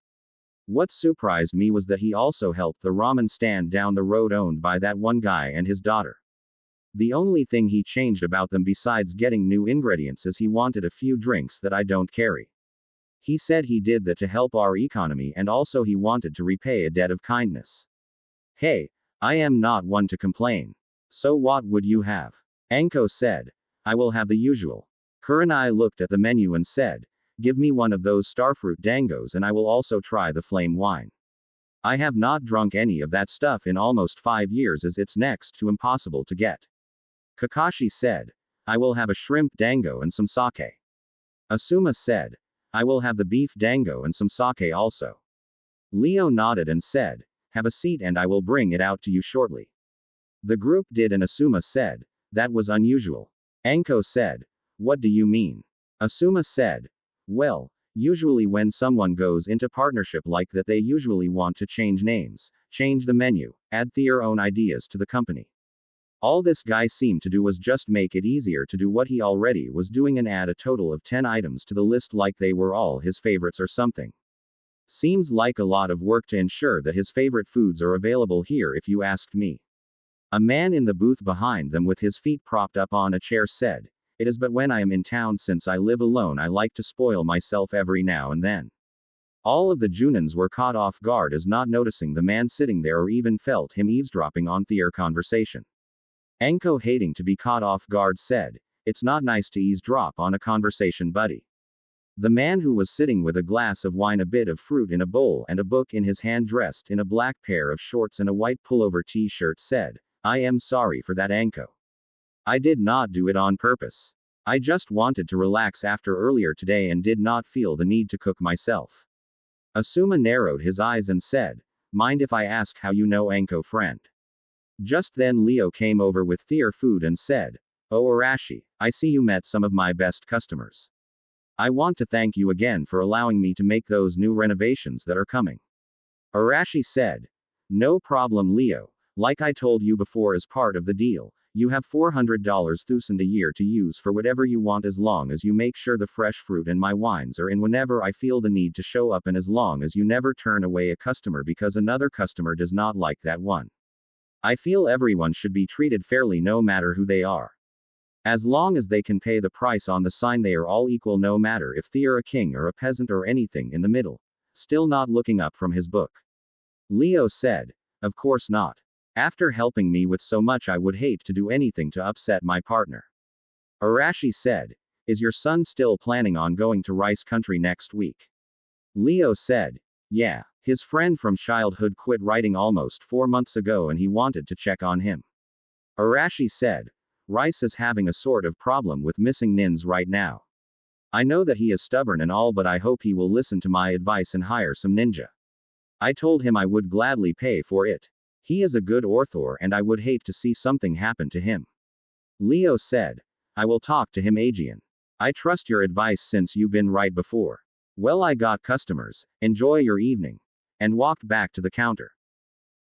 What surprised me was that he also helped the ramen stand down the road owned by that one guy and his daughter. The only thing he changed about them besides getting new ingredients is he wanted a few drinks that I don't carry. He said he did that to help our economy, and also he wanted to repay a debt of kindness. Hey, I am not one to complain. So what would you have? Anko said, I will have the usual. Kurenai looked at the menu and said, Give me one of those starfruit dangos and I will also try the flame wine. I have not drunk any of that stuff in almost 5 years, as it's next to impossible to get. Kakashi said, I will have a shrimp dango and some sake. Asuma said, I will have the beef dango and some sake also. Leo nodded and said, Have a seat and I will bring it out to you shortly. The group did, and Asuma said, That was unusual. Anko said, What do you mean? Asuma said, Well, usually when someone goes into partnership like that, they usually want to change names, change the menu, add their own ideas to the company. All this guy seemed to do was just make it easier to do what he already was doing and add a total of 10 items to the list like they were all his favorites or something. Seems like a lot of work to ensure that his favorite foods are available here, if you asked me. A man in the booth behind them with his feet propped up on a chair said, It is, but when I am in town, since I live alone, I like to spoil myself every now and then. All of the Junins were caught off guard as not noticing the man sitting there or even felt him eavesdropping on their conversation. Anko, hating to be caught off guard, said, It's not nice to eavesdrop on a conversation, buddy. The man who was sitting with a glass of wine, a bit of fruit in a bowl, and a book in his hand, dressed in a black pair of shorts and a white pullover t-shirt, said, I am sorry for that, Anko. I did not do it on purpose. I just wanted to relax after earlier today and did not feel the need to cook myself. Asuma narrowed his eyes and said, Mind if I ask how you know Anko, friend? Just then Leo came over with their food and said, Oh Arashi, I see you met some of my best customers. I want to thank you again for allowing me to make those new renovations that are coming. Arashi said, No problem, Leo. Like I told you before, as part of the deal, You have $400,000 a year to use for whatever you want as long as you make sure the fresh fruit and my wines are in whenever I feel the need to show up and as long as you never turn away a customer because another customer does not like that one. I feel everyone should be treated fairly no matter who they are. As long as they can pay the price on the sign, they are all equal no matter if they're a king or a peasant or anything in the middle. Still not looking up from his book. Leo said, "Of course not. After helping me with so much, I would hate to do anything to upset my partner." Arashi said, "Is your son still planning on going to Rice Country next week?" Leo said, "Yeah. His friend from childhood quit writing almost 4 months ago and he wanted to check on him." Arashi said, "Rice is having a sort of problem with missing nins right now. I know that he is stubborn and all, but I hope he will listen to my advice and hire some ninja. I told him I would gladly pay for it. He is a good author and I would hate to see something happen to him." Leo said, "I will talk to him, Aegean. I trust your advice since you've been right before. Well, I got customers. Enjoy your evening." And walked back to the counter.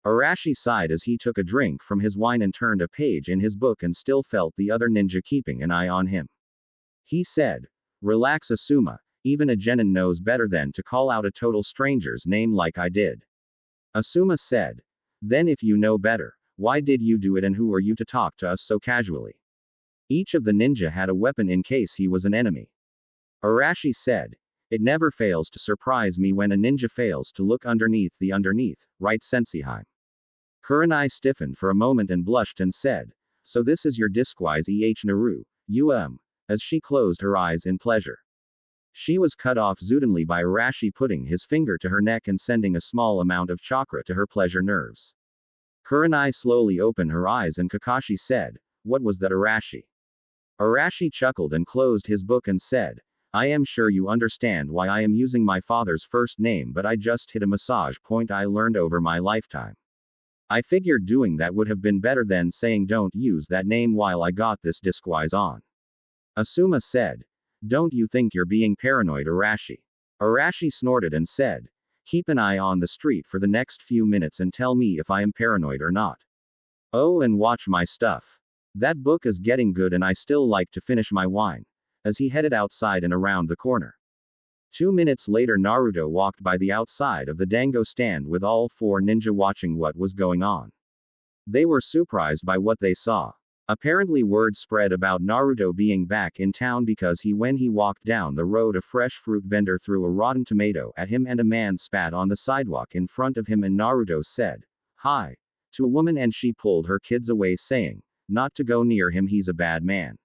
Arashi sighed as he took a drink from his wine and turned a page in his book and still felt the other ninja keeping an eye on him. He said, "Relax, Asuma. Even a genin knows better than to call out a total stranger's name like I did." Asuma said, "Then if you know better, why did you do it and who are you to talk to us so casually?" Each of the ninja had a weapon in case he was an enemy. Arashi said, "It never fails to surprise me when a ninja fails to look underneath the underneath, right Senseiheim?" Kurenai stiffened for a moment and blushed and said, "So this is your disguise Naru, as she closed her eyes in pleasure. She was cut off suddenly by Arashi putting his finger to her neck and sending a small amount of chakra to her pleasure nerves. Kurenai slowly opened her eyes and Kakashi said, "What was that, Arashi?" Arashi chuckled and closed his book and said, "I am sure you understand why I am using my father's first name, but I just hit a massage point I learned over my lifetime. I figured doing that would have been better than saying don't use that name while I got this disguise on." Asuma said, "Don't you think you're being paranoid, Arashi?" Arashi snorted and said, "Keep an eye on the street for the next few minutes and tell me if I am paranoid or not. Oh, and watch my stuff. That book is getting good and I still like to finish my wine." As he headed outside and around the corner. 2 minutes later, Naruto walked by the outside of the Dango stand with all 4 ninja watching what was going on. They were surprised by what they saw. Apparently word spread about Naruto being back in town because when he walked down the road, a fresh fruit vendor threw a rotten tomato at him and a man spat on the sidewalk in front of him, and Naruto said, "Hi," to a woman and she pulled her kids away saying, not to go near him, he's a bad man.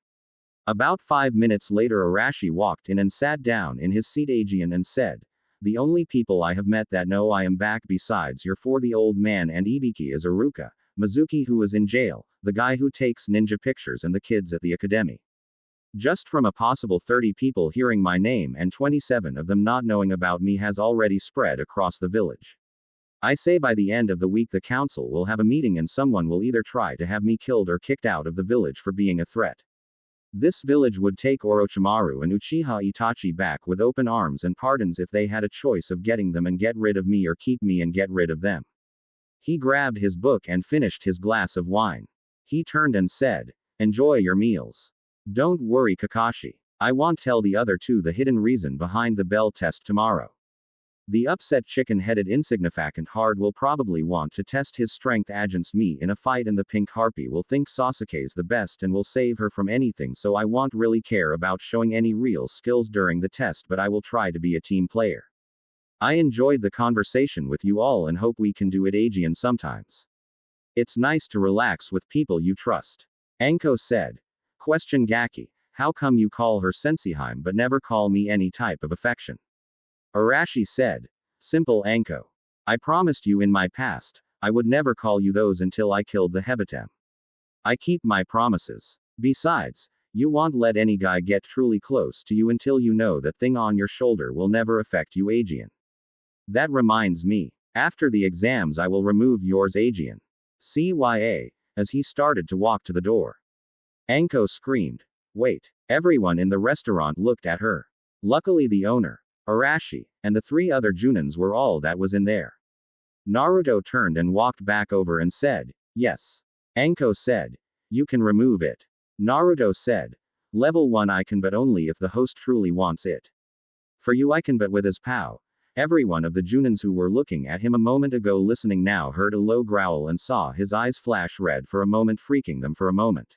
About 5 minutes later, Arashi walked in and sat down in his seat Aegean and said, "The only people I have met that know I am back besides your 4, the old man and Ibiki, is Aruka, Mizuki who is in jail, the guy who takes ninja pictures, and the kids at the academy. Just from a possible 30 people hearing my name and 27 of them not knowing about me has already spread across the village. I say by the end of the week the council will have a meeting and someone will either try to have me killed or kicked out of the village for being a threat. This village would take Orochimaru and Uchiha Itachi back with open arms and pardons if they had a choice of getting them and get rid of me or keep me and get rid of them." He grabbed his book and finished his glass of wine. He turned and said, "Enjoy your meals. Don't worry, Kakashi. I won't tell the other 2 the hidden reason behind the bell test tomorrow. The upset chicken-headed insignificant hard will probably want to test his strength against me in a fight, and the pink harpy will think Sasuke's the best and will save her from anything, so I won't really care about showing any real skills during the test, but I will try to be a team player. I enjoyed the conversation with you all and hope we can do it Aegean sometimes. It's nice to relax with people you trust." Anko said. "Question Gaki, how come you call her Senseiheim but never call me any type of affection?" Arashi said, "Simple, Anko. I promised you in my past, I would never call you those until I killed the Hebatem. I keep my promises. Besides, you won't let any guy get truly close to you until you know that thing on your shoulder will never affect you Aegean. That reminds me, after the exams I will remove yours Aegean. CYA," as he started to walk to the door. Anko screamed, "Wait." Everyone in the restaurant looked at her. Luckily the owner, Arashi, and the 3 other Junins were all that was in there. Naruto turned and walked back over and said, "Yes." Anko said, You can remove it. Naruto said. Level 1 I can, but only if the host truly wants it. For you I can, but with his pow. Every one of the Junins who were looking at him a moment ago listening now heard a low growl and saw his eyes flash red for a moment, freaking them for a moment.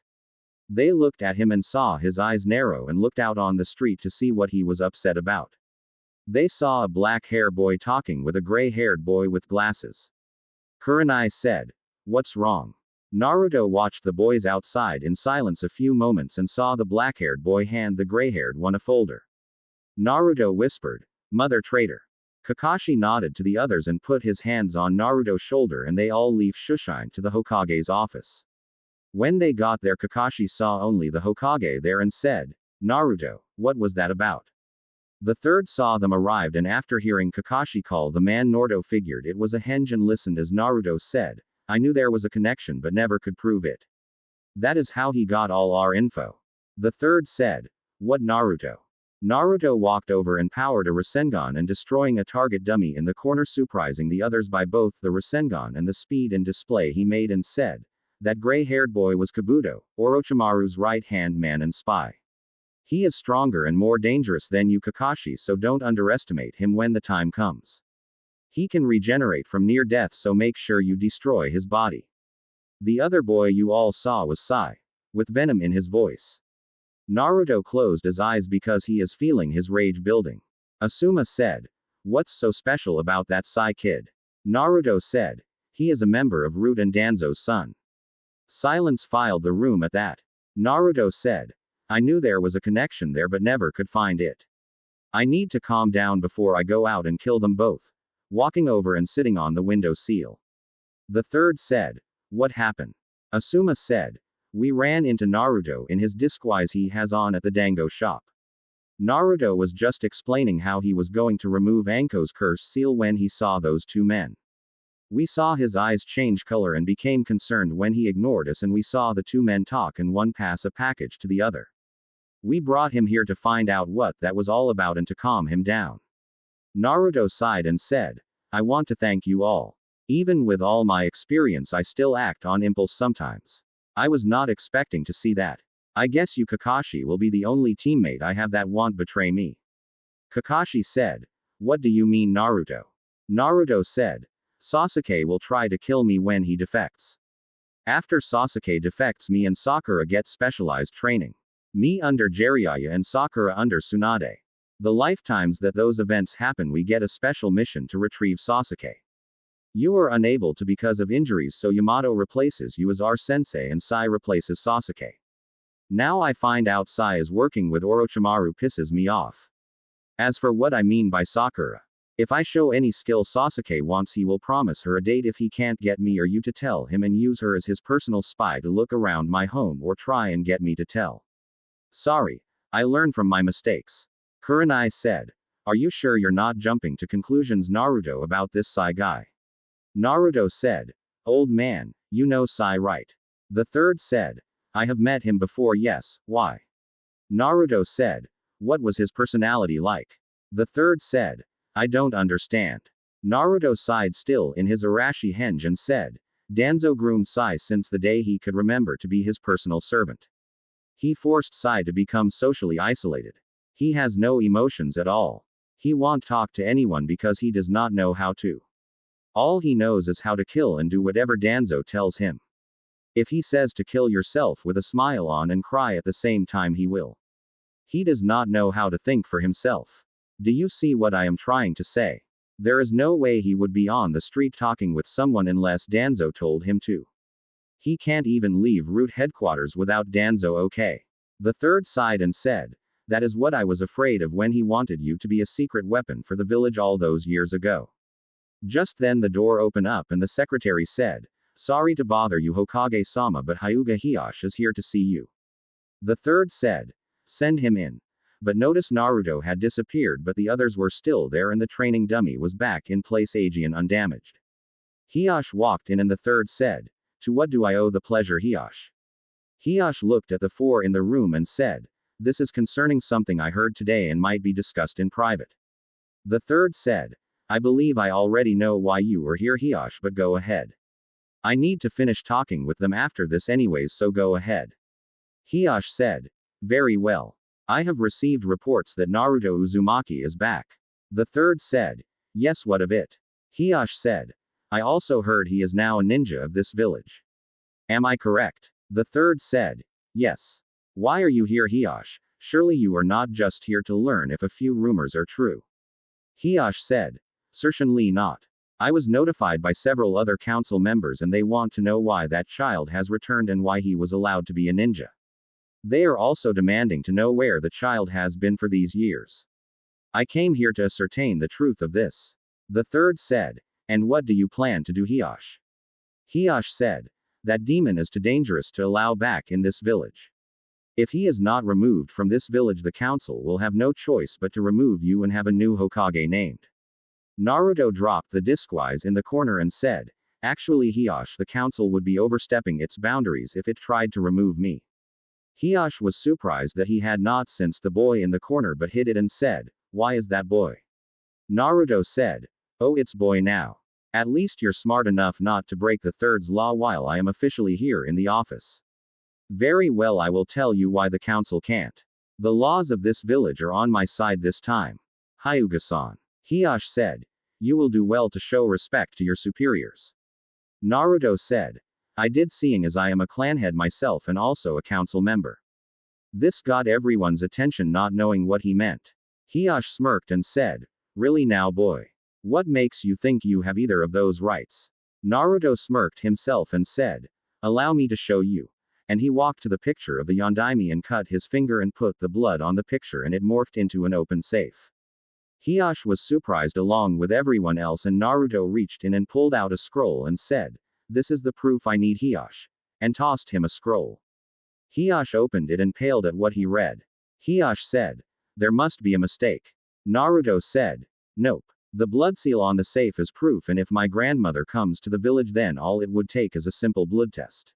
They looked at him and saw his eyes narrow and looked out on the street to see what he was upset about. They saw a black-haired boy talking with a gray-haired boy with glasses. Kurenai said, "What's wrong?" Naruto watched the boys outside in silence a few moments and saw the black-haired boy hand the gray-haired one a folder. Naruto whispered, "Mother traitor." Kakashi nodded to the others and put his hands on Naruto's shoulder and they all left Shushine to the Hokage's office. When they got there Kakashi saw only the Hokage there and said, "Naruto, what was that about?" The third saw them arrived and after hearing Kakashi call the man Naruto figured it was a henge and listened as Naruto said, "I knew there was a connection but never could prove it. That is how he got all our info." The third said, "What Naruto?" Naruto walked over and powered a Rasengan and destroying a target dummy in the corner surprising the others by both the Rasengan and the speed and display he made and said, "That gray-haired boy was Kabuto, Orochimaru's right-hand man and spy. He is stronger and more dangerous than you Kakashi so don't underestimate him when the time comes. He can regenerate from near death so make sure you destroy his body." The other boy you all saw was Sai. With venom in his voice. Naruto closed his eyes because he is feeling his rage building. Asuma said, "What's so special about that Sai kid?" Naruto said, "He is a member of Root and Danzo's son." Silence filled the room at that. Naruto said, "I knew there was a connection there but never could find it. I need to calm down before I go out and kill them both." Walking over and sitting on the window sill. The third said, "What happened?" Asuma said, "We ran into Naruto in his disguise he has on at the Dango shop. Naruto was just explaining how he was going to remove Anko's curse seal when he saw those two men. We saw his eyes change color and became concerned when he ignored us and we saw the two men talk and one pass a package to the other. We brought him here to find out what that was all about and to calm him down." Naruto sighed and said, "I want to thank you all. Even with all my experience I still act on impulse sometimes. I was not expecting to see that. I guess you Kakashi will be the only teammate I have that won't betray me." Kakashi said, "What do you mean Naruto?" Naruto said, "Sasuke will try to kill me when he defects. After Sasuke defects me and Sakura get specialized training. Me under Jiraiya and Sakura under Tsunade. The lifetimes that those events happen we get a special mission to retrieve Sasuke. You are unable to because of injuries so Yamato replaces you as our sensei and Sai replaces Sasuke. Now I find out Sai is working with Orochimaru pisses me off. As for what I mean by Sakura. If I show any skill Sasuke wants he will promise her a date if he can't get me or you to tell him and use her as his personal spy to look around my home or try and get me to tell. Sorry. I learn from my mistakes." Kurenai said, "Are you sure you're not jumping to conclusions Naruto about this Sai guy?" Naruto said, "Old man, you know Sai right?" The third said, "I have met him before yes, why?" Naruto said, "What was his personality like?" The third said, "I don't understand." Naruto sighed still in his Arashi henge and said, "Danzo groomed Sai since the day he could remember to be his personal servant. He forced Sai to become socially isolated. He has no emotions at all. He won't talk to anyone because he does not know how to. All he knows is how to kill and do whatever Danzo tells him. If he says to kill yourself with a smile on and cry at the same time he will. He does not know how to think for himself. Do you see what I am trying to say? There is no way he would be on the street talking with someone unless Danzo told him to. He can't even leave Root headquarters without Danzo okay?" The third sighed and said, "That is what I was afraid of when he wanted you to be a secret weapon for the village all those years ago." Just then the door opened up and the secretary said, "Sorry to bother you Hokage-sama but Hyuga Hiyashi is here to see you." The third said, "Send him in." But notice Naruto had disappeared but the others were still there and the training dummy was back in place Aegean undamaged. Hiyashi walked in and the third said, "To what do I owe the pleasure Hiyashi?" Hiyashi looked at the four in the room and said, "This is concerning something I heard today and might be discussed in private." The third said, "I believe I already know why you are here Hiyashi but go ahead." I need to finish talking with them after this anyways, so go ahead. Hiyashi said. Very well. I have received reports that Naruto Uzumaki is back. The third said. Yes, what of it? Hiyashi said. I also heard he is now a ninja of this village. Am I correct? The third said. Yes. Why are you here, Hiyashi? Surely you are not just here to learn if a few rumors are true. Hiyashi said. Certainly not. I was notified by several other council members and they want to know why that child has returned and why he was allowed to be a ninja. They are also demanding to know where the child has been for these years. I came here to ascertain the truth of this. The third said. And what do you plan to do, Hiyashi? Hiyashi said. That demon is too dangerous to allow back in this village. If he is not removed from this village, the council will have no choice but to remove you and have a new Hokage named. Naruto dropped the disguise in the corner and said, actually Hiyashi, the council would be overstepping its boundaries if it tried to remove me. Hiyashi was surprised that he had not sensed the boy in the corner but hid it and said, why is that boy? Naruto said, oh, it's boy now. At least you're smart enough not to break the third's law while I am officially here in the office. Very well, I will tell you why the council can't. The laws of this village are on my side this time. Hyuga-san. Hiyashi said. You will do well to show respect to your superiors. Naruto said. I did, seeing as I am a clan head myself and also a council member. This got everyone's attention, not knowing what he meant. Hiyashi smirked and said, really now, boy? What makes you think you have either of those rights? Naruto smirked himself and said, allow me to show you. And he walked to the picture of the Yondaime and cut his finger and put the blood on the picture and it morphed into an open safe. Hiyashi was surprised along with everyone else and Naruto reached in and pulled out a scroll and said, this is the proof I need, Hiyashi. And tossed him a scroll. Hiyashi opened it and paled at what he read. Hiyashi said, there must be a mistake. Naruto said, nope. The blood seal on the safe is proof, and if my grandmother comes to the village then all it would take is a simple blood test.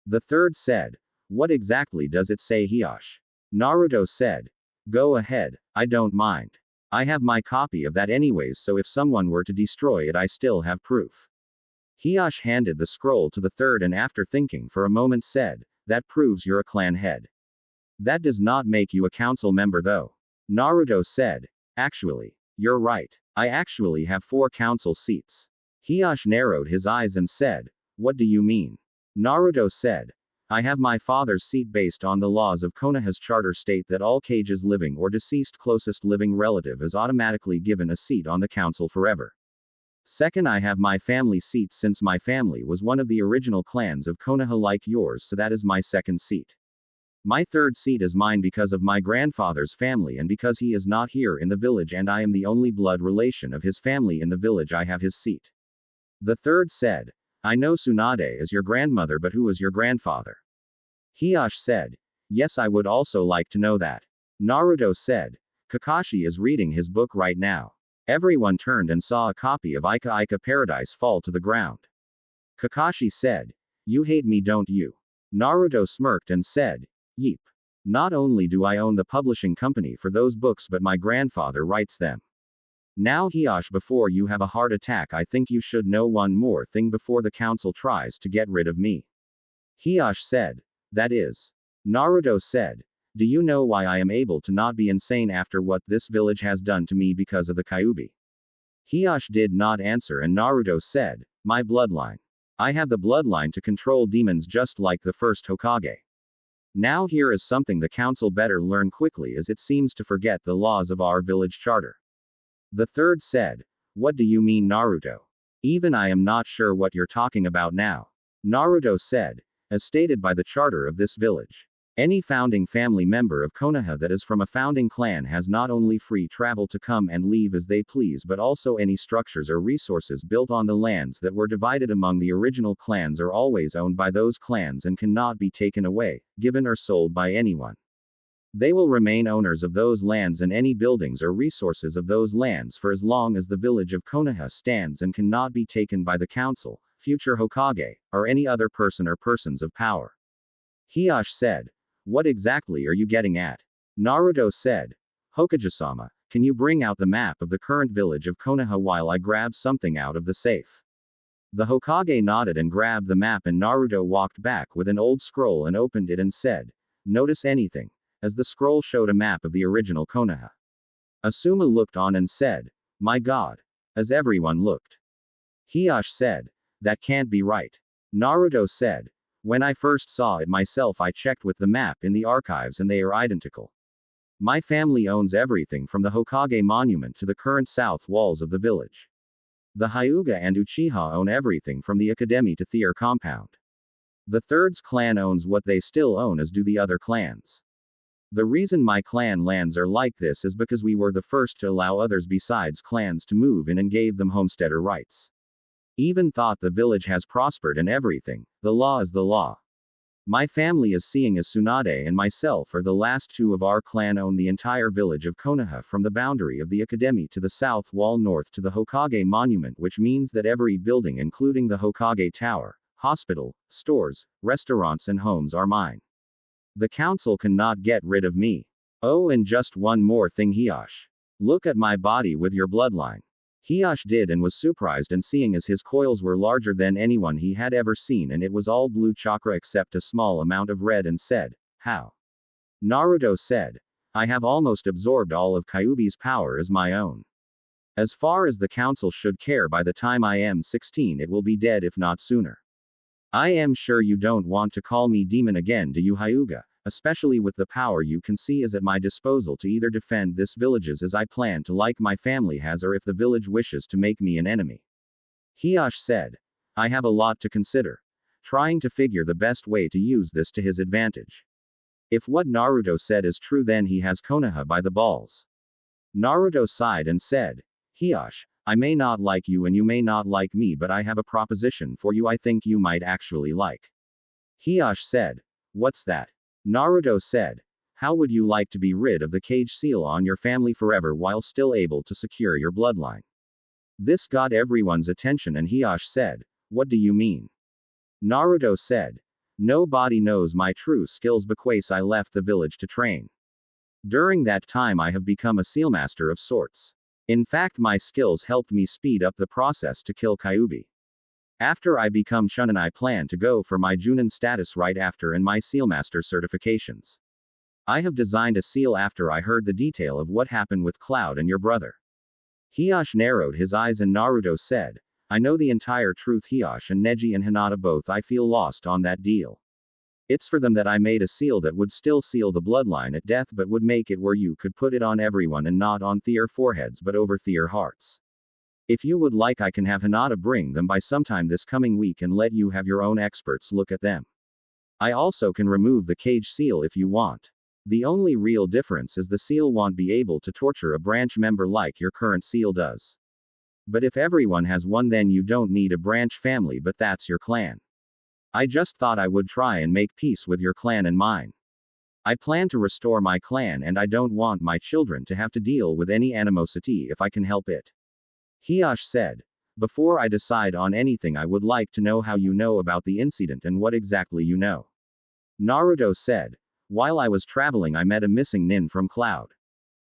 The third said, what exactly does it say, Hiyashi? Naruto said, go ahead, I don't mind. I have my copy of that anyways, so if someone were to destroy it I still have proof. Hiyashi handed the scroll to the third and after thinking for a moment said, that proves you're a clan head. That does not make you a council member though. Naruto said, actually, you're right. I actually have 4 council seats. Hiyashi narrowed his eyes and said, what do you mean? Naruto said, I have my father's seat based on the laws of Konoha's charter state that all Kage's living or deceased closest living relative is automatically given a seat on the council forever. Second, I have my family seat since my family was one of the original clans of Konoha like yours, so that is my second seat. My third seat is mine because of my grandfather's family and because he is not here in the village and I am the only blood relation of his family in the village, I have his seat. The third said, I know Tsunade is your grandmother, but who is your grandfather? Hiyashi said, yes, I would also like to know that. Naruto said, Kakashi is reading his book right now. Everyone turned and saw a copy of Ika Ika Paradise fall to the ground. Kakashi said, you hate me, don't you? Naruto smirked and said, yeep. Not only do I own the publishing company for those books, but my grandfather writes them. Now Hiyashi, before you have a heart attack, I think you should know one more thing before the council tries to get rid of me. Hiyashi said, that is. Naruto said, do you know why I am able to not be insane after what this village has done to me because of the Kyuubi? Hiyashi did not answer and Naruto said, my bloodline. I have the bloodline to control demons just like the first Hokage. Now here is something the council better learn quickly, as it seems to forget the laws of our village charter. The third said, what do you mean, Naruto? Even I am not sure what you're talking about now. Naruto said, as stated by the charter of this village, any founding family member of Konoha that is from a founding clan has not only free travel to come and leave as they please, but also any structures or resources built on the lands that were divided among the original clans are always owned by those clans and cannot be taken away, given or sold by anyone. They will remain owners of those lands and any buildings or resources of those lands for as long as the village of Konoha stands and cannot be taken by the council, future Hokage, or any other person or persons of power. Hiyashi said, what exactly are you getting at? Naruto said, Hokage-sama, can you bring out the map of the current village of Konoha while I grab something out of the safe? The Hokage nodded and grabbed the map, and Naruto walked back with an old scroll and opened it and said, "Notice anything?" As the scroll showed a map of the original Konoha. Asuma looked on and said, "My god." As everyone looked. Hiyashi said, "That can't be right." Naruto said, "When I first saw it myself, I checked with the map in the archives and they are identical. My family owns everything from the Hokage monument to the current south walls of the village. The Hyuga and Uchiha own everything from the academy to Thier compound. The Third's clan owns what they still own, as do the other clans. The reason my clan lands are like this is because we were the first to allow others besides clans to move in and gave them homesteader rights. Even thought the village has prospered and everything. The law is the law. My family is seeing as Tsunade and myself are the last two of our clan own the entire village of Konoha from the boundary of the academy to the south wall north to the Hokage monument, which means that every building including the Hokage tower, hospital, stores, restaurants and homes are mine. The council cannot get rid of me. Oh, and just one more thing, Hiyashi. Look at my body with your bloodline." Hiyashi did and was surprised and seeing as his coils were larger than anyone he had ever seen and it was all blue chakra except a small amount of red and said, "How?" Naruto said, "I have almost absorbed all of Kyuubi's power as my own. As far as the council should care, by the time I am 16 it will be dead if not sooner. I am sure you don't want to call me demon again, do you, Hyuga? Especially with the power you can see is at my disposal to either defend this villages as I plan to like my family has, or if the village wishes to make me an enemy." Hiyashi said, "I have a lot to consider. Trying to figure the best way to use this to his advantage. If what Naruto said is true, then he has Konoha by the balls." Naruto sighed and said, "Hiyashi, I may not like you and you may not like me, but I have a proposition for you I think you might actually like." Hiyashi said, "What's that?" Naruto said, "How would you like to be rid of the cage seal on your family forever while still able to secure your bloodline?" This got everyone's attention and Hiyashi said, "What do you mean?" Naruto said, "Nobody knows my true skills because I left the village to train. During that time I have become a sealmaster of sorts. In fact, my skills helped me speed up the process to kill Kyuubi. After I become Chunin, I plan to go for my Junin status right after and my Sealmaster certifications. I have designed a seal after I heard the detail of what happened with Cloud and your brother." Hiyashi narrowed his eyes and Naruto said, "I know the entire truth, Hiyashi, and Neji and Hinata both. I feel lost on that deal. It's for them that I made a seal that would still seal the bloodline at death but would make it where you could put it on everyone and not on their foreheads but over their hearts. If you would like, I can have Hinata bring them by sometime this coming week and let you have your own experts look at them. I also can remove the cage seal if you want. The only real difference is the seal won't be able to torture a branch member like your current seal does. But if everyone has one, then you don't need a branch family, but that's your clan. I just thought I would try and make peace with your clan and mine. I plan to restore my clan and I don't want my children to have to deal with any animosity if I can help it." Hiyashi said, "Before I decide on anything, I would like to know how you know about the incident and what exactly you know." Naruto said, "While I was traveling, I met a missing nin from Cloud.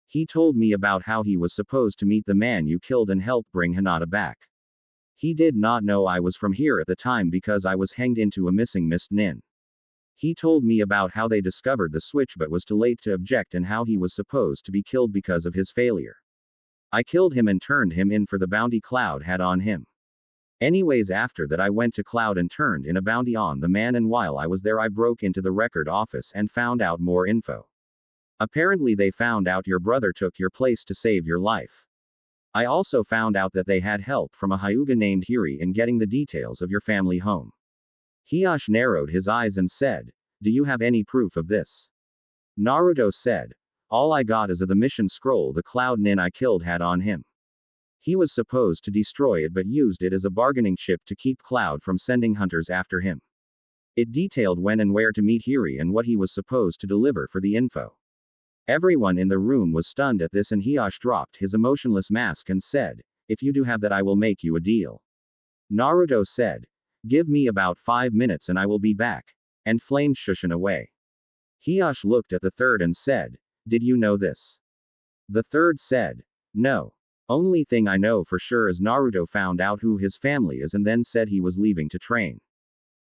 He told me about how he was supposed to meet the man you killed and help bring Hinata back. He did not know I was from here at the time because I was hanged into a missing mist nin. He told me about how they discovered the switch but was too late to object and how he was supposed to be killed because of his failure. I killed him and turned him in for the bounty Cloud had on him. Anyways, after that I went to Cloud and turned in a bounty on the man, and while I was there I broke into the record office and found out more info. Apparently they found out your brother took your place to save your life. I also found out that they had help from a Hyuga named Hiri in getting the details of your family home." Hiyashi narrowed his eyes and said, "Do you have any proof of this?" Naruto said, "All I got is of the mission scroll the Cloud nin I killed had on him. He was supposed to destroy it but used it as a bargaining chip to keep Cloud from sending hunters after him. It detailed when and where to meet Hiri and what he was supposed to deliver for the info." Everyone in the room was stunned at this and Hiyashi dropped his emotionless mask and said, "If you do have that, I will make you a deal." Naruto said, "Give me about 5 minutes and I will be back," and flamed Shushin away. Hiyashi looked at the third and said, "Did you know this?" The third said, "No. Only thing I know for sure is Naruto found out who his family is and then said he was leaving to train.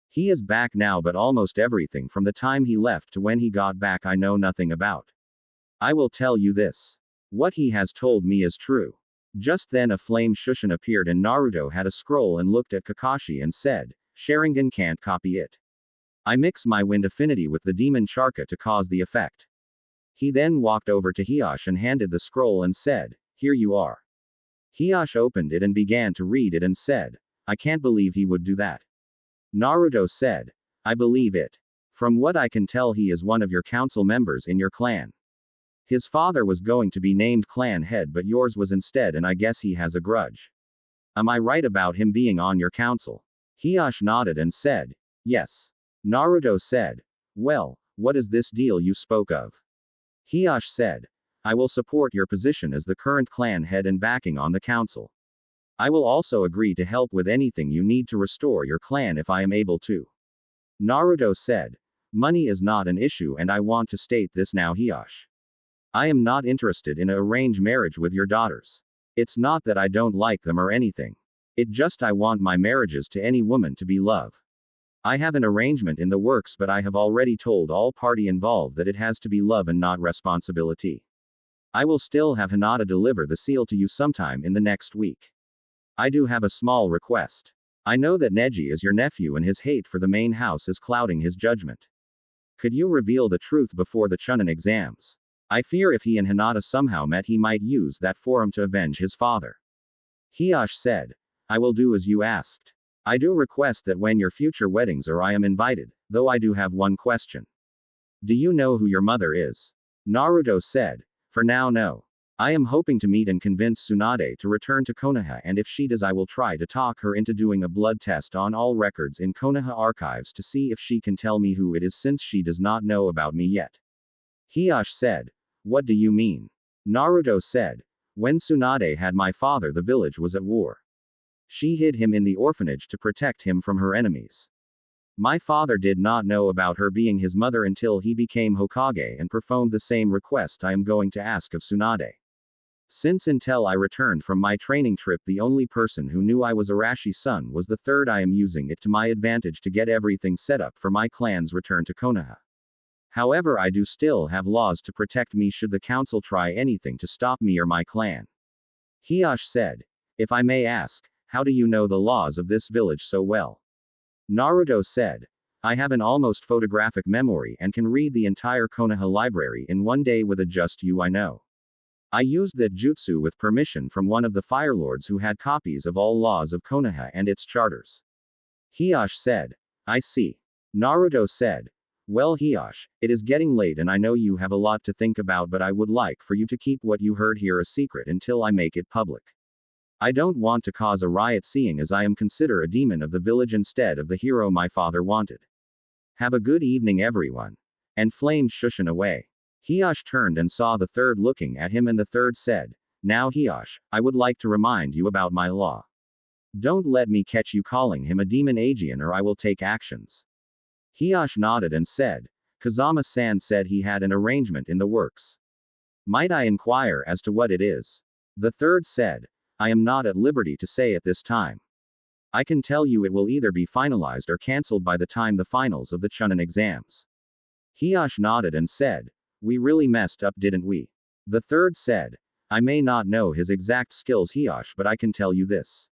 He is back now, but almost everything from the time he left to when he got back I know nothing about. I will tell you this. What he has told me is true. Just then a flame Shushin appeared and Naruto had a scroll and looked at Kakashi and said, Sharingan can't copy it. I mix my wind affinity with the demon Charka to cause the effect. He then walked over to Hiash and handed the scroll and said, Here you are. Hiash opened it and began to read it and said, I can't believe he would do that. Naruto said, I believe it. From what I can tell, he is one of your council members in your clan. His father was going to be named clan head, but yours was instead, and I guess he has a grudge. Am I right about him being on your council? Hiash nodded and said, Yes. Naruto said, Well, what is this deal you spoke of? Hiash said, I will support your position as the current clan head and backing on the council. I will also agree to help with anything you need to restore your clan if I am able to. Naruto said, Money is not an issue, and I want to state this now, Hiash. I am not interested in an arranged marriage with your daughters. It's not that I don't like them or anything. It just I want my marriages to any woman to be love. I have an arrangement in the works, but I have already told all party involved that it has to be love and not responsibility. I will still have Hinata deliver the seal to you sometime in the next week. I do have a small request. I know that Neji is your nephew and his hate for the main house is clouding his judgment. Could you reveal the truth before the Chunin exams? I fear if he and Hinata somehow met, he might use that forum to avenge his father. Hiash said, I will do as you asked. I do request that when your future weddings are I am invited, though I do have one question. Do you know who your mother is? Naruto said, For now no. I am hoping to meet and convince Tsunade to return to Konoha, and if she does I will try to talk her into doing a blood test on all records in Konoha archives to see if she can tell me who it is, since she does not know about me yet. Hiash said, What do you mean? Naruto said, When Tsunade had my father, the village was at war. She hid him in the orphanage to protect him from her enemies. My father did not know about her being his mother until he became Hokage and performed the same request I am going to ask of Tsunade. Since until I returned from my training trip, the only person who knew I was Arashi's son was the third. I am using it to my advantage to get everything set up for my clan's return to Konoha. However, I do still have laws to protect me should the council try anything to stop me or my clan. Hiash said, If I may ask, how do you know the laws of this village so well? Naruto said, I have an almost photographic memory and can read the entire Konoha library in one day with a just you I know. I used that jutsu with permission from one of the Fire Lords who had copies of all laws of Konoha and its charters. Hiash said, I see. Naruto said, Well, Hiash, it is getting late and I know you have a lot to think about, but I would like for you to keep what you heard here a secret until I make it public. I don't want to cause a riot, seeing as I am considered a demon of the village instead of the hero my father wanted. Have a good evening, everyone. And flamed Shushin away. Hiash turned and saw the third looking at him, and the third said, Now Hiash, I would like to remind you about my law. Don't let me catch you calling him a demon Aegean or I will take actions. Hiash nodded and said, Kazama-san said he had an arrangement in the works. Might I inquire as to what it is? The third said, I am not at liberty to say at this time. I can tell you it will either be finalized or cancelled by the time the finals of the Chunin exams. Hiash nodded and said, We really messed up, didn't we? The third said, I may not know his exact skills, Hiash, but I can tell you this.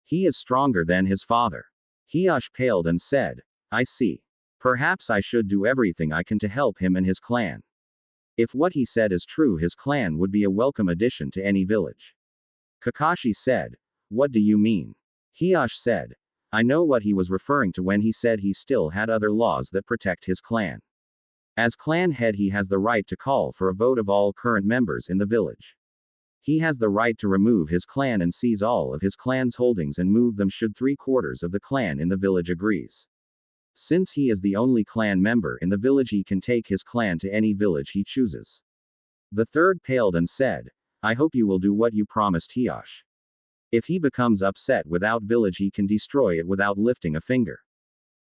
He is stronger than his father. Hiash paled and said, I see. Perhaps I should do everything I can to help him and his clan. If what he said is true, his clan would be a welcome addition to any village. Kakashi said, What do you mean? Hiash said, I know what he was referring to when he said he still had other laws that protect his clan. As clan head, he has the right to call for a vote of all current members in the village. He has the right to remove his clan and seize all of his clan's holdings and move them should 3/4 of the clan in the village agrees. Since he is the only clan member in the village, he can take his clan to any village he chooses. The third paled and said, I hope you will do what you promised, Hiash. If he becomes upset without village, he can destroy it without lifting a finger.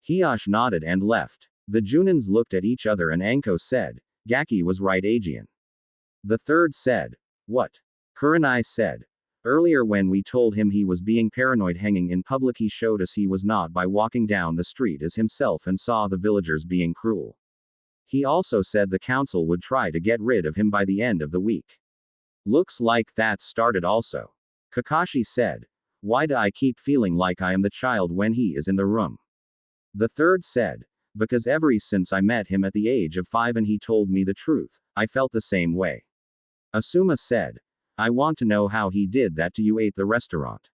Hiash nodded and left. The Junins looked at each other and Anko said, Gaki was right, Aegean. The third said, What? Kurenai said, Earlier when we told him he was being paranoid hanging in public, he showed us he was not by walking down the street as himself and saw the villagers being cruel. He also said the council would try to get rid of him by the end of the week. Looks like that started also. Kakashi said. Why do I keep feeling like I am the child when he is in the room? The third said. Because ever since I met him at the age of 5 and he told me the truth, I felt the same way. Asuma said. I want to know how he did that to you at the restaurant.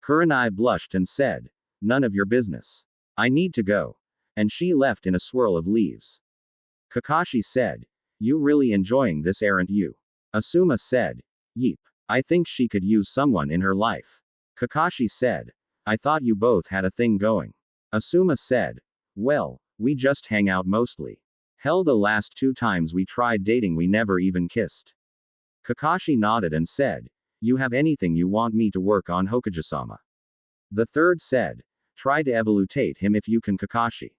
Kurenai blushed and said. None of your business. I need to go. And she left in a swirl of leaves. Kakashi said. You really enjoying this, aren't you? Asuma said. Yeep. I think she could use someone in her life. Kakashi said. I thought you both had a thing going. Asuma said. Well, we just hang out mostly. Hell, the last 2 times we tried dating we never even kissed. Kakashi nodded and said. You have anything you want me to work on, Hokage-sama? The third said. Try to evolutate him if you can, Kakashi.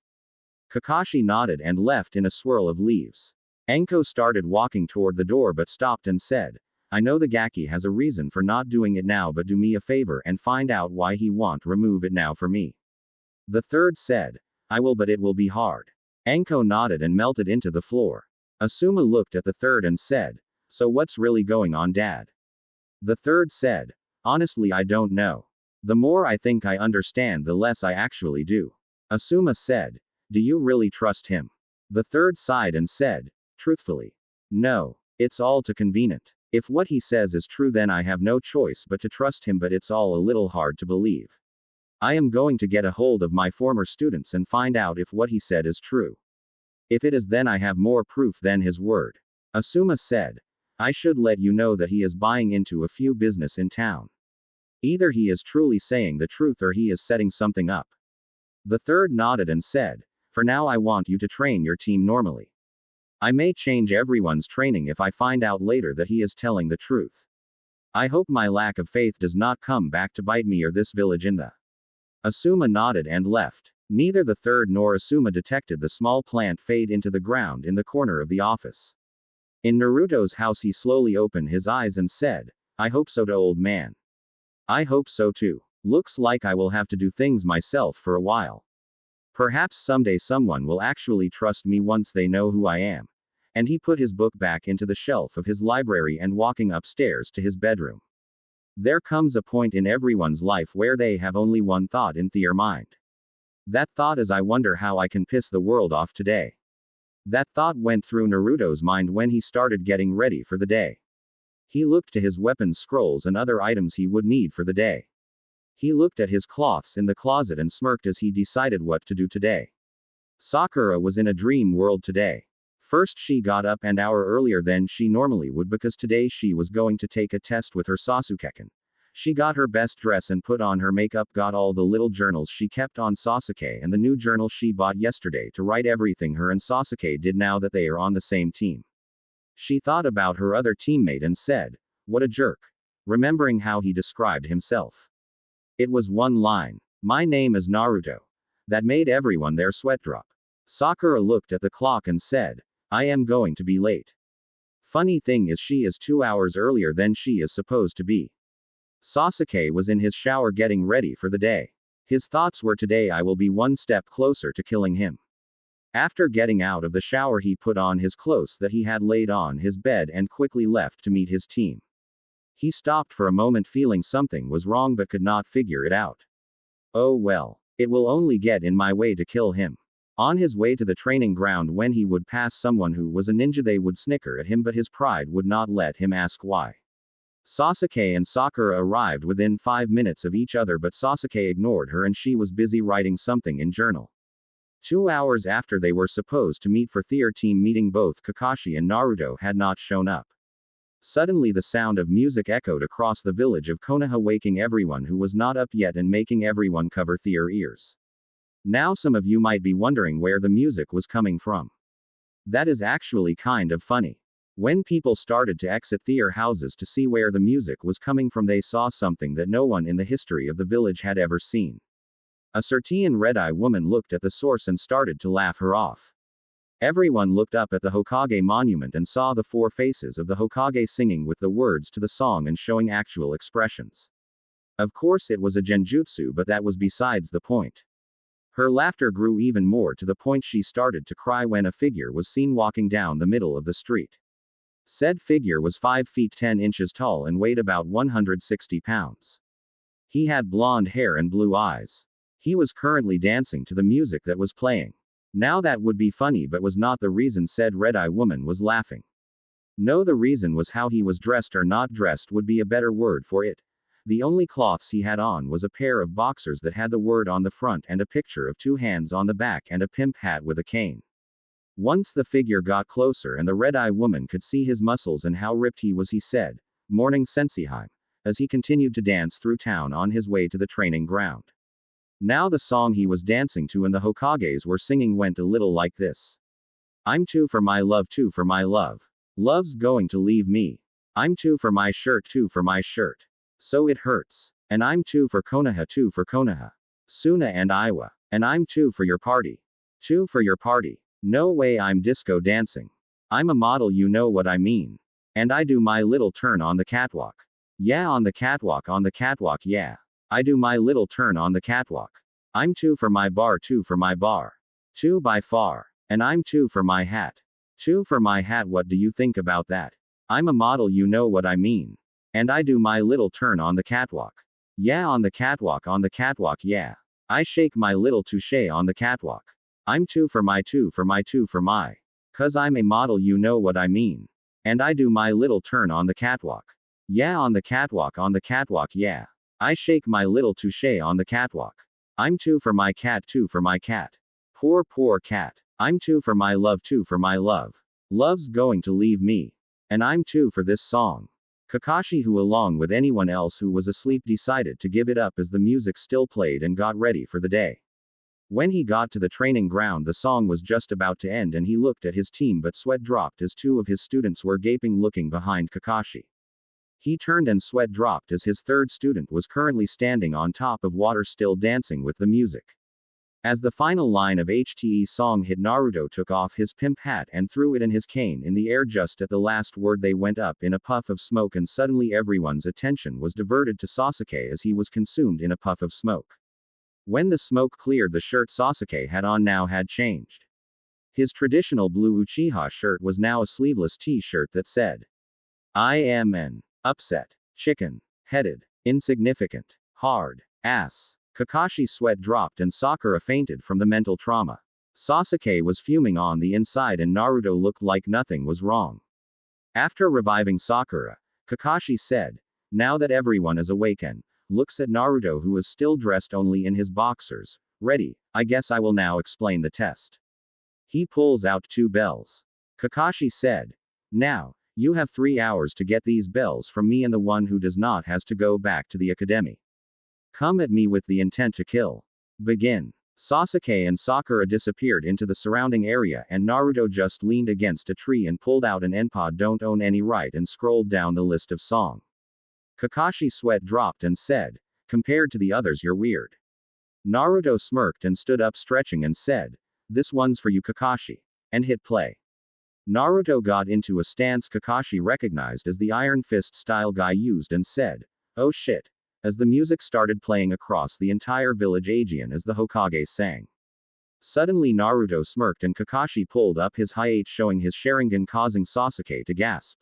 Kakashi nodded and left in a swirl of leaves. Enko started walking toward the door but stopped and said. I know the Gaki has a reason for not doing it now, but do me a favor and find out why he won't remove it now for me. The third said. I will, but it will be hard. Enko nodded and melted into the floor. Asuma looked at the third and said. So what's really going on, Dad? The third said. Honestly, I don't know. The more I think I understand, the less I actually do. Asuma said. Do you really trust him? The third sighed and said. Truthfully. No. It's all too convenient. If what he says is true, then I have no choice but to trust him, but it's all a little hard to believe. I am going to get a hold of my former students and find out if what he said is true. If it is, then I have more proof than his word. Asuma said. I should let you know that he is buying into a few business in town. Either he is truly saying the truth or he is setting something up. The third nodded and said. For now I want you to train your team normally. I may change everyone's training if I find out later that he is telling the truth. I hope my lack of faith does not come back to bite me or this village in the. Asuma nodded and left. Neither the third nor Asuma detected the small plant fade into the ground in the corner of the office. In Naruto's house, he slowly opened his eyes and said, I hope so, to old man. I hope so too. Looks like I will have to do things myself for a while. Perhaps someday someone will actually trust me once they know who I am. And he put his book back into the shelf of his library and walking upstairs to his bedroom. There comes a point in everyone's life where they have only one thought in their mind. That thought is, I wonder how I can piss the world off today. That thought went through Naruto's mind when he started getting ready for the day. He looked to his weapons, scrolls and other items he would need for the day. He looked at his cloths in the closet and smirked as he decided what to do today. Sakura was in a dream world today. First, she got up an hour earlier than she normally would because today she was going to take a test with her Sasuke-kun. She got her best dress and put on her makeup, got all the little journals she kept on Sasuke and the new journal she bought yesterday to write everything her and Sasuke did now that they are on the same team. She thought about her other teammate and said, what a jerk. Remembering how he described himself. It was one line. My name is Naruto. That made everyone there sweat drop. Sakura looked at the clock and said, I am going to be late. Funny thing is, she is 2 hours earlier than she is supposed to be. Sasuke was in his shower getting ready for the day. His thoughts were, today I will be one step closer to killing him. After getting out of the shower, he put on his clothes that he had laid on his bed and quickly left to meet his team. He stopped for a moment, feeling something was wrong but could not figure it out. Oh well, it will only get in my way to kill him. On his way to the training ground, when he would pass someone who was a ninja, they would snicker at him, but his pride would not let him ask why. Sasuke and Sakura arrived within 5 minutes of each other, but Sasuke ignored her and she was busy writing something in journal. 2 hours after they were supposed to meet for their team meeting, both Kakashi and Naruto had not shown up. Suddenly the sound of music echoed across the village of Konoha, waking everyone who was not up yet and making everyone cover their ears. Now some of you might be wondering where the music was coming from. That is actually kind of funny. When people started to exit their houses to see where the music was coming from, they saw something that no one in the history of the village had ever seen. A certain red-eye woman looked at the source and started to laugh her off. Everyone looked up at the Hokage monument and saw the four faces of the Hokage singing with the words to the song and showing actual expressions. Of course, it was a genjutsu, but that was besides the point. Her laughter grew even more to the point she started to cry when a figure was seen walking down the middle of the street. Said figure was 5 feet 10 inches tall and weighed about 160 pounds. He had blonde hair and blue eyes. He was currently dancing to the music that was playing. Now that would be funny, but was not the reason said red-eye woman was laughing. No, the reason was how he was dressed, or not dressed would be a better word for it. The only cloths he had on was a pair of boxers that had the word on the front and a picture of 2 hands on the back and a pimp hat with a cane. Once the figure got closer and the red-eye woman could see his muscles and how ripped he was, he said, "Morning Senseiheim," as he continued to dance through town on his way to the training ground. Now the song he was dancing to and the Hokages were singing went a little like this. I'm two for my love, two for my love. Love's going to leave me. I'm two for my shirt, two for my shirt. So it hurts. And I'm two for Konoha, two for Konoha. Suna and Iwa. And I'm two for your party. Two for your party. No way, I'm disco dancing. I'm a model, you know what I mean. And I do my little turn on the catwalk. Yeah, on the catwalk, yeah. I do my little turn on the catwalk. I'm two for my bar, two for my bar. Two by far. And I'm two for my hat. Two for my hat, what do you think about that? I'm a model, you know what I mean. And I do my little turn on the catwalk. Yeah, on the catwalk, yeah. I shake my little touche on the catwalk. I'm two for my two for my two for my. 'Cause I'm a model, you know what I mean. And I do my little turn on the catwalk. Yeah, on the catwalk, yeah. I shake my little touche on the catwalk. I'm two for my cat, two for my cat. Poor cat. I'm two for my love, two for my love. Love's going to leave me. And I'm two for this song. Kakashi, who along with anyone else who was asleep decided to give it up as the music still played and got ready for the day. When he got to the training ground, the song was just about to end and he looked at his team, but sweat dropped as 2 of his students were gaping looking behind Kakashi. He turned and sweat dropped as his 3rd student was currently standing on top of water still dancing with the music. As the final line of HTE's song hit, Naruto took off his pimp hat and threw it and his cane in the air. Just at the last word they went up in a puff of smoke and suddenly everyone's attention was diverted to Sasuke as he was consumed in a puff of smoke. When the smoke cleared, the shirt Sasuke had on now had changed. His traditional blue Uchiha shirt was now a sleeveless t-shirt that said, I am an upset, chicken-headed, insignificant, hard ass. Kakashi's sweat dropped and Sakura fainted from the mental trauma. Sasuke was fuming on the inside and Naruto looked like nothing was wrong. After reviving Sakura, Kakashi said, now that everyone is awake, and looks at Naruto, who is still dressed only in his boxers. Ready, I guess I will now explain the test. He pulls out 2 bells. Kakashi said, now, you have 3 hours to get these bells from me, and the one who does not has to go back to the academy. Come at me with the intent to kill. Begin. Sasuke and Sakura disappeared into the surrounding area and Naruto just leaned against a tree and pulled out an Enpa don't own any right and scrolled down the list of song. Kakashi's sweat dropped and said, compared to the others, you're weird. Naruto smirked and stood up stretching and said, this one's for you, Kakashi. And hit play. Naruto got into a stance Kakashi recognized as the Iron Fist style guy used and said, oh shit. As the music started playing across the entire village Aegean as the Hokage sang. Suddenly Naruto smirked and Kakashi pulled up his Hi-8 showing his Sharingan, causing Sasuke to gasp.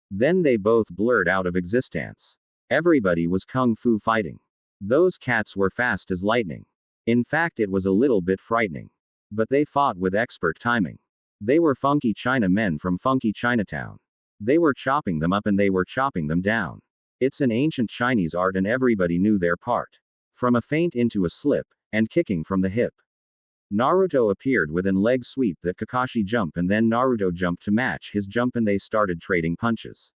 Then they both blurred out of existence. Everybody was kung fu fighting. Those cats were fast as lightning. In fact, it was a little bit frightening. But they fought with expert timing. They were funky China men from funky Chinatown. They were chopping them up and they were chopping them down. It's an ancient Chinese art and everybody knew their part. From a feint into a slip, and kicking from the hip. Naruto appeared with an leg sweep that Kakashi jumped and then Naruto jumped to match his jump and they started trading punches.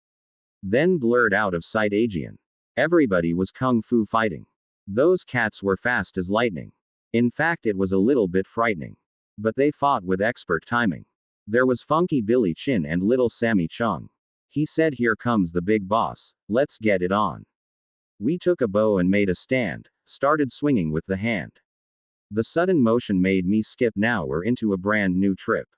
Then blurred out of sight Aegean. Everybody was kung fu fighting. Those cats were fast as lightning. In fact, it was a little bit frightening. But they fought with expert timing. There was Funky Billy Chin and Little Sammy Chung. He said, here comes the big boss, let's get it on. We took a bow and made a stand, started swinging with the hand. The sudden motion made me skip, now we're into a brand new trip.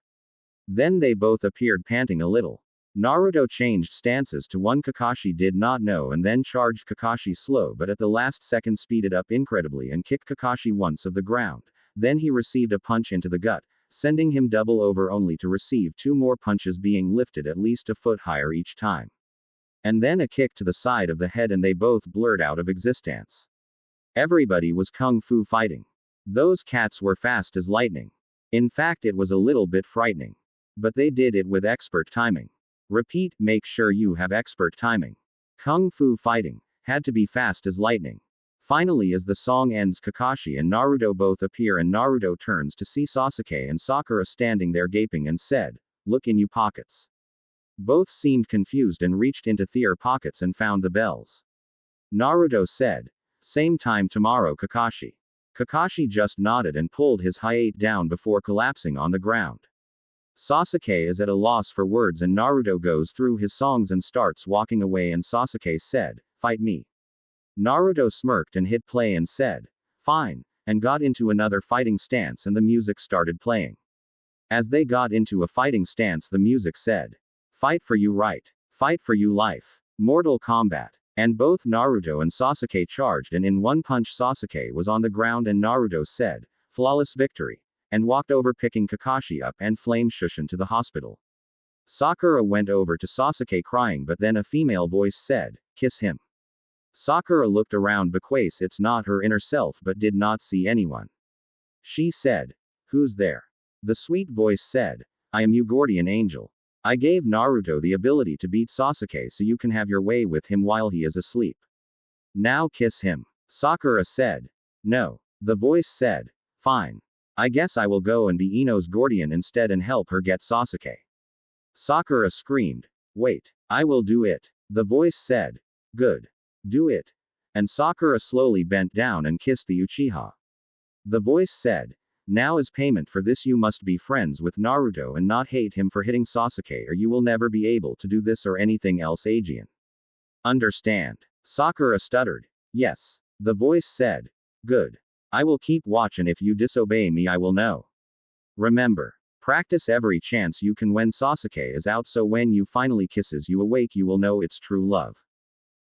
Then they both appeared panting a little. Naruto changed stances to one Kakashi did not know and then charged Kakashi slow but at the last second speeded up incredibly and kicked Kakashi once of the ground. Then he received a punch into the gut, sending him double over only to receive two more punches being lifted at least a foot higher each time. And then a kick to the side of the head and they both blurred out of existence. Everybody was kung fu fighting. Those cats were fast as lightning. In fact, it was a little bit frightening. But they did it with expert timing. Repeat, make sure you have expert timing. Kung fu fighting had to be fast as lightning. Finally, as the song ends, Kakashi and Naruto both appear and Naruto turns to see Sasuke and Sakura standing there gaping and said, "Look in you pockets." Both seemed confused and reached into their pockets and found the bells. Naruto said, "Same time tomorrow, Kakashi." Kakashi just nodded and pulled his hayate down before collapsing on the ground. Sasuke is at a loss for words and Naruto goes through his songs and starts walking away and Sasuke said, "Fight me." Naruto smirked and hit play and said, "Fine," and got into another fighting stance and the music started playing. As they got into a fighting stance, the music said, "Fight for you right. Fight for you life. Mortal Kombat." And both Naruto and Sasuke charged and in one punch Sasuke was on the ground and Naruto said, "Flawless victory," and walked over picking Kakashi up and flame shushin to the hospital. Sakura went over to Sasuke crying but then a female voice said, "Kiss him." Sakura looked around because it's not her inner self but did not see anyone. She said, "Who's there?" The sweet voice said, "I am your guardian angel. I gave Naruto the ability to beat Sasuke so you can have your way with him while he is asleep. Now kiss him." Sakura said. "No." The voice said, "Fine. I guess I will go and be Ino's guardian instead and help her get Sasuke." Sakura screamed, "Wait. I will do it." The voice said, "Good. Do it." And Sakura slowly bent down and kissed the Uchiha. The voice said, "Now as payment for this you must be friends with Naruto and not hate him for hitting Sasuke or you will never be able to do this or anything else Aegean. Understand?" Sakura stuttered. "Yes." The voice said, "Good. I will keep watch and if you disobey me I will know. Remember. Practice every chance you can when Sasuke is out so when you finally kisses you awake you will know it's true love.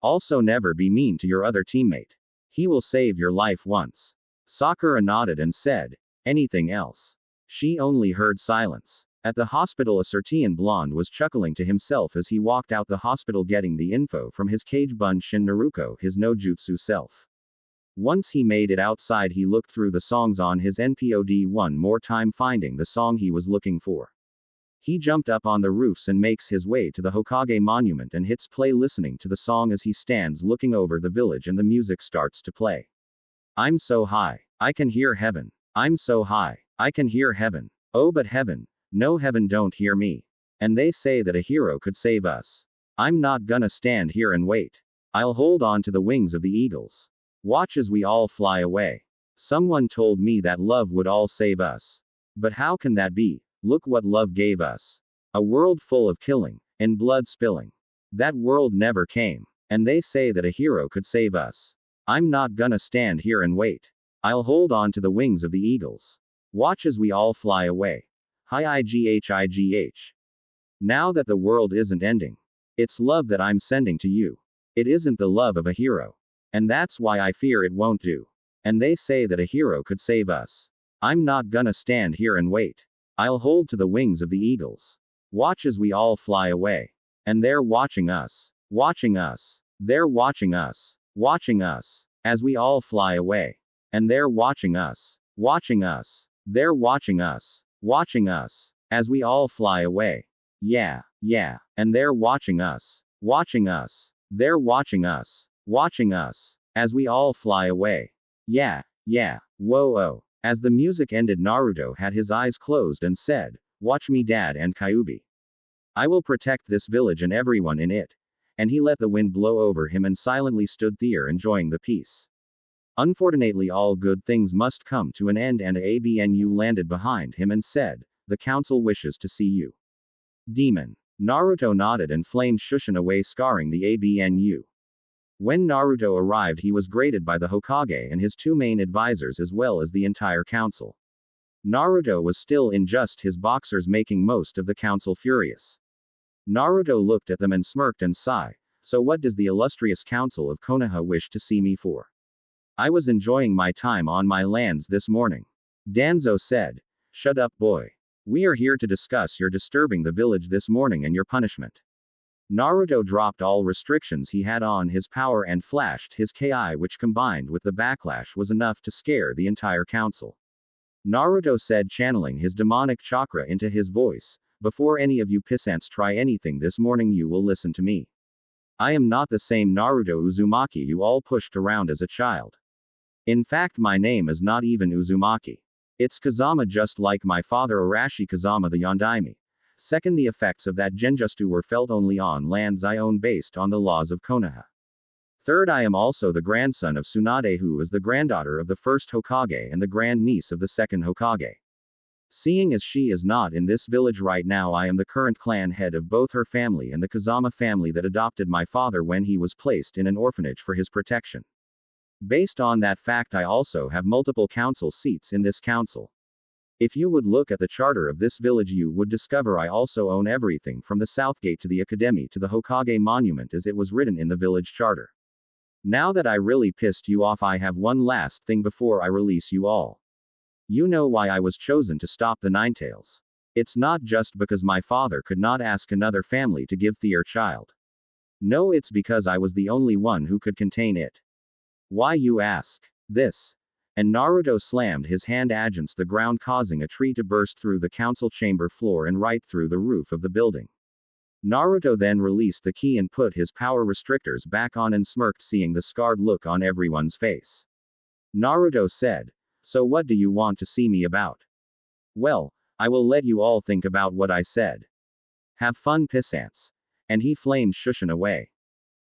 Also never be mean to your other teammate. He will save your life once." Sakura nodded and said, "Anything else?" She only heard silence. At the hospital a Sertian blonde was chuckling to himself as he walked out the hospital getting the info from his cage bun Shin Naruto his no jutsu self. Once he made it outside he looked through the songs on his NPOD one more time finding the song he was looking for. He jumped up on the roofs and makes his way to the Hokage monument and hits play listening to the song as he stands looking over the village and the music starts to play. "I'm so high. I can hear heaven. I'm so high. I can hear heaven. Oh but heaven. No heaven don't hear me. And they say that a hero could save us. I'm not gonna stand here and wait. I'll hold on to the wings of the eagles. Watch as we all fly away. Someone told me that love would all save us. But how can that be? Look what love gave us. A world full of killing and blood spilling. That world never came. And they say that a hero could save us. I'm not gonna stand here and wait. I'll hold on to the wings of the eagles. Watch as we all fly away. Hi igh. Now that the world isn't ending. It's love that I'm sending to you. It isn't the love of a hero. And that's why I fear it won't do. And they say that a hero could save us. I'm not gonna stand here and wait. I'll hold to the wings of the eagles. Watch as we all fly away. And they're watching us. Watching us. They're watching us. Watching us. As we all fly away. And they're watching us. Watching us. They're watching us. Watching us. As we all fly away. Yeah. And they're watching us. Watching us. They're watching us. Watching us. As we all fly away. Yeah. Whoa oh. As the music ended Naruto had his eyes closed and said, "Watch me dad and Kyuubi. I will protect this village and everyone in it." And he let the wind blow over him and silently stood there enjoying the peace. Unfortunately all good things must come to an end and Abnu landed behind him and said, "The council wishes to see you." Demon. Naruto nodded and flamed Shushin away scarring the Abnu. When Naruto arrived he was greeted by the Hokage and his two main advisors as well as the entire council. Naruto was still in just his boxers, making most of the council furious. Naruto looked at them and smirked and sighed. So what does the illustrious council of Konoha wish to see me for? I was enjoying my time on my lands this morning. Danzo said. Shut up, boy. We are here to discuss your disturbing the village this morning and your punishment. Naruto dropped all restrictions he had on his power and flashed his Ki, which combined with the backlash was enough to scare the entire council. Naruto said, channeling his demonic chakra into his voice, before any of you pissants try anything this morning, you will listen to me. I am not the same Naruto Uzumaki you all pushed around as a child. In fact, my name is not even Uzumaki. It's Kazama, just like my father Arashi Kazama the Yondaime. Second, the effects of that genjutsu were felt only on lands I own based on the laws of Konoha. Third, I am also the grandson of Tsunade, who is the granddaughter of the first Hokage and the grandniece of the second Hokage. Seeing as she is not in this village right now, I am the current clan head of both her family and the Kazama family that adopted my father when he was placed in an orphanage for his protection. Based on that fact, I also have multiple council seats in this council. If you would look at the charter of this village, you would discover I also own everything from the South Gate to the Academy to the Hokage Monument as it was written in the village charter. Now that I really pissed you off, I have one last thing before I release you all. You know why I was chosen to stop the Ninetales. It's not just because my father could not ask another family to give their child. No, it's because I was the only one who could contain it. Why, you ask? This. And Naruto slammed his hand against the ground, causing a tree to burst through the council chamber floor and right through the roof of the building. Naruto then released the key and put his power restrictors back on and smirked, seeing the scarred look on everyone's face. Naruto said, "So what do you want to see me about?" "Well, I will let you all think about what I said. Have fun, pissants." And he flamed Shushin away.